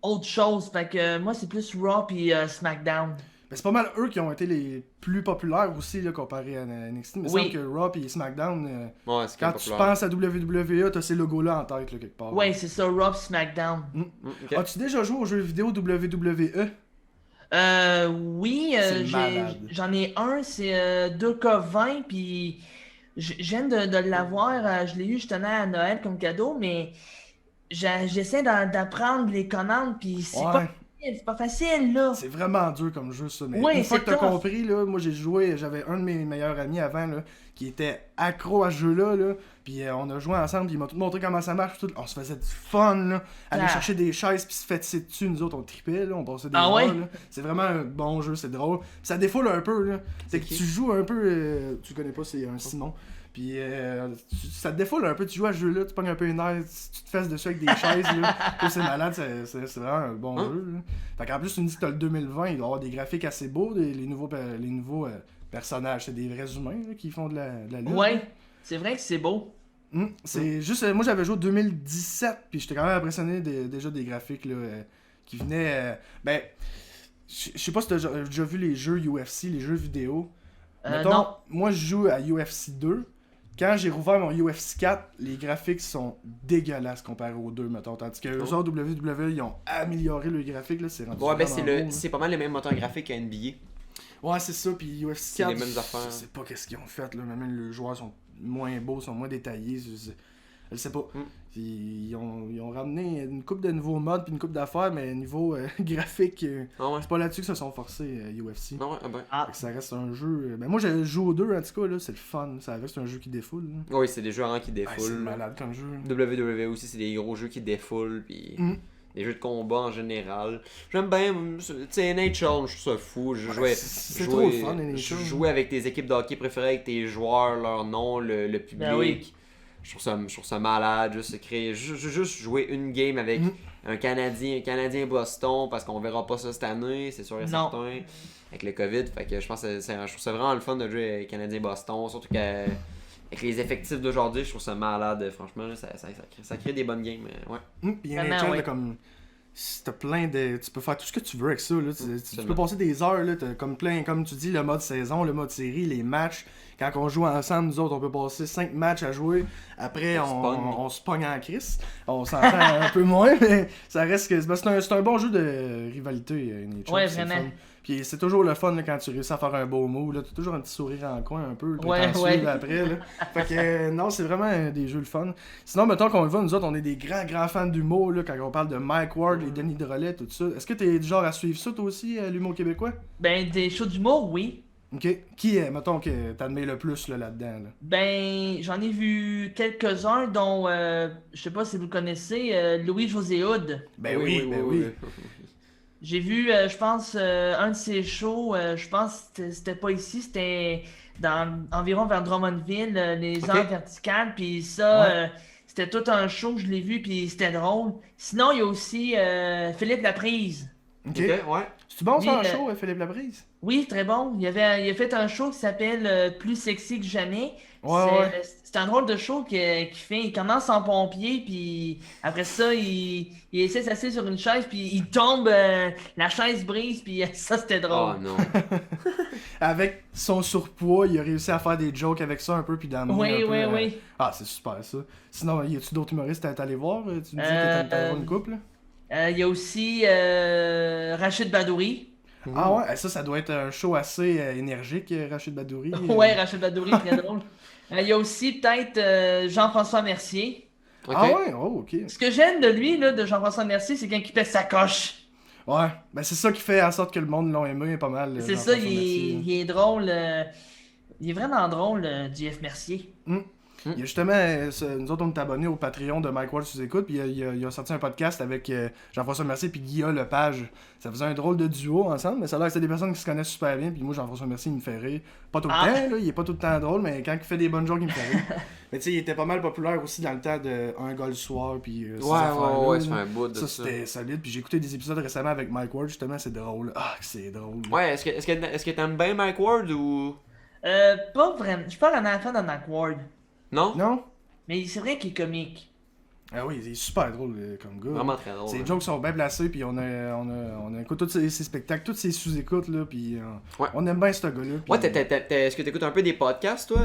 autre chose. Fait que moi, c'est plus Raw puis SmackDown. Ben, c'est pas mal eux qui ont été les plus populaires aussi, là, comparé à NXT. Mais c'est que Raw et SmackDown, ouais, c'est quand tu penses à WWE, t'as ces logos-là en tête, là, quelque part. Ouais, c'est ça, Raw SmackDown. Okay. As-tu déjà joué aux jeux vidéo WWE? Oui, j'en ai un, c'est 2K20, puis je viens de l'avoir, je l'ai eu justement à Noël comme cadeau, mais j'essaie d'apprendre les commandes, puis c'est pas facile, là. C'est vraiment dur comme jeu, ça. Mais ouais, une fois que t'as compris, là, moi j'ai joué, j'avais un de mes meilleurs amis avant, là, qui était accro à ce jeu-là, là, puis on a joué ensemble, puis il m'a tout montré comment ça marche, tout. On se faisait du fun, là, aller chercher des chaises, puis se fétisser dessus, nous autres on tripait, là, on passait des heures, là. C'est vraiment un bon jeu, c'est drôle. Puis ça défoule un peu, là. C'est que tu joues un peu, tu connais pas, c'est un Simon. Puis ça te défoule un peu, tu joues à ce jeu-là, tu pognes un peu une air, tu te fesses dessus avec des chaises, là. C'est malade, c'est vraiment un bon jeu, là. Fait qu'en plus, tu me dis que t'as le 2020, il doit y avoir des graphiques assez beaux, les nouveaux personnages, c'est des vrais humains là, qui font de la lutte. Ouais, c'est vrai que c'est beau. C'est juste, moi j'avais joué au 2017, puis j'étais quand même impressionné déjà des graphiques là, qui venaient. Ben, Je sais pas si t'as déjà vu les jeux UFC, les jeux vidéo. Mettons, non. moi je joue à UFC 2. Quand j'ai rouvert mon UFC 4, les graphiques sont dégueulasses comparé aux deux, mettons. Tandis que eux autres, WWE, ils ont amélioré le graphique, là, c'est rendu Ouais, ben vraiment beau, c'est pas mal le même moteur graphique qu'à NBA. Ouais, c'est ça, puis UFC C'est 4, les mêmes affaires. je sais pas qu'est-ce qu'ils ont fait, là. Même les joueurs sont moins beaux, sont moins détaillés. Je sais pas. Ils ont ramené une coupe de nouveaux modes puis une coupe d'affaires, mais niveau graphique, Ah ouais. c'est pas là-dessus que se sont forcés UFC. Ah ouais, ah ben. Fait que ça reste un jeu. Ben moi, je joue aux deux en tout cas, là, c'est le fun. Ça reste un jeu qui défoule. Là. Oui, c'est des jeux vraiment qui Ouais, c'est défoulent. malade comme jeu. WWE aussi, c'est des gros jeux qui défoulent. Puis des jeux de combat en général. J'aime bien, tu sais, NHL, je trouve ça fou. C'est trop le fun, NHL. Jouer avec tes équipes de hockey préférées, avec tes joueurs, leur nom, le public. Ben oui. Je trouve ça malade, juste jouer une game avec un Canadien Boston, parce qu'on verra pas ça cette année, c'est sûr et certain, avec le COVID. Fait que je pense que je trouve ça vraiment le fun de jouer avec Canadien Boston, surtout qu'avec les effectifs d'aujourd'hui, je trouve ça malade, franchement, là, ça crée des bonnes games, ouais. Puis NHL, là, comme. T'as plein de. Tu peux faire tout ce que tu veux avec ça. Là. Tu peux passer des heures. Là. T'as comme plein, comme tu dis, le mode saison, le mode série, les matchs. Quand on joue ensemble, nous autres, on peut passer 5 matchs à jouer. Après, on se pogne en crise. On s'entend un peu moins, mais ça reste que. C'est un bon jeu de rivalité, NHL. Ouais, vraiment. Puis c'est toujours le fun là, quand tu réussis à faire un beau move. T'as toujours un petit sourire en coin un peu. Ouais. Après, là. Fait que non, c'est vraiment des jeux le fun. Sinon, mettons qu'on le voit, nous autres, on est des grands fans d'humour là, quand on parle de Mike Ward, les Denis Drolet, tout ça. Est-ce que t'es du genre à suivre ça toi aussi, l'humour québécois? Ben, des shows d'humour, oui. Ok. Qui est, mettons, que t'admets le plus là-dedans? Là? Ben, j'en ai vu quelques-uns, dont, je sais pas si vous le connaissez, Louis-José Hood. Ben oui. J'ai vu, je pense, un de ses shows, je pense que c'était pas ici, c'était environ vers Drummondville, les heures verticales, puis ça, c'était tout un show, je l'ai vu, puis c'était drôle. Sinon, il y a aussi Philippe Laprise. Ok, ouais. C'est-tu bon ça, un show, Philippe Laprise? Oui, très bon. Il a fait un show qui s'appelle Plus sexy que jamais. C'est un drôle de show qu'il fait. Il commence en pompier, puis après ça, il essaie de s'asseoir sur une chaise, puis il tombe, la chaise brise, puis ça, c'était drôle. Oh non. Avec son surpoids, il a réussi à faire des jokes avec ça un peu, puis d'amener Oui. Ah, c'est super ça. Sinon, y a-tu d'autres humoristes à aller voir? Tu me dis que t'as une couple, là? Il y a aussi Rachid Badouri. Ah ouais, ça doit être un show assez énergique, Rachid Badouri. Ouais, Rachid Badouri, très drôle. Il y a aussi peut-être Jean-François Mercier. Okay. Ah ouais, oh ok. Ce que j'aime de lui, là, de Jean-François Mercier, c'est quand il pèse sa coche. Ouais, ben c'est ça qui fait en sorte que le monde l'a aimé pas mal. C'est ça, il est drôle. Il est vraiment drôle, JF Mercier. Il y a justement, nous autres on est abonnés au Patreon de Mike Ward sous-écoute, puis il a sorti un podcast avec Jean-François Mercier puis Guillaume Lepage. Ça faisait un drôle de duo ensemble, mais ça a l'air que c'est des personnes qui se connaissent super bien, puis moi Jean-François Mercier il me fait rire. Pas tout le temps, là, il est pas tout le temps drôle, mais quand il fait des bonnes jokes il me fait rire. Mais tu sais, il était pas mal populaire aussi dans le temps de Un gars le soir, puis ces affaires-là. Ouais, c'est un bout de ça. Ça c'était solide, puis j'ai écouté des épisodes récemment avec Mike Ward, justement, c'est drôle. Ah, c'est drôle. Ouais, est-ce que t'aimes bien Mike Ward ou... Pas vraiment. Je suis pas un enfant de Mike Ward. Non? Non? Mais c'est vrai qu'il est comique. Ah oui, il est super drôle comme gars. Vraiment très drôle. Ses jokes sont bien placés, puis on écoute tous ses spectacles, tous ses sous-écoutes, là, puis on aime bien ce gars-là. Ouais, est-ce que t'écoutes un peu des podcasts, toi?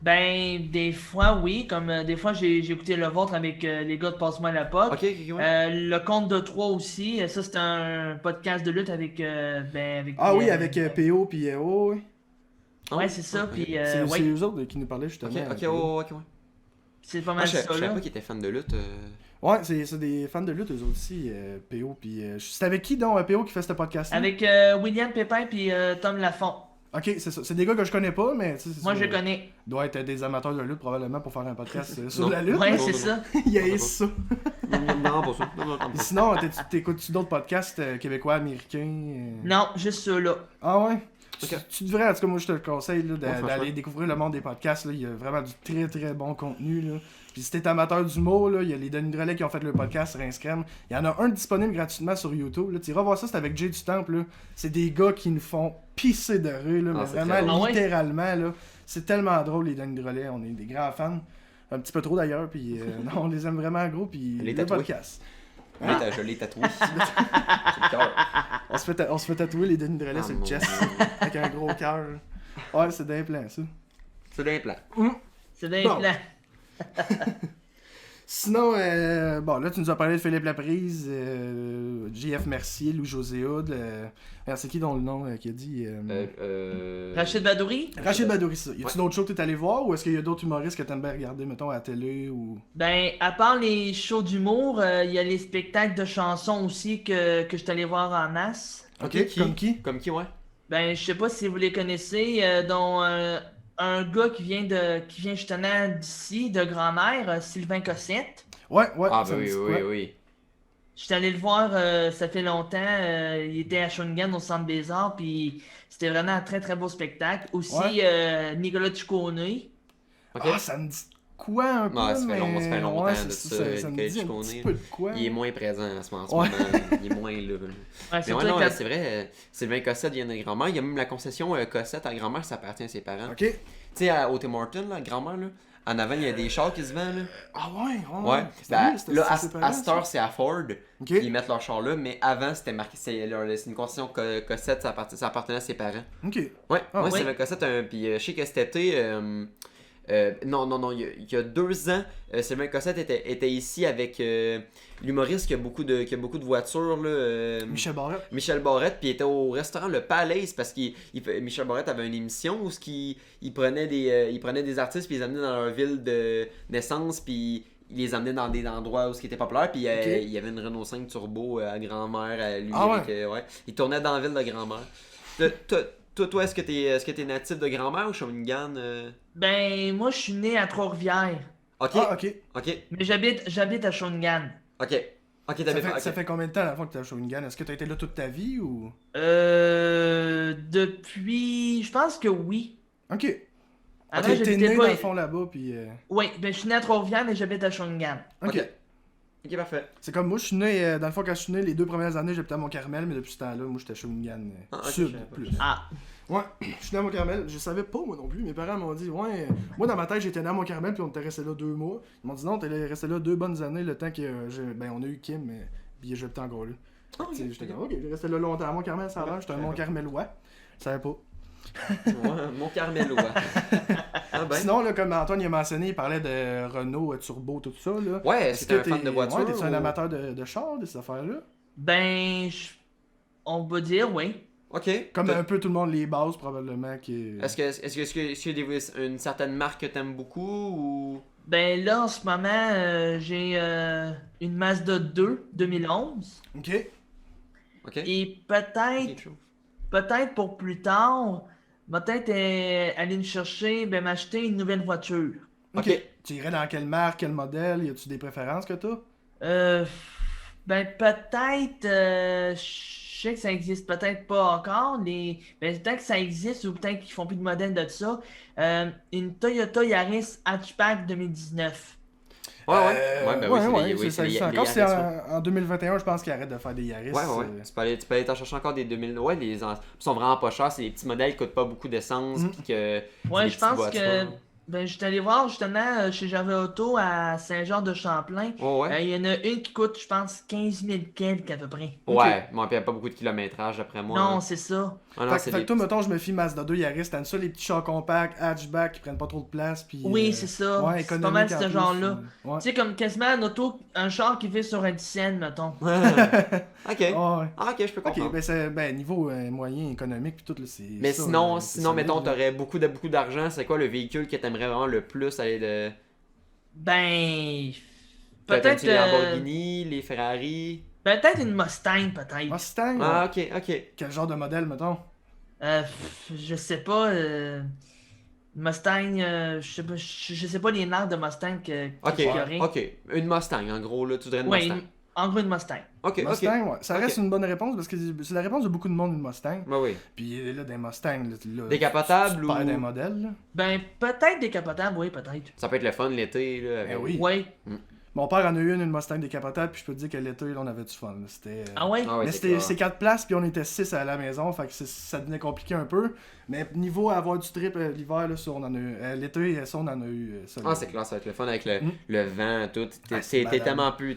Ben, des fois, oui. Comme des fois, j'ai écouté le vôtre avec les gars de Passe-moi la POC. Ok, ouais. Le Compte de 3 aussi. Ça, c'est un podcast de lutte avec... Ah oui, avec PO, puis... oh, oui. Ouais, c'est ça, puis... C'est eux autres qui nous parlaient, justement. Ok. C'est pas mal ça, Je savais là. pas qu'ils étaient fans de lutte. Ouais, c'est des fans de lutte, eux autres aussi, PO, puis... c'est avec qui, donc, PO, qui fait ce podcast-là? Avec William Pépin puis Tom Lafont. Ok, c'est ça. C'est des gars que je connais pas, mais... Moi, je connais. Doit être des amateurs de lutte, probablement, pour faire un podcast sur la lutte. Ouais, c'est ça. Il y a ça. Non, pas ça. Sinon, t'écoutes-tu d'autres podcasts québécois, américains? Non, juste ceux-là. Ah ouais? Okay. Tu devrais, en tout cas, moi je te le conseille d'aller découvrir le monde des podcasts. Là. Il y a vraiment du très très bon contenu. Là. Puis si t'es amateur d'humour, il y a les Denis Drolet qui ont fait le podcast Rince Crème. Il y en a un disponible gratuitement sur YouTube. Tu iras voir ça, c'est avec Jay du Temple. Là. C'est des gars qui nous font pisser de rire, là, mais vraiment littéralement. Là. C'est tellement drôle, les Denis Drolet. On est des grands fans. Un petit peu trop d'ailleurs. Puis on les aime vraiment gros. Puis le podcast. Je l'ai tatoué. J'ai le cœur. On se fait tatouer les Denis Drolet sur le mon chest avec un gros cœur. Ouais, c'est d'implant, ça. C'est l'implant. C'est des Bon. plans. Sinon, bon, là, tu nous as parlé de Philippe Laprise, JF Mercier, Louis-José Hood. C'est qui dont le nom qui a dit Rachid Badouri? Rachid Badouri, ça. Y a-tu d'autres shows que t'es allé voir ou est-ce qu'il y a d'autres humoristes que t'aimes bien regarder, mettons, à la télé ou. Ben, à part les shows d'humour, il y a les spectacles de chansons aussi que je suis allé voir en masse. Ok, comme qui? Comme qui, ouais? Ben, je sais pas si vous les connaissez, dont un gars qui vient justement d'ici, de grand-mère, Sylvain Cossette. Ouais, Ah, ça ben me oui, dit oui, quoi? oui. J'étais allé le voir, ça fait longtemps. Il était à Shawinigan au Centre des Arts, puis c'était vraiment un très très beau spectacle. Aussi, Nicolas Ciccone. Ok. Ah, ça me dit quoi un peu? Ouais, ça fait longtemps ouais, de ça, me dit un Ciccone. petit peu de quoi. Il est moins présent en ce moment. Ouais. Il est moins là. Ouais, Mais c'est ouais, vrai non, que c'est vrai, Sylvain Cossette vient de grand-mère. Il y a même la concession Cossette à grand-mère, ça appartient à ses parents. Ok. Tu sais, au Tim Hortons, là, grand-mère, là, en avant, il y a des chars qui se vendent. Là. Ah ouais. Ouais. C'était Là, lui, à séparé, cette heure, c'est à Ford. Ok. Puis ils mettent leur char là, mais avant, c'était marqué. C'est une concession Cossette, ça appartenait à ses parents. Ok. Ouais, Ah, ouais, ouais. Sylvain Cossette, puis je sais que cet été. Non, il y a 2 ans, Sylvain Cossette était ici avec l'humoriste qui a beaucoup de voitures, là, Michel Barrette. Michel Barrette, puis il était au restaurant Le Palace parce que Michel Barrette avait une émission où il prenait des artistes puis il les amenait dans leur ville de naissance puis il les amenait dans des endroits où ce qui était populaire puis Ok. il y avait une Renault 5 Turbo à grand-mère à lui Ah ouais? avec, ouais. Il tournait dans la ville de grand-mère. Toi, est-ce que t'es natif de grand-mère ou Shawinigan? Ben, moi, je suis né à Trois-Rivières, Ok, Ah, ok. ok, mais j'habite à Shawinigan. ok. Ok, t'avais fait. Ça fait combien de temps, à la fois, que t'es à Shawinigan? Est-ce que t'as été là toute ta vie ou. Depuis, je pense que oui. Ok. Avant, Ok, t'es j'habitais né pas. dans le fond là-bas, puis. Oui, ben, je suis né à Trois-Rivières, mais j'habite à Shawinigan. Ok. Ok, parfait. C'est comme moi, je suis né, dans le fond, quand je suis né, les 2 premières années, j'habitais à Mont-Carmel, mais depuis ce temps-là, moi, j'étais à Shawinigan Ah, ok, je Sud, savais pas. plus. Ah, Ouais, je suis né à Mont-Carmel, je savais pas moi non plus, mes parents m'ont dit, ouais, moi dans ma tête, j'étais né à Mont-Carmel, puis on était resté là 2 mois. Ils m'ont dit, non, t'es resté là 2 bonnes années, le temps que, on a eu Kim, mais puis j'habitais encore là. Ah, ok, Tu sais, j'étais ok. comme, ok, j'ai resté là longtemps à Mont-Carmel, ça a l'air, j'étais un Mont-Carmelois. Je savais pas. Ouais, mon Carmelois. Ah ben. Sinon, là, comme Antoine il a mentionné, il parlait de Renault, Turbo, tout ça, là. Ouais, Est-ce c'était que un fan de voiture. Ouais, t'es-tu un ou- amateur de chars, de ces affaires-là? ben, on va dire oui. Ok. Comme un peu tout le monde les bases, probablement. Est-ce qu'il y a une certaine marque que t'aimes beaucoup ou. Ben là, en ce moment, j'ai une Mazda 2 2011. Ok. Ok. Et peut-être pour plus tard, peut-être aller me chercher, ben m'acheter une nouvelle voiture. Ok. Ok. Tu irais dans quelle marque, quel modèle? Y a-tu des préférences que t'as? Ben peut-être, je sais que ça existe peut-être pas encore, ben peut-être que ça existe ou peut-être qu'ils font plus de modèles de ça. Une Toyota Yaris Hatchback 2019. Ouais, ben oui, c'est les ça. Encore Yaris, c'est ouais. en 2021, je pense qu'ils arrêtent de faire des Yaris. Ouais. Tu peux aller t'en chercher encore des 2000. Ouais, ils sont vraiment pas chers. C'est des petits modèles qui coûtent pas beaucoup d'essence. Puis que. Ouais, des je pense petites que. voitures. Ben, je suis allé voir justement chez Gervais Auto à Saint-Jean-de-Champlain. Ouais. Il y en a une qui coûte, je pense, 15 000 quelques à peu près. Ouais, mais il n'y a pas beaucoup de kilométrage d'après moi. Non, hein. c'est ça. Ah non, Fait, c'est fait que des toi, mettons, je me fie Mazda 2 Yaris, t'as ça, les petits chars compacts, hatchback qui prennent pas trop de place. Puis, Oui, c'est ça. Ouais, C'est pas mal économique en ce plus, genre-là. Ouais. Tu sais, comme quasiment un char qui fait sur un dizaine, mettons. Ok. Ouais. Ah, ok, je peux Ok, comprendre. ben niveau moyen économique puis tout, là, c'est. Mais ça, sinon, c'est mettons, solide, là. t'aurais beaucoup d'argent. C'est quoi le véhicule que t'aimerais vraiment le plus aller de. Ben. Peut-être Peut-être. les Lamborghini, les Ferrari. Peut-être une Mustang, peut-être. Mustang, Ah, ouais. ok. Quel genre de modèle, mettons? Je sais pas. Mustang, je sais pas les marques de Mustang qu'il y aurait. Ok. Une Mustang, en gros, là, tu voudrais une Ouais, Mustang. en gros, une Mustang. Ok. Mustang, ouais. Ça Ok. reste une bonne réponse parce que c'est la réponse de beaucoup de monde, une Mustang. Ouais, oui. Puis là, des Mustangs, là, Décapotable tu perds ou- des modèles, là. Ben, peut-être décapotable, oui, peut-être. Ça peut être le fun l'été, là. Ben oui. Ouais. Mon père en a eu une Mustang décapotable, puis je peux te dire que l'été, là, on avait du fun. C'était... Ah ouais? Ah ouais, mais c'est 4 places, puis on était 6 à la maison, fait que ça devenait compliqué un peu. Mais niveau à avoir du trip l'hiver, là, ça, on en a eu. L'été, ça, on en a eu. Ça, Ah, c'est clair, ça va être le fun avec le vent, tout. Ah, T'es c'est malade. tellement plus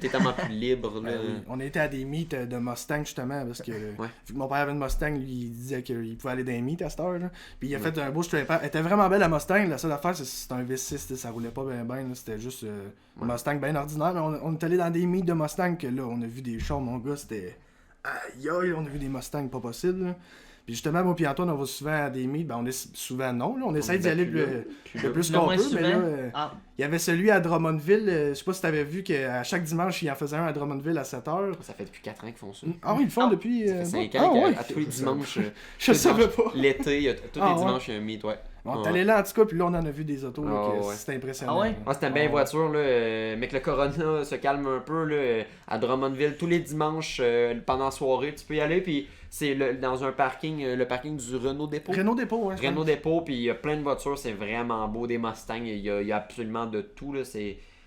libre. Ben Là. oui. On était à des meets de Mustang justement parce que vu que mon père avait une Mustang, lui il disait qu'il pouvait aller dans les meets à cette heure. Là. Puis il a fait un beau straight-up. Elle était vraiment belle la Mustang, la seule affaire c'était un V6, ça roulait pas bien bien, c'était juste une Mustang bien ordinaire. Mais on est allé dans des meets de Mustang que là on a vu des shows, mon gars, c'était aïe aïe, on a vu des Mustangs pas possible. Là. Puis justement, moi et Antoine, on va souvent à des meets, ben on est souvent non, là. On essaie d'y aller le plus qu'on moins peut, souvent. mais là, il y avait celui à Drummondville, je sais pas si t'avais vu qu'à chaque dimanche, il en faisait un à Drummondville à 7h. Ça fait depuis 4 ans qu'ils font ça. Ah oui, ils le font depuis... Ça fait 5 ans à tous les dimanches. Je savais pas. L'été, tous les dimanches, il y a un meet, ouais. On est allé là en tout cas, puis là on en a vu des autos, c'était impressionnant. Ah ouais? Ah, c'était bien voiture, là. Mais que le Corona se calme un peu, là. À Drummondville, tous les dimanches, pendant la soirée, tu peux y aller, puis c'est dans un parking, le parking du Renault Dépôt. Renault Dépôt, ouais. Renault Dépôt, puis il y a plein de voitures, c'est vraiment beau, des Mustangs, il y a absolument de tout, là.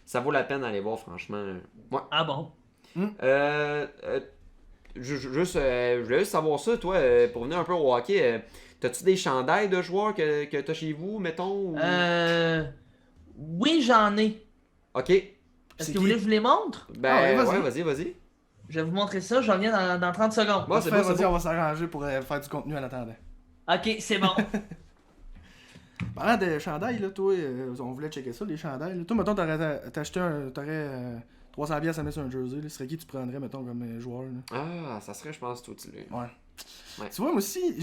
Ça vaut la peine d'aller voir, franchement. Ouais. Ah bon? Je voulais juste savoir ça, toi, pour venir un peu au hockey. T'as-tu des chandails de joueurs que t'as chez vous, mettons? Ou... Oui, j'en ai. Ok. Est-ce que vous voulez que je vous les montre? Ben, ouais, vas-y. Je vais vous montrer ça, je reviens dans 30 secondes. Bon, c'est bon, Vas-y, on va s'arranger pour faire du contenu en attendant. Ok, c'est bon. Parlant de chandail, là, toi, on voulait checker ça, les chandails. Là. Toi, mettons, t'aurais acheté t'aurais 300$ à mettre sur un jersey. Là. Ce serait qui tu prendrais, mettons, comme joueur? Là? Ah, ça serait, je pense, tout là. Ouais. Ouais. Tu vois, moi aussi,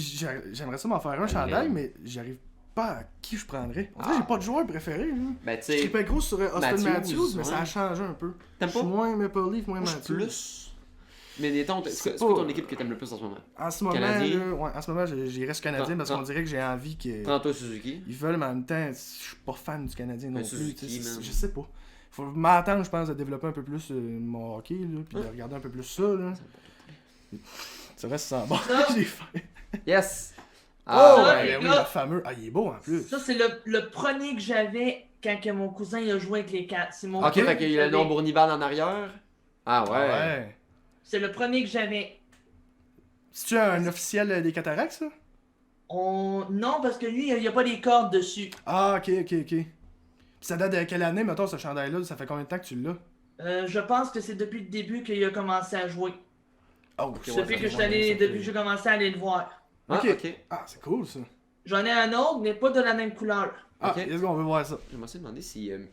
j'aimerais ça m'en faire un chandail, mais j'arrive pas à qui je prendrais. En fait, j'ai pas de joueur préféré. Là. Ben, tu Je suis sais, pas gros sur Austin Matthews, mais ouais. ça a changé un peu. T'aimes Je suis pas? moins Maple Leaf, moins moi, je Matthews. suis plus. Mais mettons, c'est C'est quoi pas- ton équipe que t'aimes le plus en ce moment? En ce moment, Canadien? là, ouais, en ce moment, j'irais sur Canadien parce qu'on dirait que j'ai envie que. Prends-toi Suzuki. Ils veulent, mais en même temps, je suis pas fan du Canadien non Mais plus. Suzuki, tu sais, man. je sais pas. Faut m'attendre, je pense, à développer un peu plus mon hockey, là, puis de regarder un peu plus ça. Là. C'est vrai, ça sent bon. Ça. J'ai faim. Yes! Oh, ça, ouais, les oui, gars. le fameux. Ah, il est beau en plus. Ça, c'est le premier que j'avais quand que mon cousin il a joué avec les Cats. C'est mon Ok, premier fait qu'il y a le que nom j'avais. Bournival en arrière. Ah ouais. Ouais. C'est le premier que j'avais. C'est-tu un officiel des Cataractes, ça? Non, parce que lui, il n'y a pas les cordes dessus. Ah, ok. Puis ça date de quelle année, mettons, ce chandail-là? Ça fait combien de temps que tu l'as? Je pense que c'est depuis le début qu'il a commencé à jouer. Oh, ouais, Depuis ça que depuis que j'ai commencé à aller le voir. Ah, Ok. ok. Ah, c'est cool, ça. J'en ai un autre, mais pas de la même couleur. Ah, Ok. let's go, on veut voir ça. Je me suis demandé s'il aime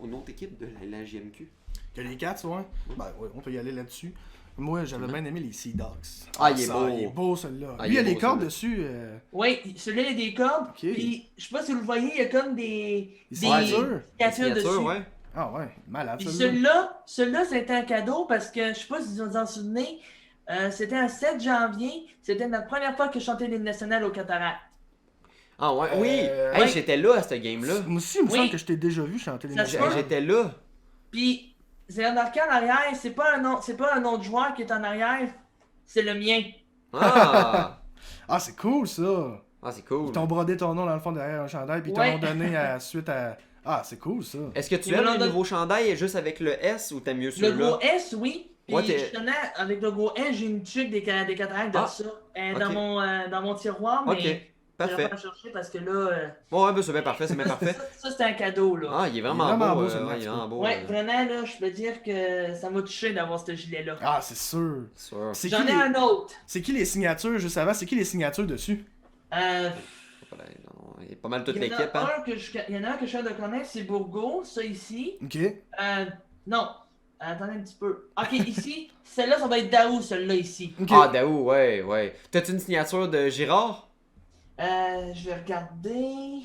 une autre équipe de la JMQ. Que les Cats, ouais. Ben, ouais, on peut y aller là-dessus. Moi, j'avais bien aimé les Sea Dogs. Ah, il est ça, beau. Il est beau, celui-là. Ah, Lui, il il y a est les beau, cordes celui-là. dessus. Oui, celui-là, il y a des cordes. Ok. Puis, je sais pas si vous le voyez, il y a comme des signatures. signatures dessus. ouais. Ah, ouais. Malade, Puis celui-là. celui-là, c'était un cadeau parce que, je sais pas si vous vous en souvenez, c'était un 7 janvier. C'était la première fois que je chantais l'hymne national au Cataract. Ah ouais, oui! Hey, ouais. j'étais là à ce game-là. Moi aussi, il me Oui. semble que je t'ai déjà vu chanter les Ça se nationales. peut. J'étais là. Puis, c'est marqué en arrière, c'est pas un autre joueur qui est en arrière, c'est le mien. Ah! Ah, c'est cool, ça. Ah, c'est cool. Ils t'ont brodé ton nom dans le fond derrière un chandail, puis ils Ouais. te l'ont donné suite à... Ah, c'est cool, ça. Est-ce que tu Ils me aimes l'ont les donné- nouveaux chandails juste avec le S ou t'aimes mieux Le celui-là? gros S, oui. Puis, Ouais, t'es- justement, avec le gros S, j'ai une tuque des Cataractes de Ah, ça. ok. Dans mon tiroir, mais Ok, je vais parfait. pas la chercher parce que là... Ouais, ben c'est bien parfait, c'est bien parfait. ça, c'est un cadeau, là. Ah, il est vraiment, vraiment beau. beau, celui-là, ouais, il est tu vraiment beau. Ouais, vraiment, là, je peux dire que ça m'a touché d'avoir ce gilet-là. Ah, c'est sûr. Sûr. C'est J'en qui, ai un autre. c'est qui les signatures, juste avant? C'est qui les signatures dessus? Il y a pas mal toute Il y en a l'équipe, hein. il y en a un que je viens de connaître, c'est Bourgo, ça ici. Ok. Non, attendez un petit peu. Ok, ici, celle-là, ça va être Daou, celle-là ici. Ok. Ah, Daou, ouais, ouais. T'as-tu une signature de Girard? Je vais regarder.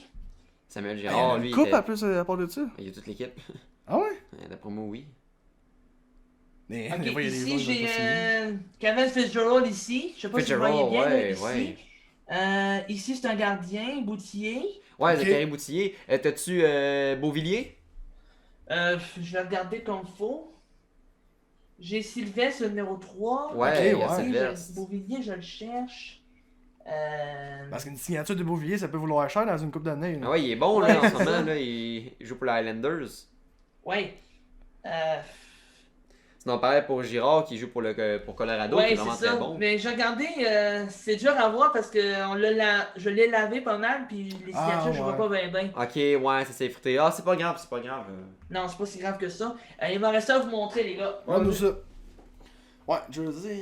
Samuel Il y en Girard, a lui, une il coupe était- à plus à part de ça? il y a toute l'équipe. Ah ouais? D'après moi, oui. Mais, Ok, des fois, il y a des ici, joueurs qui j'ai veulent pas signer. Kevin Fitzgerald ici. Je sais pas si vous le voyez Fitzgerald, bien, ouais, là, ici. Ici, c'est un gardien, Boutier. Ouais, Ok. Zachary Boutillier. T'as-tu Beauvillier? Je vais regarder comme faut. J'ai Sylvestre, le numéro 3. Ouais, Ok, il y a ouais. Sylvestre. Beauvillier, je le cherche. Parce qu'une signature de Beauvillier, ça peut vouloir cher dans une coupe d'année. Ah ouais, il est bon, là, en ce moment, là. Il joue pour les Highlanders. Ouais. Sinon, pareil pour Girard qui joue pour Colorado, qui est Ouais, vraiment c'est ça. très bon. Mais j'ai regardé, c'est dur à voir parce que je l'ai lavé pas mal, puis les signatures, je vois pas bien. Ok, ouais, ça s'est effrité. Ah, c'est pas grave, c'est pas grave. Non, c'est pas si grave que ça. Il m'en reste à vous montrer, les gars. Ouais, nous ça. Ouais, Jersey.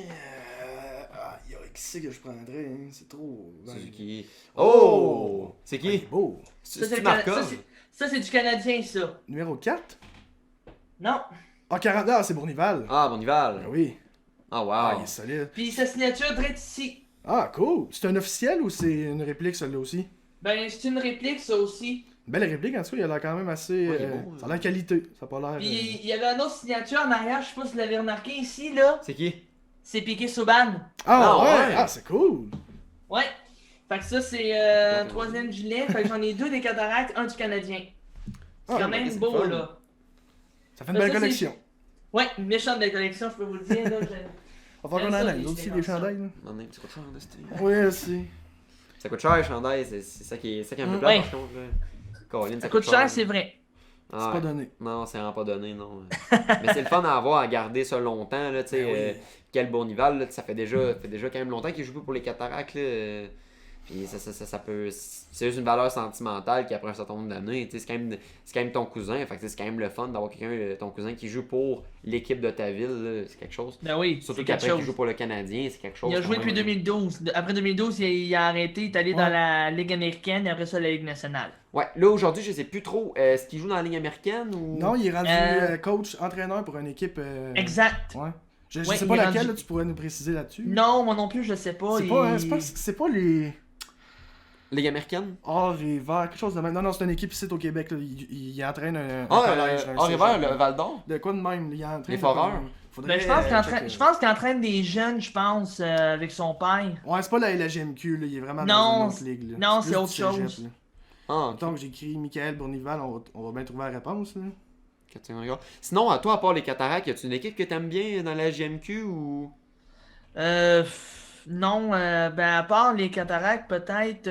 Il y a qui c'est que je prendrais, hein? C'est trop. Suzuki. Oh! C'est qui? Beau. C'est Markov? Ça, c'est du Canadien, ça. Numéro 4? Non. Ah, 40 c'est Bournival. Ah, Bonival. Ben oui. Ah, wow. Ah, il est solide. Puis sa signature, direct ici. Ah, cool. C'est un officiel ou c'est une réplique, celle-là aussi? Ben, c'est une réplique, ça aussi. Belle réplique, en tout cas, il a l'air quand même assez. Ouais, il est beau, ça a l'air qualité. Ça a pas l'air. Puis il y avait une autre signature en arrière, je sais pas si vous l'avez remarqué ici, là. C'est qui? C'est Piqué Souban. Ah, Ah, ouais. ouais. Ah, c'est cool. Ouais. Fait que ça, c'est troisième gilet. Fait que j'en ai deux des Cataractes, un du Canadien. C'est Ah, quand même c'est beau, fun. là. Ça fait une belle Ça, c'est- collection. Ouais, une méchante belle collection, je peux vous le dire, là. On va voir qu'on J'aime en ça, a les aussi, cheveux des comme ça. chandails, là. Non, non, ça coûte cher, Dusty. Oui, aussi. Ça coûte cher, les chandails, c'est ça qui est un peu plat, Ouais. par contre. Là. Caroline, Ça coûte cher, c'est vrai. Ah, C'est ouais. pas donné. Non, c'est vraiment pas donné, non. Mais c'est le fun à avoir, à garder ça longtemps, là, tu sais. Ben oui. Quel Bournival, là, ça fait déjà quand même longtemps qu'il joue pour les Cataractes, là. Puis ça peut. C'est juste une valeur sentimentale qui, après un certain nombre d'années, tu sais, c'est quand même ton cousin. Fait que c'est quand même le fun d'avoir quelqu'un, ton cousin, qui joue pour l'équipe de ta ville, là, c'est quelque chose. Ben oui, Surtout c'est quelque qu'après, il chose. joue pour le Canadien, c'est quelque chose. Il a quand joué même. depuis 2012. Après 2012, il a arrêté, il est allé dans la Ligue américaine et après ça, la Ligue nationale. Ouais, là, aujourd'hui, je sais plus trop. Est-ce qu'il joue dans la Ligue américaine ou. Non, il est rendu coach, entraîneur pour une équipe. Exact. Ouais. Je Ouais, sais il pas est laquelle, rendu- là, tu pourrais nous préciser là-dessus. Non, moi non plus, je sais pas. C'est il- pas, c'est pas les. Ligue américaine? Or et Vert, quelque chose de même. Non, non, c'est une équipe ici au Québec. Là. Il entraîne un Ah, collège. un Henri Vert, cégep, le Val d'Or? De quoi de même? Il entraîne. Les Foreurs? Ben, je pense qu'il entraîne des jeunes, je pense, avec son père. Ouais, c'est pas la LGMQ, là. Il est vraiment Non, dans une autre ligue. Là. non, c'est plus autre du cégep, chose. là. Ah, ok. Donc, j'écris Michael Bournival, on va bien trouver la réponse. Là. Sinon, à toi, à part les Cataractes, y a-tu une équipe que t'aimes bien dans la GMQ ou. Non, ben, à part les Cataractes, peut-être.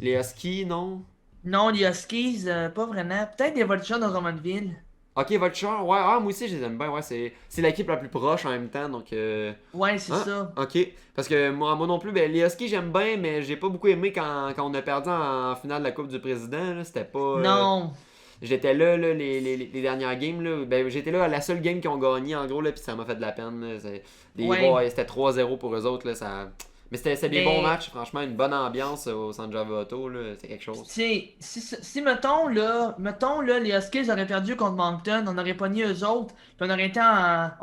Les Huskies, non? Non, les Huskies, pas vraiment. Peut-être les Vultures de Drummondville. Ok, Vulture, ouais, ah, moi aussi je les aime bien, ouais, c'est l'équipe la plus proche en même temps, donc. Ouais, c'est Ah, ça. Ok, parce que moi non plus, ben, les Huskies j'aime bien, mais j'ai pas beaucoup aimé quand on a perdu en finale de la Coupe du Président, là, c'était pas. Non. J'étais là, les dernières games, là, ben, j'étais là à la seule game qu'ils ont gagné en gros, là, puis ça m'a fait de la peine. Là, Ouais. c'était 3-0 pour eux autres, là, ça. Mais c'était des Mais- bons matchs, franchement, une bonne ambiance au San Java Auto, là, c'est quelque chose. Si mettons là, les Huskies auraient perdu contre Moncton, on aurait pogné eux autres, puis on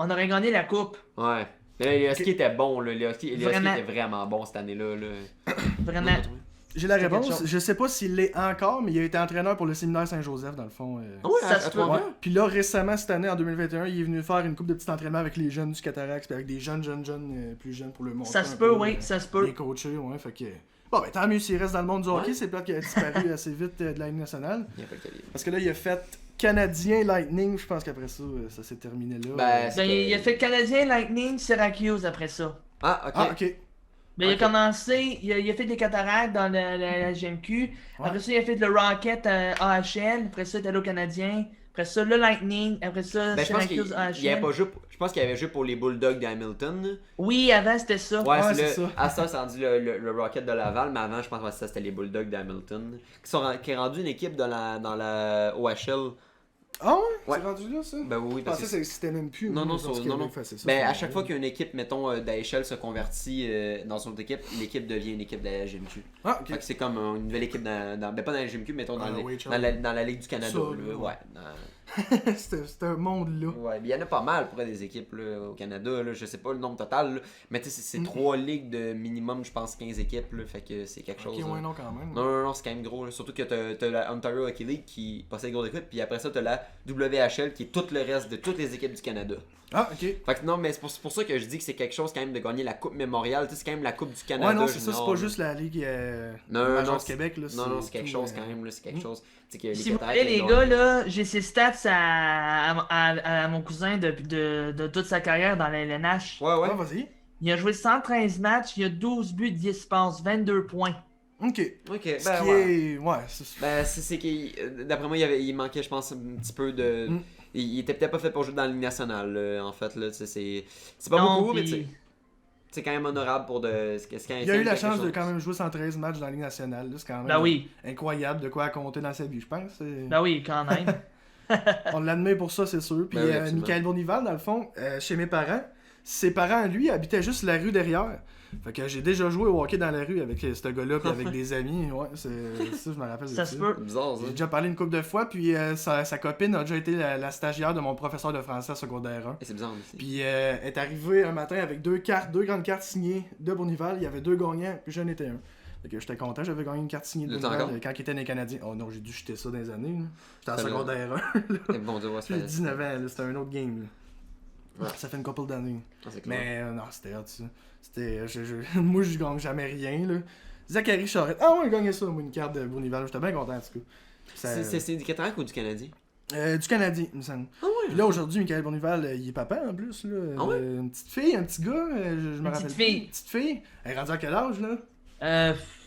aurait gagné la coupe. Ouais. Mais là, les Huskies étaient bons, là. Les Huskies Vraiment. étaient vraiment bons cette année-là. Là. Vraiment. J'ai la C'est quelque réponse. chose. Je sais pas s'il l'est encore, mais il a été entraîneur pour le séminaire Saint-Joseph, dans le fond. Ah ouais, Ça se peut. Trois-Rivières? Ouais. Puis là, récemment, cette année, en 2021, il est venu faire une coupe de petits entraînements avec les jeunes du Cataract, puis avec des jeunes, plus jeunes pour le montrer. Ça se un peut, peu, oui, ça se peut. Les coachés, ouais, fait que. Bon, ben tant mieux s'il reste dans le monde du hockey, Ouais. c'est plate qu'il a disparu assez vite de la Ligue nationale. Il y a pas le calibre. Parce que là, il a fait Canadien Lightning, je pense qu'après ça, ça s'est terminé là. Ben, Ben, il a fait Canadien, Lightning, Syracuse après ça. Ah, ok. Ah, ok. Ben, Ok. il a commencé, il a fait des Cataractes dans la GMQ. Après ça, il a fait le Rocket AHL. Après ça, il est allé au Canadien. Après ça, le Lightning. Après ça, Ben, je pense Syracuse qu'il avait AHL. pas joué. Je pense qu'il avait joué pour les Bulldogs d'Hamilton. Oui, avant, c'était ça. Ouais, Ouais, c'est c'est le. ça. À ça, c'est rendu le Rocket de Laval, mais avant, je pense que ça, c'était les Bulldogs d'Hamilton. Qui est rendu une équipe dans la OHL. Ah ouais? Ouais. C'est rendu là, ça? Ben oui, Je parce pensais que. que c'était même plus. Non, moi, non, je pense non, qu'il non. avait fait ça, Ben, à c'est chaque vrai. fois qu'une équipe, mettons, d'AHL se convertit dans son autre équipe, l'équipe devient une équipe de la GMQ. Ah, ok. Fait que c'est comme une nouvelle équipe ben pas dans la GMQ, mettons dans, Ah, les- oui, dans la Ligue du Canada. Ça, là, là, ouais. C'était un monde là. Ouais, il y en a pas mal pour des équipes là, au Canada, là, je sais pas le nombre total, là, mais tu sais, c'est Mm. 3 ligues de minimum, je pense, 15 équipes, là, fait que c'est quelque chose. Ok, là. ouais, non, quand même. Non, c'est quand même gros, là. Surtout que t'as la Ontario Hockey League qui possède gros équipes, puis après ça, t'as la WHL qui est tout le reste de toutes les équipes du Canada. Ah, ok. Fait que non, mais c'est pour ça que je dis que c'est quelque chose quand même de gagner la Coupe Mémoriale, tu sais, c'est quand même la Coupe du Canada. Ouais, non, c'est ça, c'est junior, pas là. juste la Ligue Non, majeure non, du Québec. Là, Non, c'est quelque tout, chose quand même, là, c'est quelque chose. Tu sais, que Si les vous Cataractes, voulez, les ont- gars, là, j'ai ses stats à mon cousin de toute sa carrière dans la LNH. Ouais, ouais. Ouais, vas-y. Il a joué 113 matchs, il a 12 buts, 10 passes, 22 points. Ok. Ok, Ce ben qui ouais. est. Ouais, c'est. Ben, c'est qu'il. D'après moi, il manquait, je pense, un petit peu de. il était peut-être pas fait pour jouer dans la Ligue nationale, là, en fait. Là, c'est pas Non, beaucoup, mais puis- c'est quand même honorable pour de. Il a eu la chance de quand même jouer 113 matchs dans la Ligue nationale. là. C'est quand même Ben oui, incroyable de quoi à compter dans sa vie, je pense. ben oui, quand même. On l'admet pour ça, c'est sûr. Puis Ben oui, absolument. Michael Bournival, dans le fond, chez mes parents, ses parents, lui, habitaient juste la rue derrière. Fait que j'ai déjà joué au hockey dans la rue avec ce gars-là, puis avec des amis. Ouais, ça, je me rappelle de Ça se peut. C'est bizarre, ça. J'ai déjà parlé une couple de fois, puis sa copine a déjà été la stagiaire de mon professeur de français à secondaire 1. Et c'est bizarre aussi. Puis elle est arrivée un matin avec deux grandes cartes signées de Bournival. Il y avait 2 gagnants, puis j'en étais un. Fait que j'étais content, j'avais gagné une carte signée de Le Bournival temps quand il était dans les Canadiens. Oh non, j'ai dû jeter ça dans les années. là. J'étais en Ça, là. secondaire 1. Et bon, tu vois, J'ai 19 ans, là, c'était un autre game. Là. Ouais. Ça fait une couple d'années. c'est clair. Mais non, c'était hot ça. C'était, moi, je gagne jamais rien. Là. Zachary Charette. Ah ouais, il gagnait ça, moi, une carte de Bournival. J'étais bien content en tout cas. Ça- C'est du Cataract ou du Canadien? Du Canadien, il me semble. Ah ouais? Puis là, aujourd'hui, Michael Bournival, il est papa en plus. Là. Ah ouais? Une petite fille, un petit gars, je me Une rappelle. petite fille. Une petite fille. Elle est rendue à quel âge, là?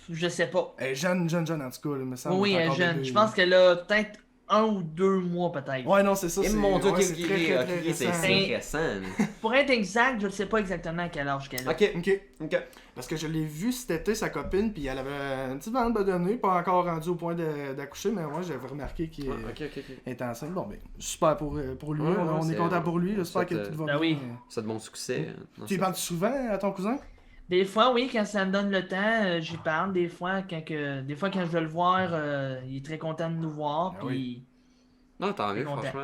Je sais pas. Elle est jeune en tout cas, là, me semble. Oui, elle est encore jeune. bébé. Je pense qu'elle a peut-être 1 ou 2 mois, peut-être. Ouais, non, c'est ça. Et c'est mon dieu, ouais, c'est très, très, très c'est récent. récent. Pour être exact, je ne sais pas exactement à quel âge qu'elle a. Ok, Ok. ok. Parce que je l'ai vu cet été, sa copine, puis elle avait un petit ventre bedonné, pas encore rendu au point d'accoucher, mais moi j'avais remarqué qu'il Ok. est enceinte. Bon, ben, super pour lui, Ouais, on est c'est- content pour lui, j'espère c'est, que tout va ben bien. oui. C'est de bon succès. Tu y parles souvent à ton cousin? Des fois, oui, quand ça me donne le temps, j'y parle. Des fois, quand je veux le voir, il est très content de nous voir. Ah Puis Non, tant mieux, Content. franchement.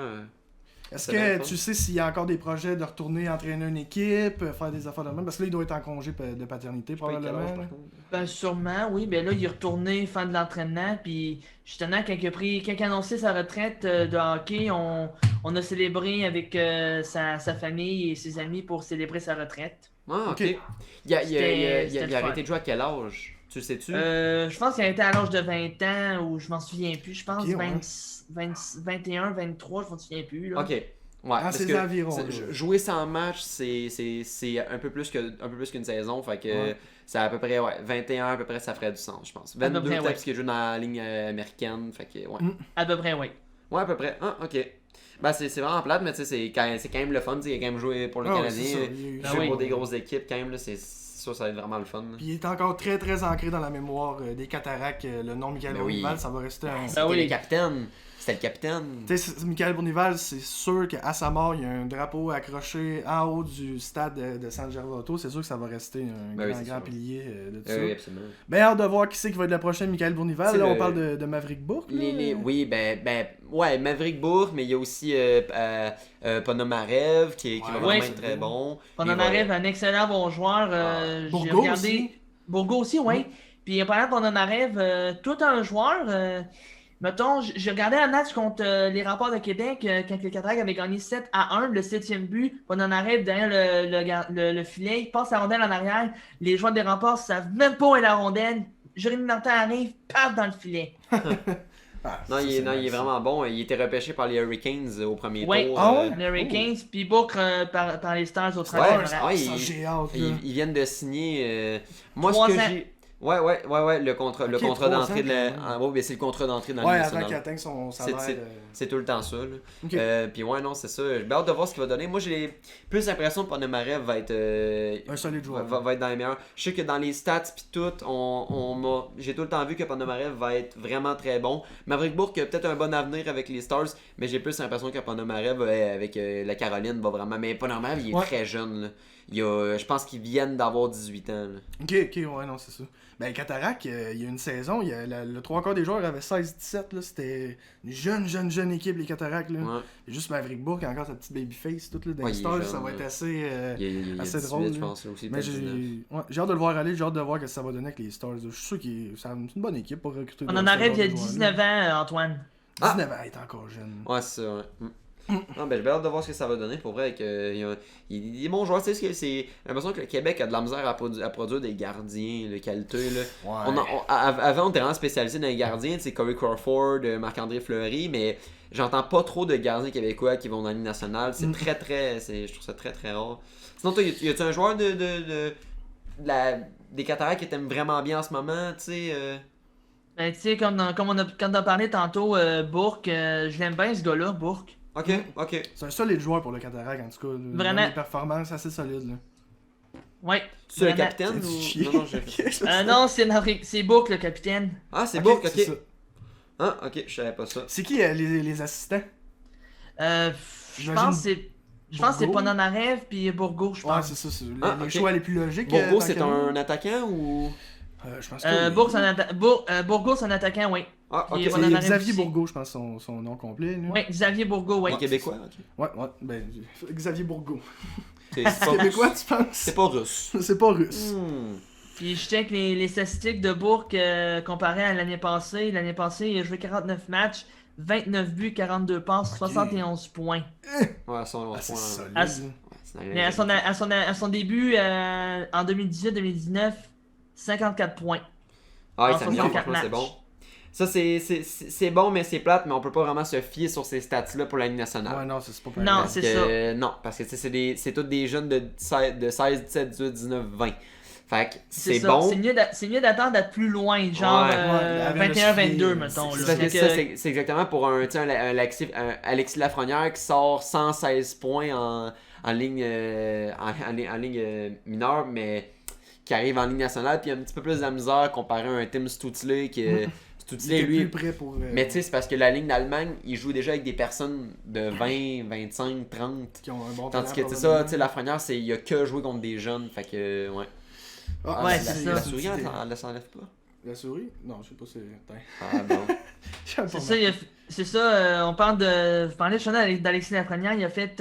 Est-ce C'est bien le que fun. tu sais s'il y a encore des projets de retourner entraîner une équipe, faire des affaires de même? Parce que là, il doit être en congé de paternité, Je sais pas quel probablement. âge, là. par contre. ben, sûrement, oui. Ben là, il est retourné faire de l'entraînement. Puis justement, quand il a annoncé sa retraite de hockey, on a célébré avec sa famille et ses amis pour célébrer sa retraite. Ah, ok. Ok. Il a C'était le arrêté fun. de jouer à quel âge? Tu le sais-tu? Je pense qu'il a été à l'âge de 20 ans, ou je m'en souviens plus. Je pense Ok, ouais. 21, 23, je m'en souviens plus. Là. Ok. Ouais, parce ces que environs, c'est- là. jouer 100 matchs, c'est un peu plus qu'une saison. Fait que Ouais. c'est à peu près, 21 à peu près, ça ferait du sens, je pense. À peu 22 près, peut-être ouais. parce qu'il joue dans la ligne américaine. Fait que, ouais. À peu près, oui. Ouais, à peu près. Ah, ok. Ben, c'est vraiment plate, mais tu sais, c'est quand même le fun. Tu sais, il a quand même joué pour le Ah ouais, Canadien. c'est ça. Il- Ah Jouer oui. pour des grosses équipes, quand même, là, c'est ça, ça va être vraiment le fun. là. Puis il est encore très très ancré dans la mémoire des cataractes. Le nom Michael Ben oui. Bournival, ça va rester un. C'était oui. le capitaine. C'était le capitaine. Tu sais, Michael Bournival, c'est sûr qu'à sa mort, il y a un drapeau accroché en haut du stade de San Gervato. C'est sûr que ça va rester un Ben oui, grand, c'est grand sûr. pilier de tout Oui, ça. absolument. Ben, hâte de voir qui c'est qui va être le prochain Michael Bournival. C'est Là, on le- parle de Maverick Bourque. là. Oui, ouais, Maverick Bourg, mais il y a aussi Ponomarev qui va Ouais. vraiment Ouais. être très bon. On Il en va- arrive un excellent bon joueur. J'ai Bourgault regardé. aussi. Bourgault aussi, oui. Puis pendant qu'on en arrive, tout un joueur. Mettons, j'ai regardé un match contre les Remparts de Québec quand les Cataractes avaient gagné 7-1, le 7e but. On en arrive derrière le filet, il passe la rondelle en arrière. Les joueurs des Remparts savent même pas où est la rondelle. Jérémy Martin arrive, paf dans le filet. Ah, Non, ça, il est nice. vraiment bon. Il était repêché par les Hurricanes au premier Ouais. tour. Ah ouais? Les Hurricanes, puis Bourque par les Stars au Ouais, troisième ouais, rang. Ça, j'ai hâte. là. Ils viennent de signer. Moi, 3 ce que ans. j'ai. Ouais, le contrat, Ok, 3 d'entrée de la. ans, quand même. Ah, ouais, c'est le contrat d'entrée dans Ouais, le avant national. qu'il atteigne son C'est- salaire. C'est tout le temps ça. Là. Ok. Puis ouais, non, c'est ça. J'ai hâte de voir ce qu'il va donner. Moi, j'ai plus l'impression que Ponomarev va être. Un solide joueur. va être dans les meilleurs. Je sais que dans les stats puis tout, j'ai tout le temps vu que Ponomarev va être vraiment très bon. Maverick Bourque a peut-être un bon avenir avec les Stars, mais j'ai plus l'impression que Ponomarev avec la Caroline va vraiment. Mais Ponomarev, il est Ouais. très jeune. Là. Je pense qu'ils viennent d'avoir 18 ans. Là. Ok, ouais, non, c'est ça. Ben, Cataract, il y a une saison, le 3/4 des joueurs avaient 16-17, là. C'était une jeune équipe, les Cataractes, là. Ouais. Et juste Maverick Bourque, qui a encore sa petite babyface, tout, là, dans Ouais, les il est stars, jeune, ça va être là. assez. Il y a assez 18, drôle, je là. pense, là, aussi. Mais peut-être 19. j'ai hâte de le voir aller, j'ai hâte de voir ce que ça va donner avec les Stars. Je suis sûr que c'est une bonne équipe pour recruter. On en arrive il y a 19 ans, Antoine. 19 ans, il est encore jeune. Ouais, c'est ça, ouais. Non, ben, j'ai bien hâte de voir ce que ça va donner pour vrai. Il est bon joueur. Tu sais, j'ai l'impression que le Québec a de la misère à produire des gardiens de qualité. Là. Ouais. Avant, on était vraiment spécialisé dans les gardiens. C'est Corey Crawford, Marc-André Fleury, mais j'entends pas trop de gardiens québécois qui vont dans la Ligue nationale. C'est je trouve ça très très rare. Sinon, toi, y a-tu un joueur des Cataractes qui t'aime vraiment bien en ce moment? Tu sais. Ben, tu sais, comme on a parlé tantôt, Bourque, je l'aime bien ce gars-là, Bourque. Ok. C'est un solide joueur pour le Cataract, en tout cas. Vraiment. Une performance assez solide. Là. Ouais. Tu es le Vraiment. capitaine C'est ou. chier. Non, j'ai. Non, c'est Book, le capitaine. Ah, c'est Ok, beau, c'est ça. ok. Ah, ok, je savais pas ça. C'est qui les assistants? Je J'imagine pense que c'est Bourgault. Ponanarev puis Bourgault, je Ouais, pense. c'est ça. C'est les Ok. choix les plus logiques. Bourgault, tant c'est qu'à moi. un attaquant ou. Je pense que. Bourgault, c'est un attaquant, oui. Ah, ok. Il est C'est Ponanarev Xavier aussi. Bourgault, je pense, son nom complet. Lui. Oui, Xavier Bourgault, oui. Un Québécois, ok. Ouais. Ben, Xavier Bourgault. C'est C'est pas... québécois, tu penses? c'est pas russe. C'est pas russe. Puis je check les statistiques de Bourg comparé à l'année passée. L'année passée, il a joué 49 matchs, 29 buts, 42 passes, Ok. 71 points. Ouais, son Ah, c'est point. solide. Ah, là. Mais à son début, en 2018-2019, 54 points. Ah, en ça me vient, 64 franchement, c'est matchs. bon. Ça, c'est bon, mais c'est plate, mais on peut pas vraiment se fier sur ces stats-là pour la Ligue nationale. Ouais, non, c'est pas Non, pareil. Parce c'est que, non, parce que c'est tous des jeunes de 16, 17, 18, 19, 20. Fait que c'est ça. bon. C'est mieux d'attendre d'être plus loin, genre Ouais. Ouais, 21-22, mettons. c'est là. Parce que Fait ça, que- c'est exactement pour un Alexis Lafrenière qui sort 116 points en ligne, en ligne mineure, mais qui arrive en ligne nationale, puis un petit peu plus de la misère comparé à un Tim Stutzle qui Stutzle, Il était lui. plus prêt pour. Mais tu sais, c'est parce que la ligne d'Allemagne, il joue déjà avec des personnes de 20, 25, 30. qui ont un bon Tandis que talent, tu sais ça, probablement. tu sais, Lafrenière, il a que joué contre des jeunes, fait que ouais. Ah, Ouais, la, c'est la ça. souris, elle s'enlève pas. La souris? Non, je sais pas si. Attends. Ah bon. C'est ça, c'est ça, on parle de. Vous parlez justement d'Alexis Lafrenière, il a fait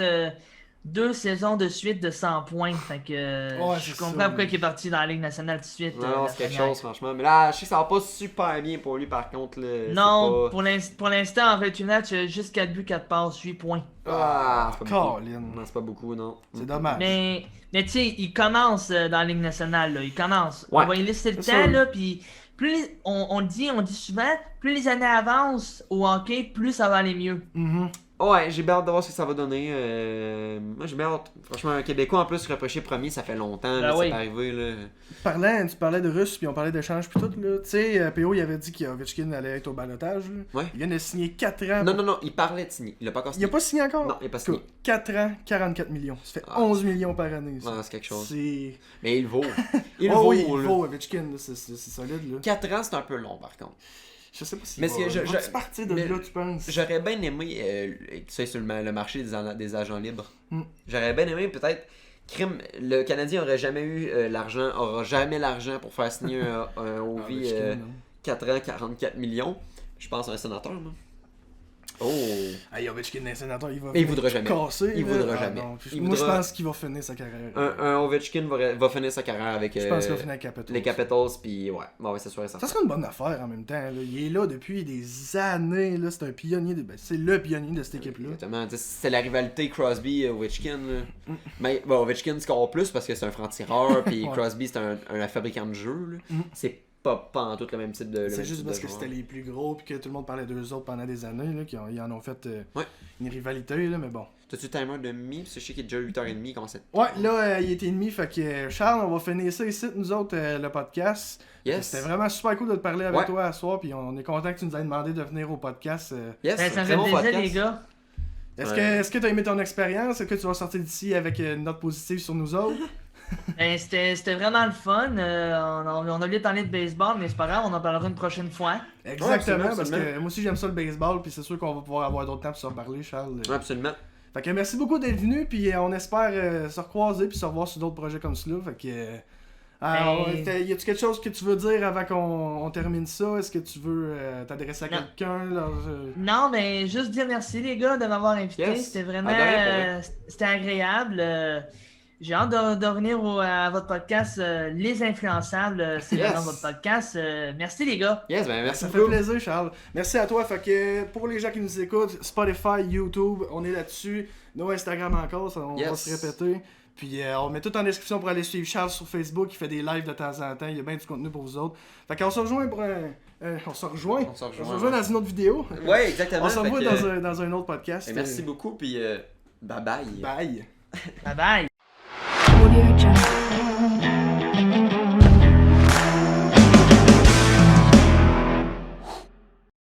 2 saisons de suite de 100 points. Fait que Ouais, je c'est comprends ça, pourquoi mais- il est parti dans la Ligue nationale tout de suite. Non, c'est quelque Lafrenière. chose, franchement. Mais là, je sais que ça va pas super bien pour lui, par contre. Là, c'est Non, pas... pour l'instant, en 28 matchs, il a juste 4 buts, 4 passes, 8 points. Ah, c'est pas beaucoup. Colin. Non, c'est pas beaucoup, non. C'est dommage. Mais tu sais, il commence dans la Ligue nationale, là. Il commence. Ouais. On va y laisser le C'est temps, sûr. là, puis on dit souvent, plus les années avancent au hockey, plus ça va aller mieux. Mhm. Ouais, j'ai bien hâte de voir ce que ça va donner. Moi, j'ai bien hâte. Franchement, un Québécois en plus repêché premier, ça fait longtemps. Ben là, oui. c'est arrivé. Là. Tu parlais de Russes, puis on parlait d'échanges, puis tout, là. Tu sais, PO, il avait dit qu'Ovechkin allait être au balotage, là. Ouais. Il vient de signer 4 ans. Non, il parlait de signer. Il a pas encore Il signé. a pas signé encore? Non, il a pas signé. 4 ans, 44 millions. Ça fait Ah. 11 millions par année, ça. Non, c'est quelque chose. C'est. Mais il le vaut. Il le Oh vaut, oui, il là. vaut Ovechkin, là. C'est solide, là. 4 ans, c'est un peu long, par contre. Je sais pas si. Mais est-ce que tu partir de mais- là, tu penses? J'aurais bien aimé, tu sais, sur le marché des agents libres, Mm. j'aurais bien aimé peut-être, le Canadien aurait jamais eu aura jamais l'argent pour faire signer un OV Ovechkin, non. 4 ans, 44 millions. Je pense à un sénateur, moi. Oh! Hey, Ovechkin, un sénateur, il va. Mais il voudra jamais. Casser, Il là. voudra Ah, jamais. non. Il Moi, je voudra- pense qu'il va finir sa carrière. Un Ovechkin va finir sa carrière avec Je pense qu'il va finir avec Capitals. les Capitals, puis ouais, c'est sûr et certain. Ça serait une bonne affaire en même temps. Là. Il est là depuis des années. Là. C'est un pionnier. C'est le pionnier de cette équipe-là. Exactement. Tu sais, c'est la rivalité Crosby-Ovechkin. là. Mais bon, Ovechkin score plus parce que c'est un franc-tireur, puis Ouais. Crosby c'est un fabricant de jeu. là. Mm. C'est pas en tout le même type de. C'est juste parce que c'était les plus gros puis que tout le monde parlait d'eux autres pendant des années. Là, ils en ont fait Ouais. une rivalité. Là, mais bon. T'as-tu timer de mi? Parce que je sais qu'il est déjà 8h30. Comment c'est? Ouais, là, il était demi. Fait que Charles, on va finir ça ici, nous autres, le podcast. Yes. C'était vraiment super cool de te parler avec Ouais. toi ce soir. Puis on est content que tu nous aies demandé de venir au podcast. Yes, Ben, ça me très fait bon plaisir, podcast. les gars. Est-ce que tu as aimé ton expérience? Est-ce que tu vas sortir d'ici avec une note positive sur nous autres? Ben, c'était vraiment le fun. On a oublié de parler de baseball, mais c'est pas grave, on en parlera une prochaine fois. Exactement, absolument, parce absolument. que moi aussi j'aime ça le baseball, puis c'est sûr qu'on va pouvoir avoir d'autres temps pour se reparler, Charles. Ouais, absolument. Fait que merci beaucoup d'être venu, puis on espère se recroiser puis se revoir sur d'autres projets comme cela. Fait que. Y a-tu quelque chose que tu veux dire avant qu'on termine ça? Est-ce que tu veux t'adresser à Non. quelqu'un? Là, Non, mais juste dire merci, les gars, de m'avoir invité. Yes. C'était vraiment. Adoré, c'était agréable. J'ai hâte de revenir à votre podcast, Les Influençables. C'est le Yes. nom de votre podcast. Merci, les gars. Yes, ben merci Ça fait beaucoup. plaisir, Charles. Merci à toi. Fait que pour les gens qui nous écoutent, Spotify, YouTube, on est là-dessus. Nos Instagram encore, on va Yes. se répéter. Puis on met tout en description pour aller suivre Charles sur Facebook. Il fait des lives de temps en temps. Il y a bien du contenu pour vous autres. Fait qu'on se rejoint pour un. On se rejoint. On se rejoint, On dans une autre vidéo. Ouais, exactement. On se revoit Fait que, dans un autre podcast. Merci beaucoup, puis bye bye. Bye. Bye bye. Audio Jungle.